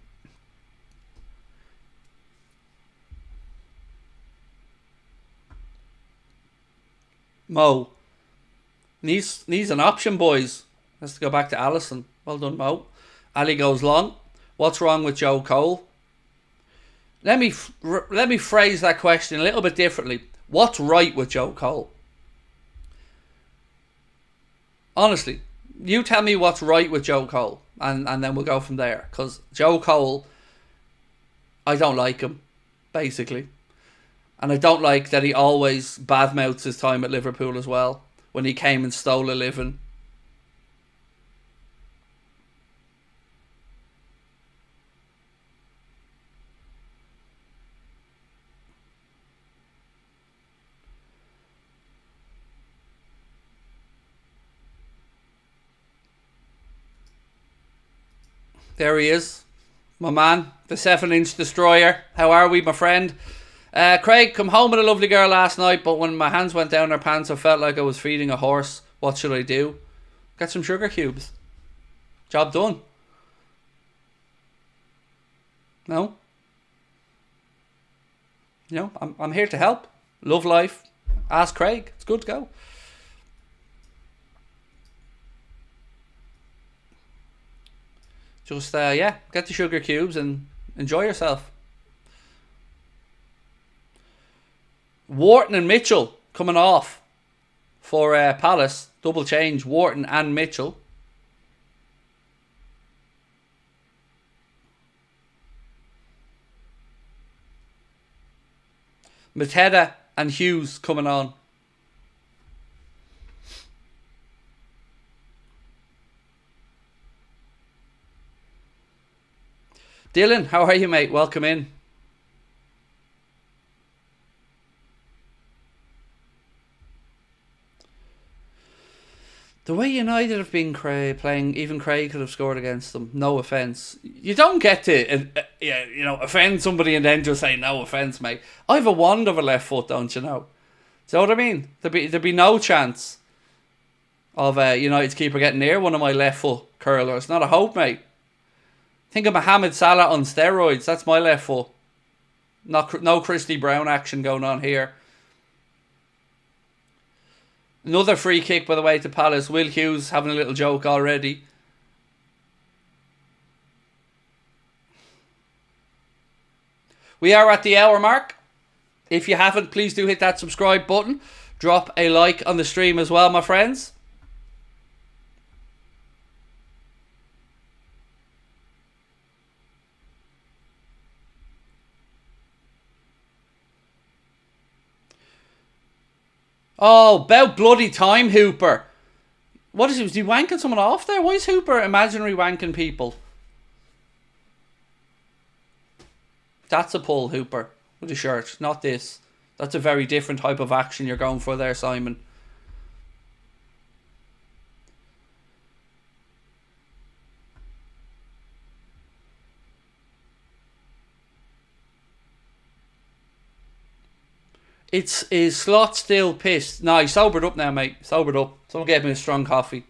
Mo. Needs an option, boys. Has to go back to Allison. Well done, Mo. Ali goes long. What's wrong with Joe Cole? Let me phrase that question a little bit differently. What's right with Joe Cole? Honestly, you tell me what's right with Joe Cole, and then we'll go from there. Because Joe Cole, I don't like him, basically. And I don't like that he always badmouths his time at Liverpool as well, when he came and stole a living. There he is, my man, the 7-inch destroyer. How are we, my friend? Craig, come home with a lovely girl last night, but when my hands went down her pants, I felt like I was feeding a horse. What should I do? Get some sugar cubes. Job done. No? You know, I'm here to help. Love life. Ask Craig. It's good to go. Just, yeah, get the sugar cubes and enjoy yourself. Wharton and Mitchell coming off for Palace. Double change, Wharton and Mitchell. Mateta and Hughes coming on. Dylan, how are you, mate? Welcome in. The way United have been playing, even Craig could have scored against them. No offence. You don't get to, offend somebody and then just say no offence, mate. I have a wand of a left foot, don't you know? So what I mean? There'd be no chance of United's keeper getting near one of my left foot curlers. Not a hope, mate. Think of Mohamed Salah on steroids. That's my left foot. No Christy Brown action going on here. Another free kick, by the way, to Palace. Will Hughes having a little joke already. We are at the hour mark. If you haven't, please do hit that subscribe button. Drop a like on the stream as well, my friends. Oh, about bloody time, Hooper. What is he? Was he wanking someone off there? Why is Hooper imaginary wanking people? That's a pull, Hooper, with a shirt. Not this. That's a very different type of action you're going for there, Simon. Is Slot still pissed? No, he's sobered up now, mate. Sobered up. Someone gave him a strong coffee.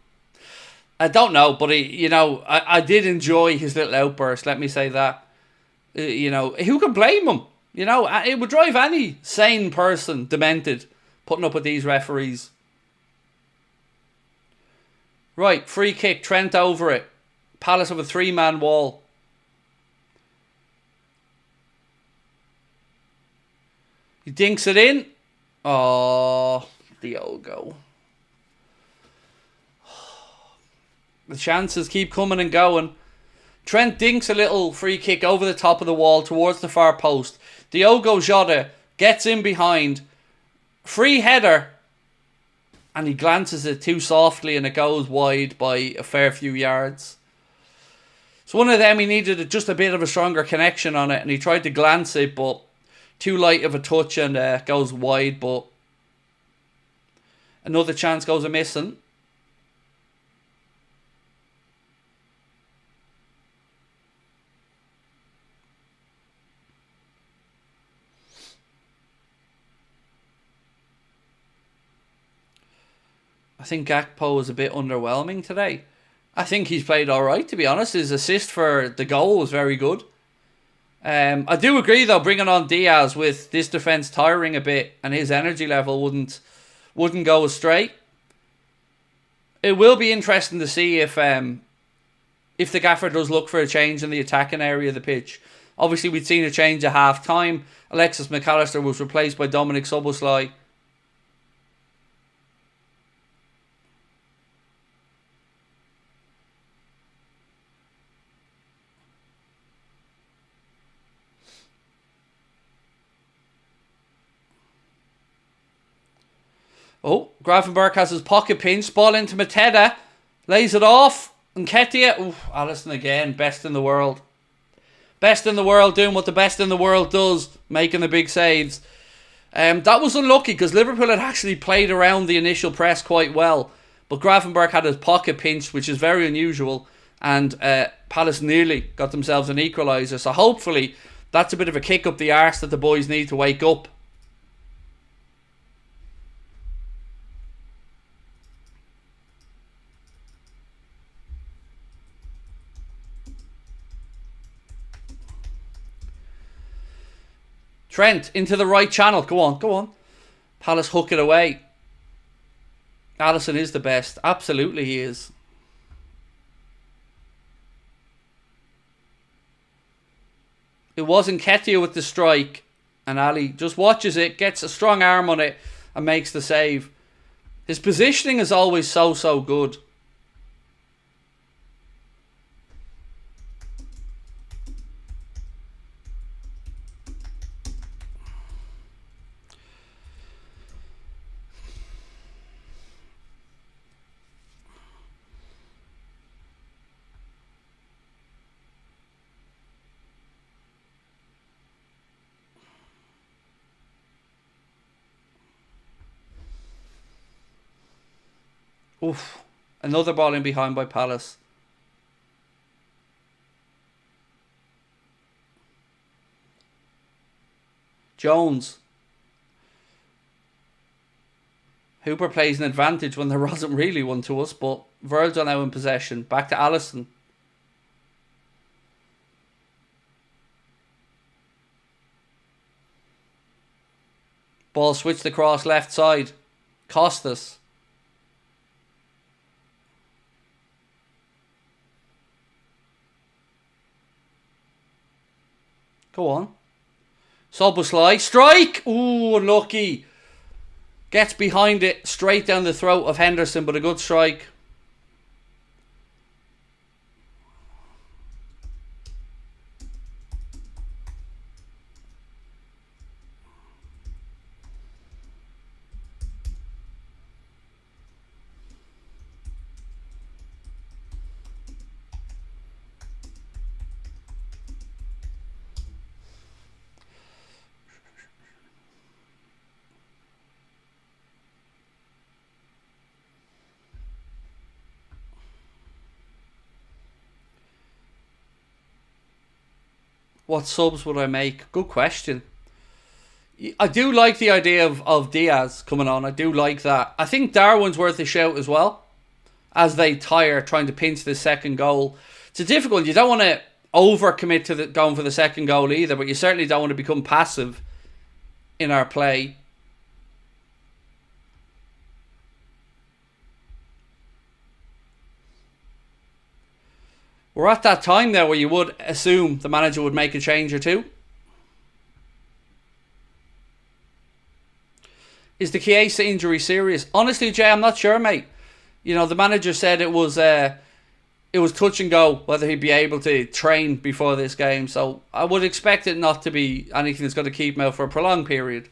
I don't know, but I did enjoy his little outburst. Let me say that. Who can blame him? It would drive any sane person demented putting up with these referees. Right, free kick. Trent over it. Palace have a 3-man wall. He dinks it in. Oh, Diogo. The chances keep coming and going. Trent dinks a little free kick over the top of the wall towards the far post. Diogo Jota gets in behind. Free header. And he glances it too softly and it goes wide by a fair few yards. So one of them, he needed just a bit of a stronger connection on it and he tried to glance it, but too light of a touch and goes wide, but another chance goes a missing. I think Gakpo was a bit underwhelming today. I think he's played alright, to be honest. His assist for the goal was very good. I do agree though, bringing on Diaz with this defence tiring a bit and his energy level wouldn't wouldn't go astray. It will be interesting to see if the gaffer does look for a change in the attacking area of the pitch. Obviously, we'd seen a change at half-time. Alexis McAllister was replaced by Dominic Szoboszlai. Oh, Gravenberch has his pocket pinch. Ball into Mateta. Lays it off. Nketiah. Ooh, Alisson again. Best in the world. Best in the world doing what the best in the world does. Making the big saves. That was unlucky because Liverpool had actually played around the initial press quite well. But Gravenberch had his pocket pinch, which is very unusual. And Palace nearly got themselves an equaliser. So hopefully that's a bit of a kick up the arse that the boys need to wake up. Trent into the right channel. Go on, go on. Palace hook it away. Alisson is the best. Absolutely he is. It was Nketiah with the strike. And Ali just watches it, gets a strong arm on it and makes the save. His positioning is always so good. Oof. Another ball in behind by Palace. Jones. Hooper plays an advantage when there wasn't really one to us, but Virgil now in possession. Back to Alisson. Ball switched across left side. Costas. Go on. Szoboszlai. Strike! Ooh, unlucky. Gets behind it. Straight down the throat of Henderson, but a good strike. What subs would I make? Good question. I do like the idea of Diaz coming on. I do like that. I think Darwin's worth a shout as well. As they tire trying to pinch the second goal. It's a difficult. You don't want to overcommit to going for the second goal either. But you certainly don't want to become passive in our play. We're at that time there where you would assume the manager would make a change or two. Is the Chiesa injury serious? Honestly, Jay, I'm not sure, mate. You know, the manager said it was touch and go whether he'd be able to train before this game. So I would expect it not to be anything that's going to keep him out for a prolonged period.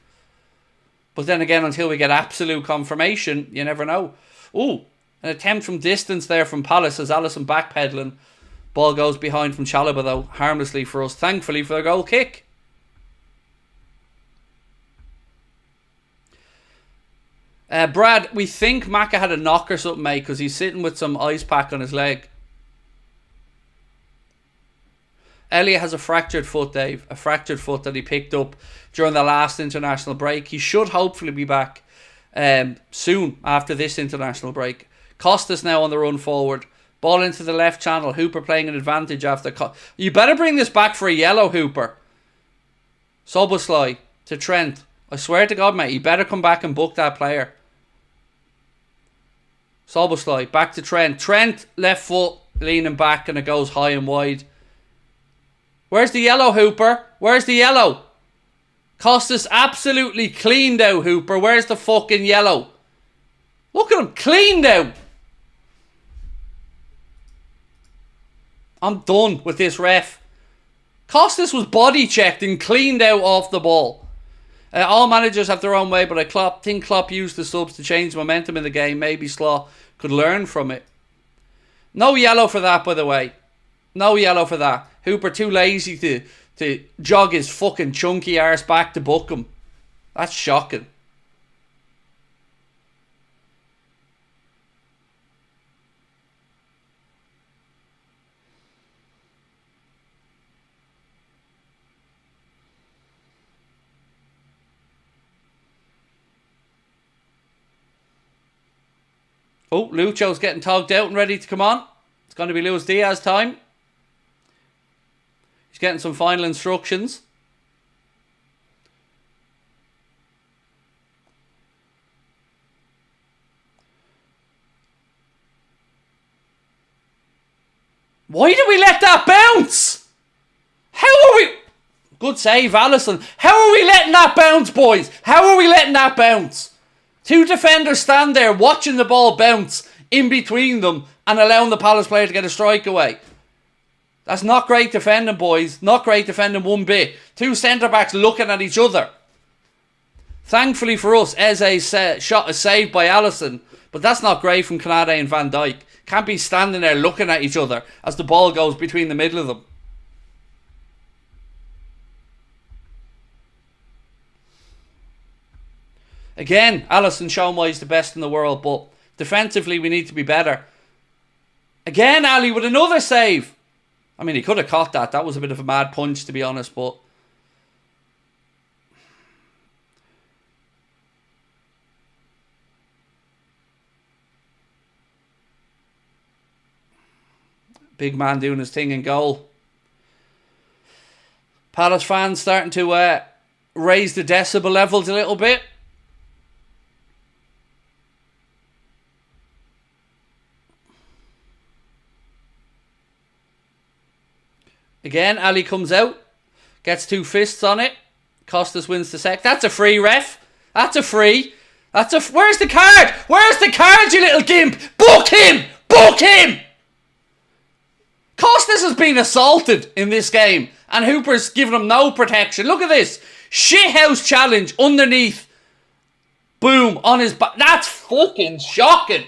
But then again, until we get absolute confirmation, you never know. Ooh, an attempt from distance there from Palace as Alisson backpedaling. Ball goes behind from Chalobah though, harmlessly for us, thankfully for the goal kick. Brad, we think Maka had a knock or something, mate, because he's sitting with some ice pack on his leg. Elliot has a fractured foot, Dave. A fractured foot that he picked up during the last international break. He should hopefully be back soon after this international break. Costas now on the run forward. Ball into the left channel. Hooper playing an advantage after... You better bring this back for a yellow, Hooper. Szoboszlai to Trent. I swear to God, mate, you better come back and book that player. Soboslai, back to Trent. Trent, left foot, leaning back, and it goes high and wide. Where's the yellow, Hooper? Where's the yellow? Costas absolutely cleaned out, Hooper. Where's the fucking yellow? Look at him, cleaned out. I'm done with this ref. Costas was body checked and cleaned out off the ball. All managers have their own way, but I think Klopp used the subs to change momentum in the game. Maybe Slaw could learn from it. No yellow for that, by the way. No yellow for that. Hooper too lazy to jog his fucking chunky arse back to book him. That's shocking. Oh, Lucho's getting togged out and ready to come on. It's going to be Luis Diaz time. He's getting some final instructions. Why did we let that bounce? How are we... Good save, Alisson. How are we letting that bounce, boys? How are we letting that bounce? Two defenders stand there watching the ball bounce in between them and allowing the Palace player to get a strike away. That's not great defending, boys. Not great defending one bit. Two centre-backs looking at each other. Thankfully for us, Eze's shot is saved by Alisson, but that's not great from Kanade and Van Dijk. Can't be standing there looking at each other as the ball goes between the middle of them. Again, Alisson shown why he's the best in the world, but defensively we need to be better. Again, Ali with another save. I mean, he could have caught that. That was a bit of a mad punch, to be honest, but... Big man doing his thing in goal. Palace fans starting to raise the decibel levels a little bit. Again, Ali comes out. Gets two fists on it. Costas wins the sec. That's a free, ref. That's a free. Where's the card? Where's the card, you little gimp? Book him! Book him! Costas has been assaulted in this game. And Hooper's given him no protection. Look at this. Shithouse challenge underneath. Boom. On his back. That's fucking shocking.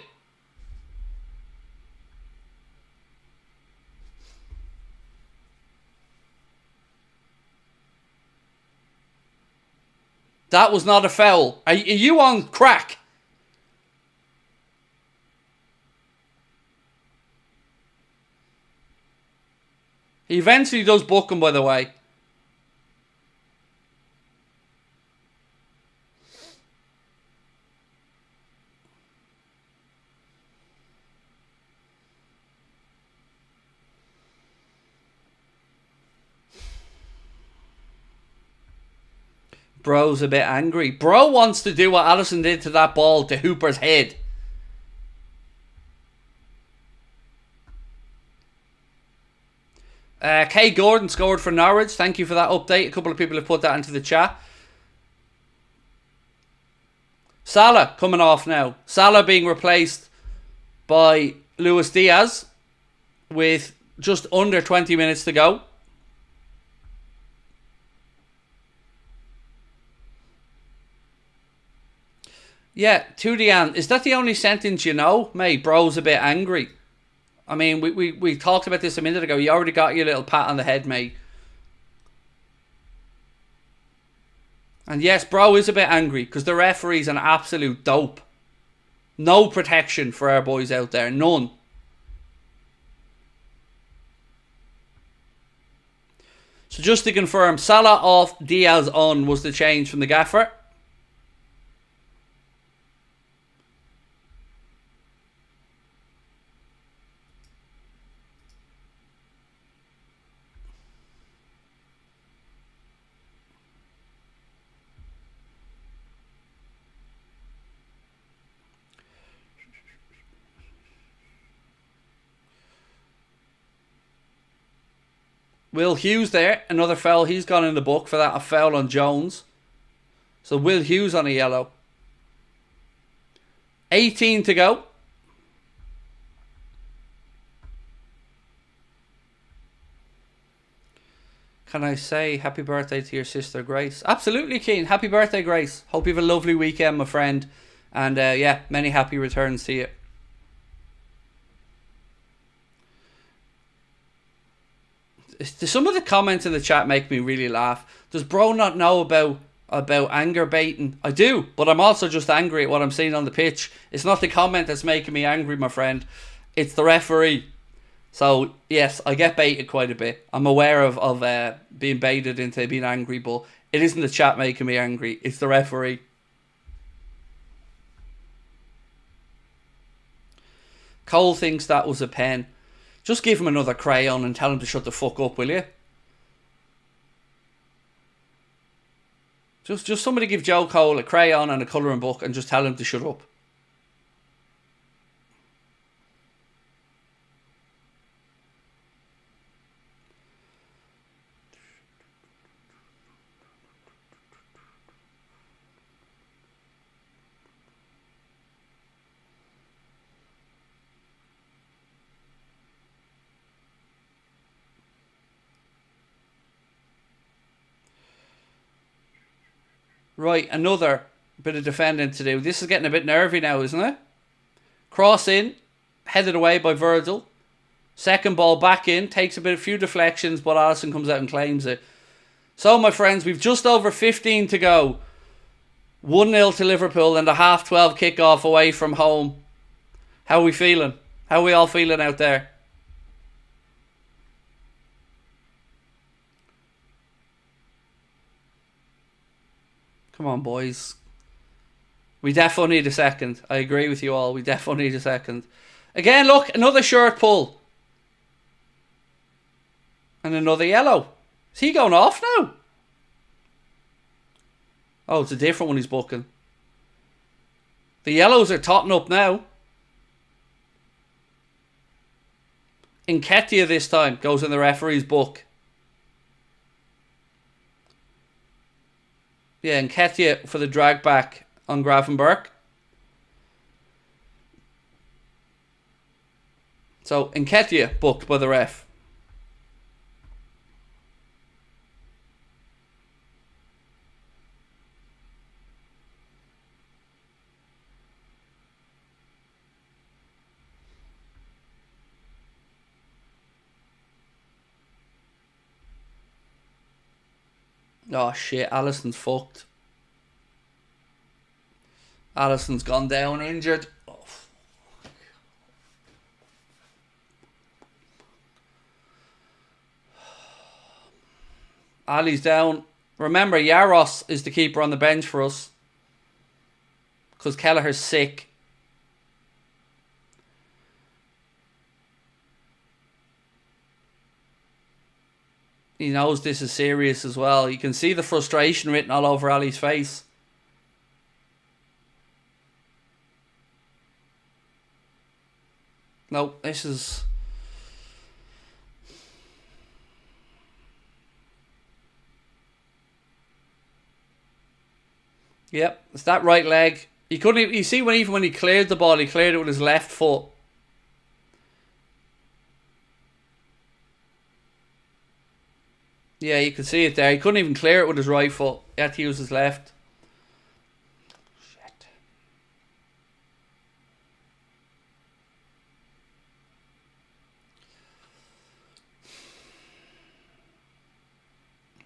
That was not a foul. Are you on crack? He eventually does book him, by the way. Bro's a bit angry. Bro wants to do what Alisson did to that ball to Hooper's head. Craig Houlden scored for Norwich. Thank you for that update. A couple of people have put that into the chat. Salah coming off now. Salah being replaced by Luis Diaz with just under 20 minutes to go. Yeah, Tudian, is that the only sentence you know? Mate, bro's a bit angry. I mean, we talked about this a minute ago. You already got your little pat on the head, mate. And yes, bro is a bit angry because the referee's an absolute dope. No protection for our boys out there. None. So just to confirm, Salah off, Diaz on was the change from the gaffer. Will Hughes there, another foul. He's gone in the book for that. A foul on Jones. So Will Hughes on a yellow. 18 to go. Can I say happy birthday to your sister Grace? Absolutely, Keen. Happy birthday, Grace. Hope you have a lovely weekend, my friend. And yeah, many happy returns to you. Some of the comments in the chat make me really laugh. Does bro not know about anger baiting? I do, but I'm also just angry at what I'm seeing on the pitch. It's not the comment that's making me angry, my friend. It's the referee. So, yes, I get baited quite a bit. I'm aware of being baited into being angry, but it isn't the chat making me angry. It's the referee. Cole thinks that was a pen. Just give him another crayon and tell him to shut the fuck up, will you? Just somebody give Joe Cole a crayon and a colouring book and just tell him to shut up. Right, another bit of defending to do. This is getting a bit nervy now, isn't it? Cross in, headed away by Virgil. Second ball back in, takes a few deflections, but Alisson comes out and claims it. So, my friends, we've just over 15 to go. 1-0 to Liverpool and a 12:30 kickoff away from home. How are we feeling? How are we all feeling out there? Come on, boys. We definitely need a second. I agree with you all. We definitely need a second. Again, look, another shirt pull. And another yellow. Is he going off now? Oh, it's a different one he's booking. The yellows are totting up now. Nketiah this time goes in the referee's book. Yeah, Nketiah for the drag back on Gravenberch. So, Nketiah booked by the ref. Oh shit, Alisson's fucked. Alisson's gone down injured. Oh, Ali's down. Remember, Yaros is the keeper on the bench for us. Because Kelleher's sick. He knows this is serious as well. You can see the frustration written all over Ali's face. No, this is... Yep, it's that right leg. You couldn't even, you see even when he cleared the ball, he cleared it with his left foot. Yeah, you can see it there. He couldn't even clear it with his right foot. He had to use his left. Shit.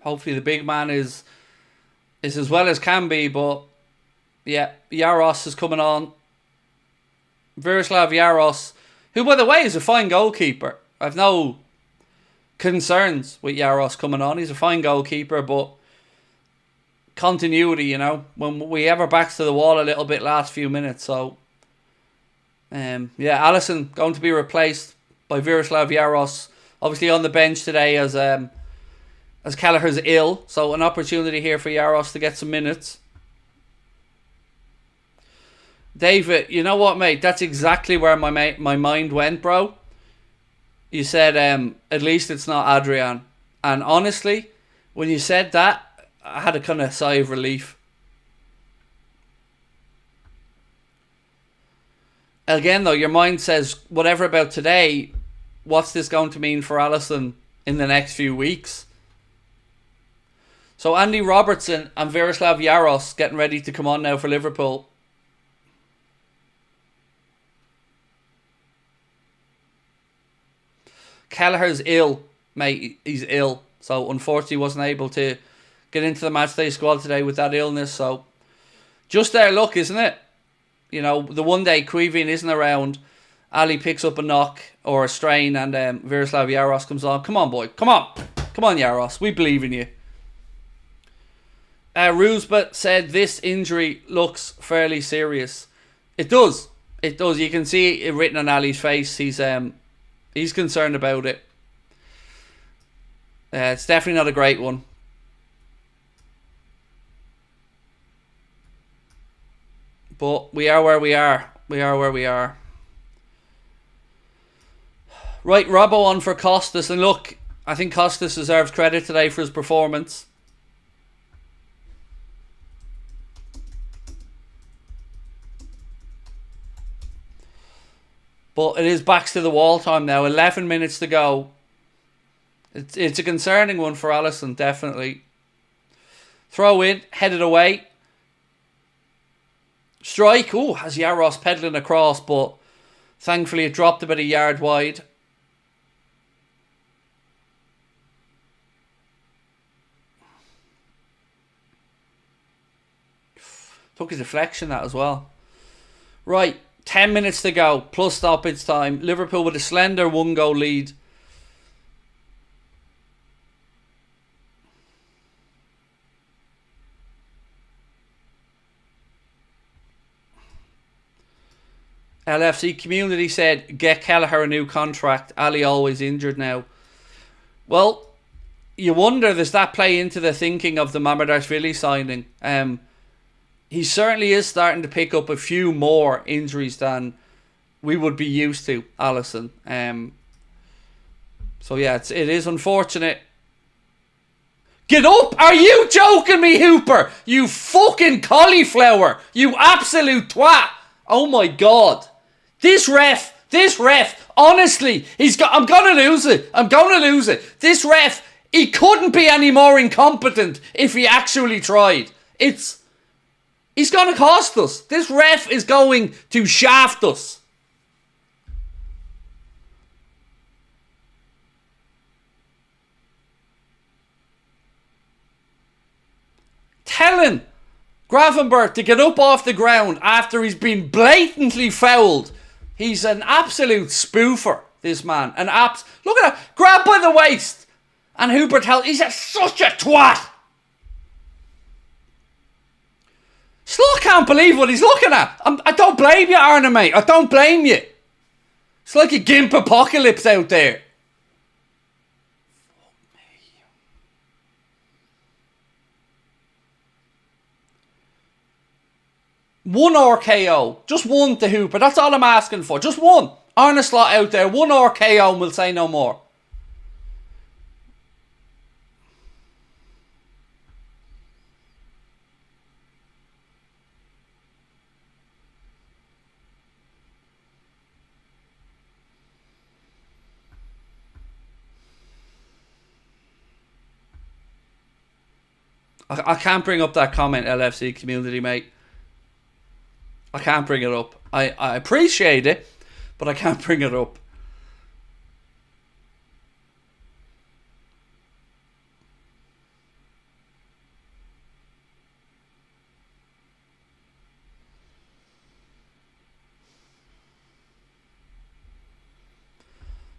Hopefully the big man is as well as can be, but yeah, Yaros is coming on. Miroslav Yaros, who by the way is a fine goalkeeper. I've no concerns with Yaros coming on. He's a fine goalkeeper, but continuity, you know, when we have our backs to the wall a little bit last few minutes. So yeah, Alisson going to be replaced by Miroslav Yaros, obviously on the bench today as Kelleher's ill, so an opportunity here for Yaros to get some minutes. David, you know what, mate? That's exactly where my mind went, bro. You said, at least it's not Adrian. And honestly, when you said that, I had a kind of sigh of relief. Again, though, your mind says, whatever about today, what's this going to mean for Alisson in the next few weeks? So Andy Robertson and Miroslav Jaros getting ready to come on now for Liverpool. Kelleher's ill, mate. He's ill. So unfortunately wasn't able to get into the matchday squad today with that illness. So just their luck, isn't it? You know, the one day Queeveen isn't around, Ali picks up a knock or a strain, and Miroslav Jaros comes on. Come on, boy. Come on. Come on, Jaros. We believe in you. Roosba said this injury looks fairly serious. It does. It does. You can see it written on Ali's face. He's concerned about it. It's definitely not a great one. But we are where we are. We are where we are. Right, Robbo on for Costas. And look, I think Costas deserves credit today for his performance. But it is backs to the wall time now. 11 minutes to go. It's a concerning one for Alisson, definitely. Throw in, headed away. Strike. Oh, has Jaros peddling across, but thankfully it dropped about a yard wide. Took his deflection, that as well. Right, 10 minutes to go, plus stoppage time. Liverpool with a slender 1-goal lead. LFC community said, get Kelleher a new contract. Ali always injured now. Well, you wonder, does that play into the thinking of the Mamardashvili signing? He certainly is starting to pick up a few more injuries than we would be used to, Alisson. So yeah, it is unfortunate. Get up! Are you joking me, Hooper? You fucking cauliflower! You absolute twat! Oh my god. This ref, honestly, I'm gonna lose it. This ref, he couldn't be any more incompetent if he actually tried. He's gonna cost us. This ref is going to shaft us. Telling Gravenberch to get up off the ground after he's been blatantly fouled. He's an absolute spoofer, this man. Look at that. Grab by the waist. And Hooper he's such a twat. Still can't believe what he's looking at. I don't blame you, Arne, mate. I don't blame you. It's like a gimp apocalypse out there. One RKO. Just one to Hooper. That's all I'm asking for. Just one. Arne Slot out there. One RKO and we'll say no more. I can't bring up that comment, LFC community, mate. I can't bring it up. I appreciate it, but I can't bring it up.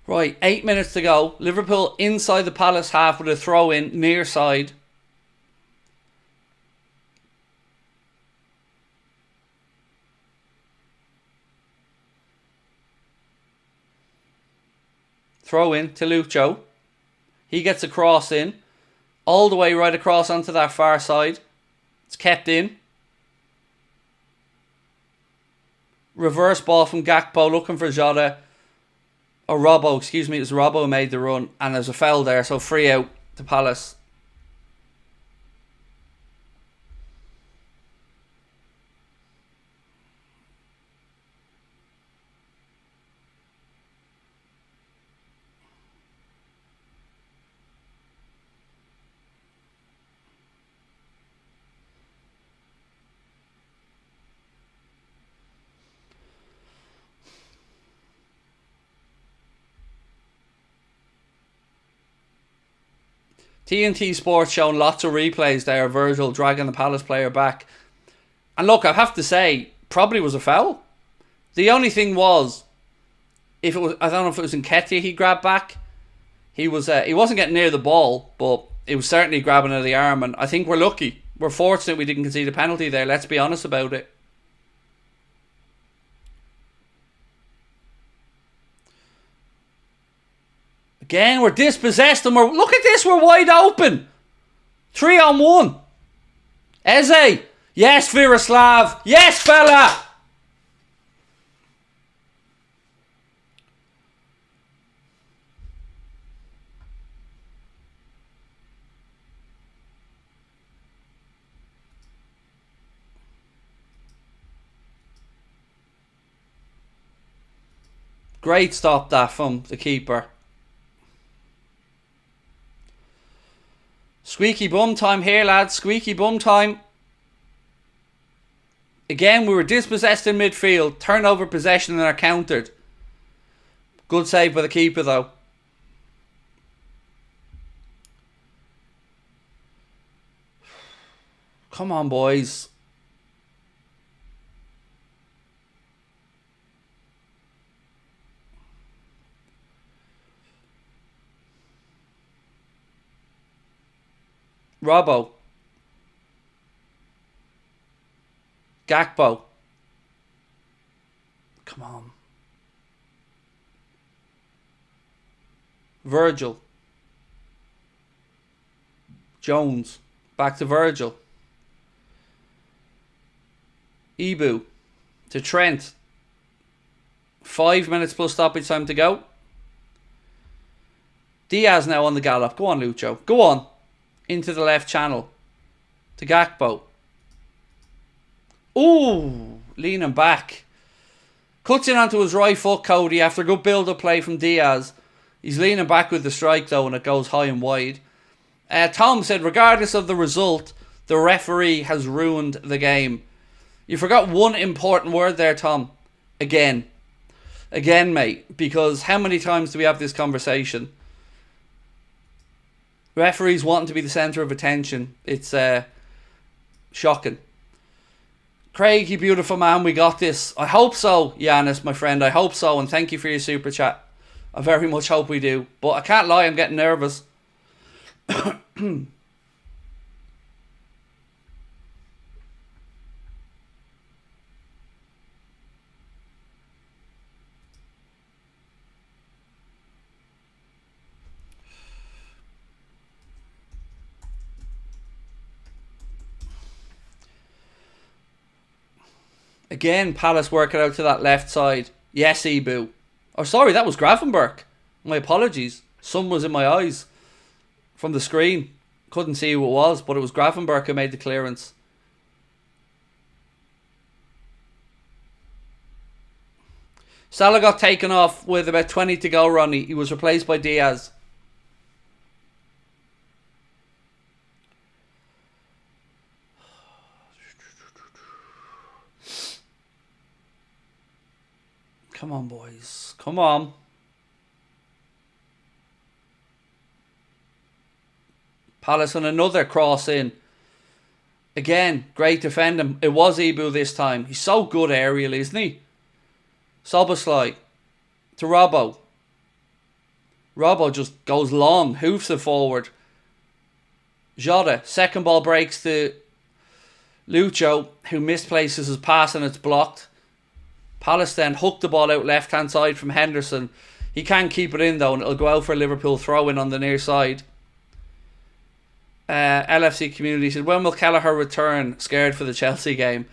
Right, 8 minutes to go. Liverpool inside the Palace half with a throw in near side. Throw in to Lucho. He gets a cross in. All the way right across onto that far side. It's kept in. Reverse ball from Gakpo looking for Jota. Or Robbo, excuse me. It was Robbo who made the run. And there's a foul there, so free out. to Palace. TNT Sports showing lots of replays there. Virgil dragging the Palace player back. And look, I have to say, probably was a foul. The only thing was, if it was, I don't know if it was Nketiah he grabbed back. He wasn't getting near the ball, but it was certainly grabbing at the arm. And I think we're lucky. We're fortunate we didn't concede a penalty there. Let's be honest about it. Again, we're dispossessed and look at this, we're wide open. 3-on-1. Eze. Yes, Viroslav. Yes, fella. Great stop that from the keeper. Squeaky bum time here, lads. Squeaky bum time. Again, we were dispossessed in midfield. Turnover possession and are countered. Good save by the keeper, though. Come on, boys. Robbo. Gakpo. Come on. Virgil. Jones. Back to Virgil. Ibu. To Trent. 5 minutes plus stoppage time to go. Diaz now on the gallop. Go on, Lucho. Go on. Into the left channel. To Gakpo. Ooh. Leaning back. Cuts in onto his right foot, Cody, after a good build-up play from Diaz. He's leaning back with the strike, though, and it goes high and wide. Tom said, regardless of the result, the referee has ruined the game. You forgot one important word there, Tom. Again. Again, mate. Because how many times do we have this conversation? Referees wanting to be the centre of attention. It's shocking. Craig, you beautiful man, we got this. I hope so, Giannis, my friend. I hope so, and thank you for your super chat. I very much hope we do. But I can't lie, I'm getting nervous. Again, Palace working out to that left side. Yes, Ibu. Oh, sorry, that was Gravenberch. My apologies. Sun was in my eyes from the screen. Couldn't see who it was, but it was Gravenberch who made the clearance. Salah got taken off with about 20 to go, Ronnie. He was replaced by Diaz. Come on, boys. Come on. Palace on another cross in. Again, great defending. It was Ibu this time. He's so good aerial, isn't he? Soboslai to Robbo. Robbo just goes long, hoofs it forward. Jota, second ball breaks to Lucho, who misplaces his pass and it's blocked. Palace then hook the ball out left hand side from Henderson. He can keep it in though, and it'll go out for a Liverpool throw in on the near side. LFC community said, when will Kelleher return? Scared for the Chelsea game.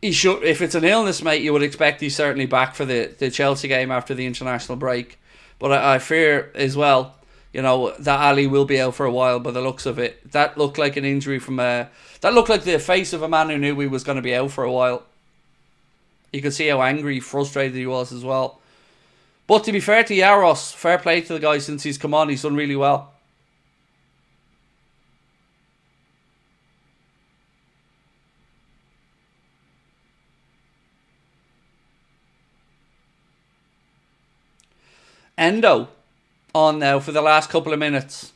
He should. If it's an illness, mate, you would expect he's certainly back for the Chelsea game after the international break. But I fear as well you know, that Ali will be out for a while by the looks of it. That looked like an injury from that looked like the face of a man who knew he was going to be out for a while. You could see how angry, frustrated he was as well. But to be fair to Jaros, fair play to the guy since he's come on, he's done really well. Endo on now for the last couple of minutes.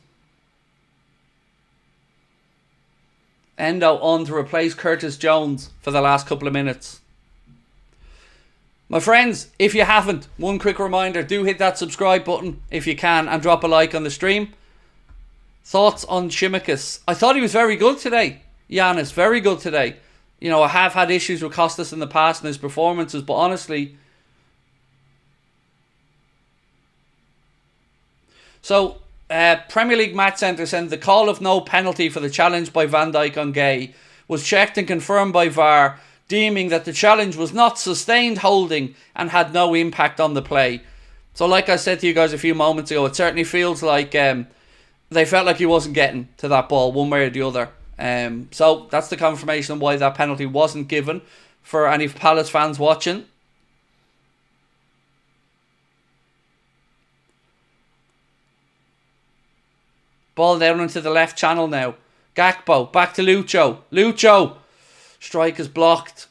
Endo on to replace Curtis Jones for the last couple of minutes. My friends, if you haven't, one quick reminder, do hit that subscribe button if you can and drop a like on the stream. Thoughts on Tsimikas? I thought he was very good today. Giannis, very good today. You know, I have had issues with Costas in the past and his performances, but honestly... So, Premier League Match Centre said the call of no penalty for the challenge by Van Dijk on Gay was checked and confirmed by VAR, deeming that the challenge was not sustained holding and had no impact on the play. So like I said to you guys a few moments ago, it certainly feels like they felt like he wasn't getting to that ball one way or the other. So that's the confirmation of why that penalty wasn't given for any Palace fans watching. Ball down into the left channel now. Gakpo, back to Lucho. Lucho! Strike is blocked.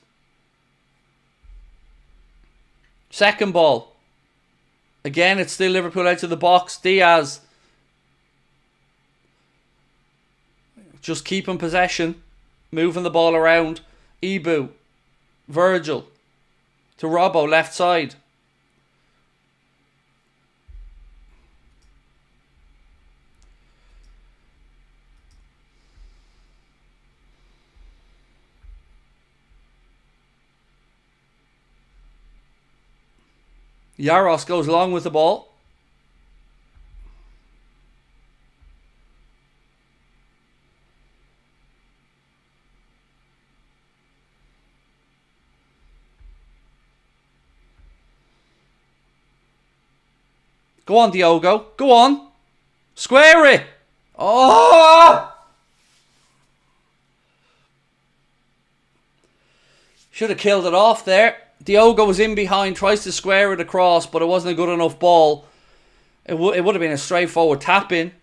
Second ball. Again, it's still Liverpool out of the box. Diaz. Just keeping possession. Moving the ball around. Ibu. Virgil. To Robbo, left side. Jaros goes along with the ball. Go on, Diogo. Go on. Square it. Oh! Should have killed it off there. Diogo was in behind, tries to square it across, but it wasn't a good enough ball. It would have been a straightforward tap in. It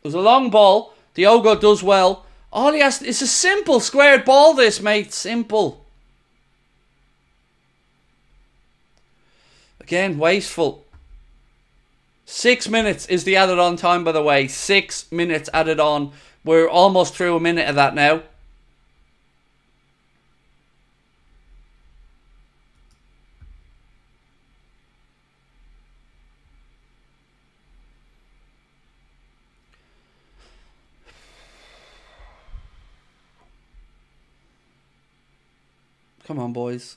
was a long ball. Diogo does well. All he has, it's a simple squared ball this, mate. Simple. Again, wasteful. 6 minutes is the added on time, by the way. 6 minutes added on. We're almost through a minute of that now. Come on, boys.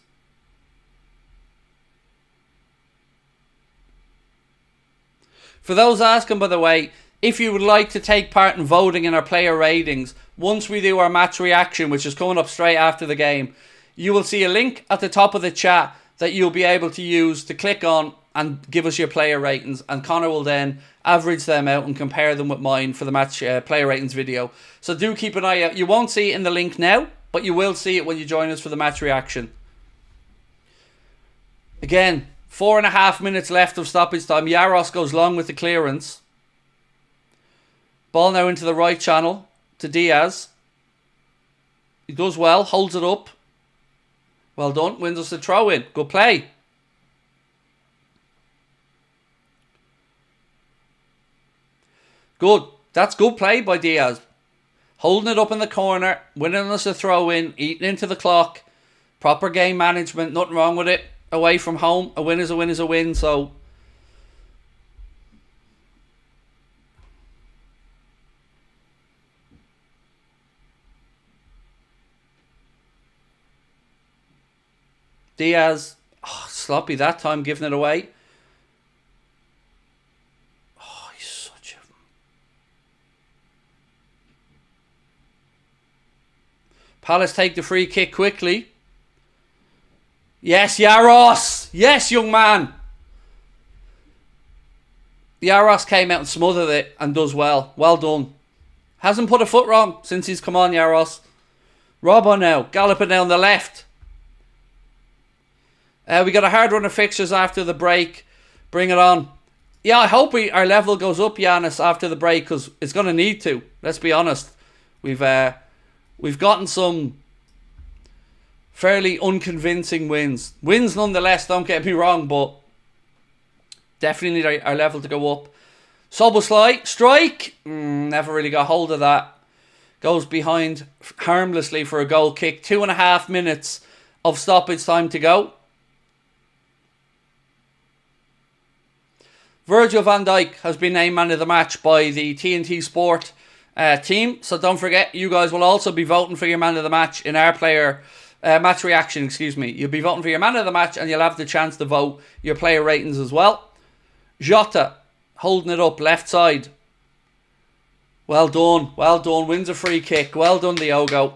For those asking, by the way, if you would like to take part in voting in our player ratings, once we do our match reaction, which is coming up straight after the game, you will see a link at the top of the chat that you'll be able to use to click on and give us your player ratings. And Connor will then average them out and compare them with mine for the match player ratings video. So do keep an eye out. You won't see it in the link now, but you will see it when you join us for the match reaction. Again, 4.5 minutes left of stoppage time. Jaros goes long with the clearance. Ball now into the right channel to Diaz. He does well, holds it up. Well done, wins us the throw in. Good play. Good. That's good play by Diaz. Holding it up in the corner, winning us a throw in, eating into the clock. Proper game management, nothing wrong with it. Away from home, a win is a win is a win, so... Diaz, sloppy that time, giving it away. Oh, he's such a... Palace take the free kick quickly. Yes, Jaros! Yes, young man! Yaros came out and smothered it and does well. Well done. Hasn't put a foot wrong since he's come on, Yaros. Robbo now, galloping down the left. We got a hard run of fixtures after the break. Bring it on. Yeah, I hope our level goes up, Giannis, after the break, because it's going to need to. Let's be honest. We've gotten some fairly unconvincing wins. Wins nonetheless, don't get me wrong, but definitely need our level to go up. Soboslai, strike. Never really got hold of that. Goes behind harmlessly for a goal kick. 2.5 minutes of stoppage time to go. Virgil van Dijk has been named man of the match by the TNT Sport team. So don't forget, you guys will also be voting for your man of the match in our player match reaction, excuse me. You'll be voting for your man of the match and you'll have the chance to vote your player ratings as well. Jota holding it up, left side. Well done, well done. Wins a free kick. Well done, Diogo.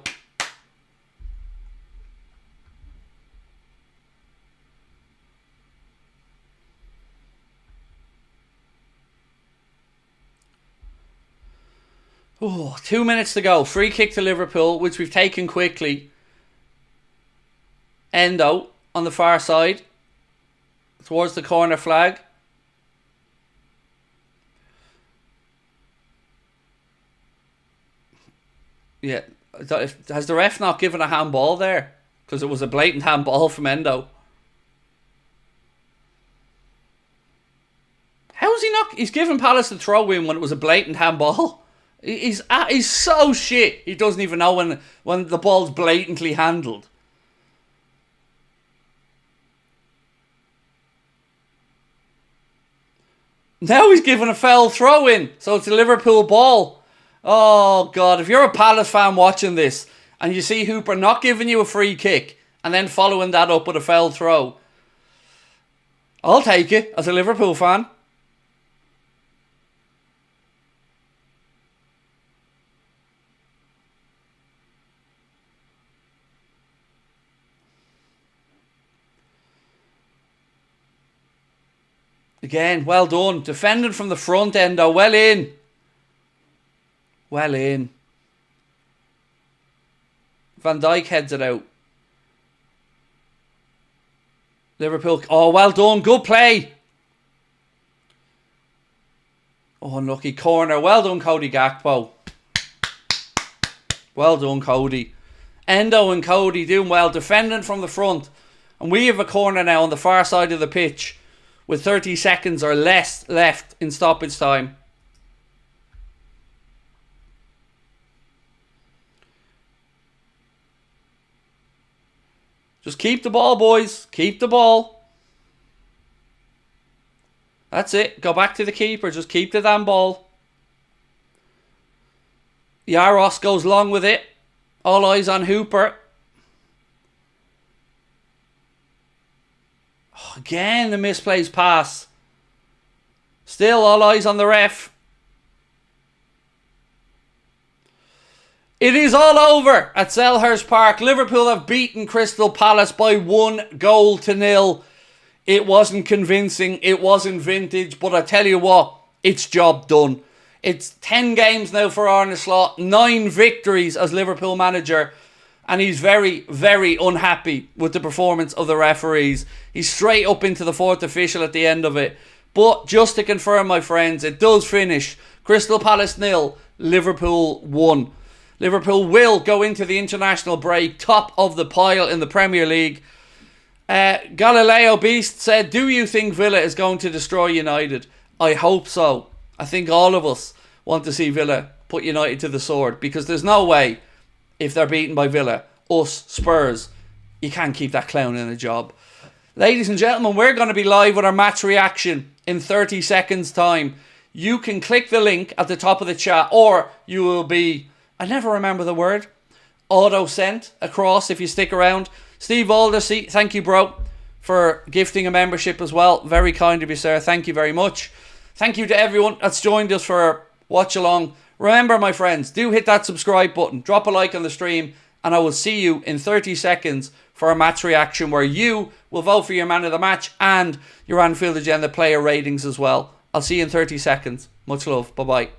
Oh, 2 minutes to go. Free kick to Liverpool, which we've taken quickly. Endo on the far side. Towards the corner flag. Yeah. Has the ref not given a handball there? Because it was a blatant handball from Endo. How is he not? He's given Palace the throw in when it was a blatant handball. He's so shit. He doesn't even know when the ball's blatantly handled. Now he's given a foul throw in. So it's a Liverpool ball. Oh, God. If you're a Palace fan watching this and you see Hooper not giving you a free kick and then following that up with a foul throw, I'll take it as a Liverpool fan. Again, well done. Defending from the front end, though. Well in. Well in. Van Dijk heads it out. Liverpool. Oh, well done. Good play. Oh, unlucky corner. Well done, Cody Gakpo. Well done, Cody. Endo and Cody doing well. Defending from the front. And we have a corner now on the far side of the pitch, with 30 seconds or less left in stoppage time. Just keep the ball, boys. Keep the ball. That's it. Go back to the keeper. Just keep the damn ball. Yaros goes long with it. All eyes on Hooper. Again, the misplaced pass. Still all eyes on the ref. It is all over at Selhurst Park. Liverpool have beaten Crystal Palace by 1-0. It wasn't convincing. It wasn't vintage. But I tell you what, it's job done. It's 10 games now for Arne Slot. 9 victories as Liverpool manager. And he's very, very unhappy with the performance of the referees. He's straight up into the 4th official at the end of it. But just to confirm, my friends, it does finish. Crystal Palace 0, Liverpool 1. Liverpool will go into the international break top of the pile in the Premier League. Galileo Beast said, do you think Villa is going to destroy United? I hope so. I think all of us want to see Villa put United to the sword, because there's no way, if they're beaten by Villa, us, Spurs, you can't keep that clown in a job. Ladies and gentlemen, we're going to be live with our match reaction in 30 seconds time. You can click the link at the top of the chat, or you will be, I never remember the word, auto-sent across if you stick around. Steve Aldersey, thank you, bro, for gifting a membership as well. Very kind of you, sir. Thank you very much. Thank you to everyone that's joined us for Watch Along. Remember, my friends, do hit that subscribe button, drop a like on the stream, and I will see you in 30 seconds for a match reaction where you will vote for your man of the match and your Anfield Agenda player ratings as well. I'll see you in 30 seconds. Much love. Bye-bye.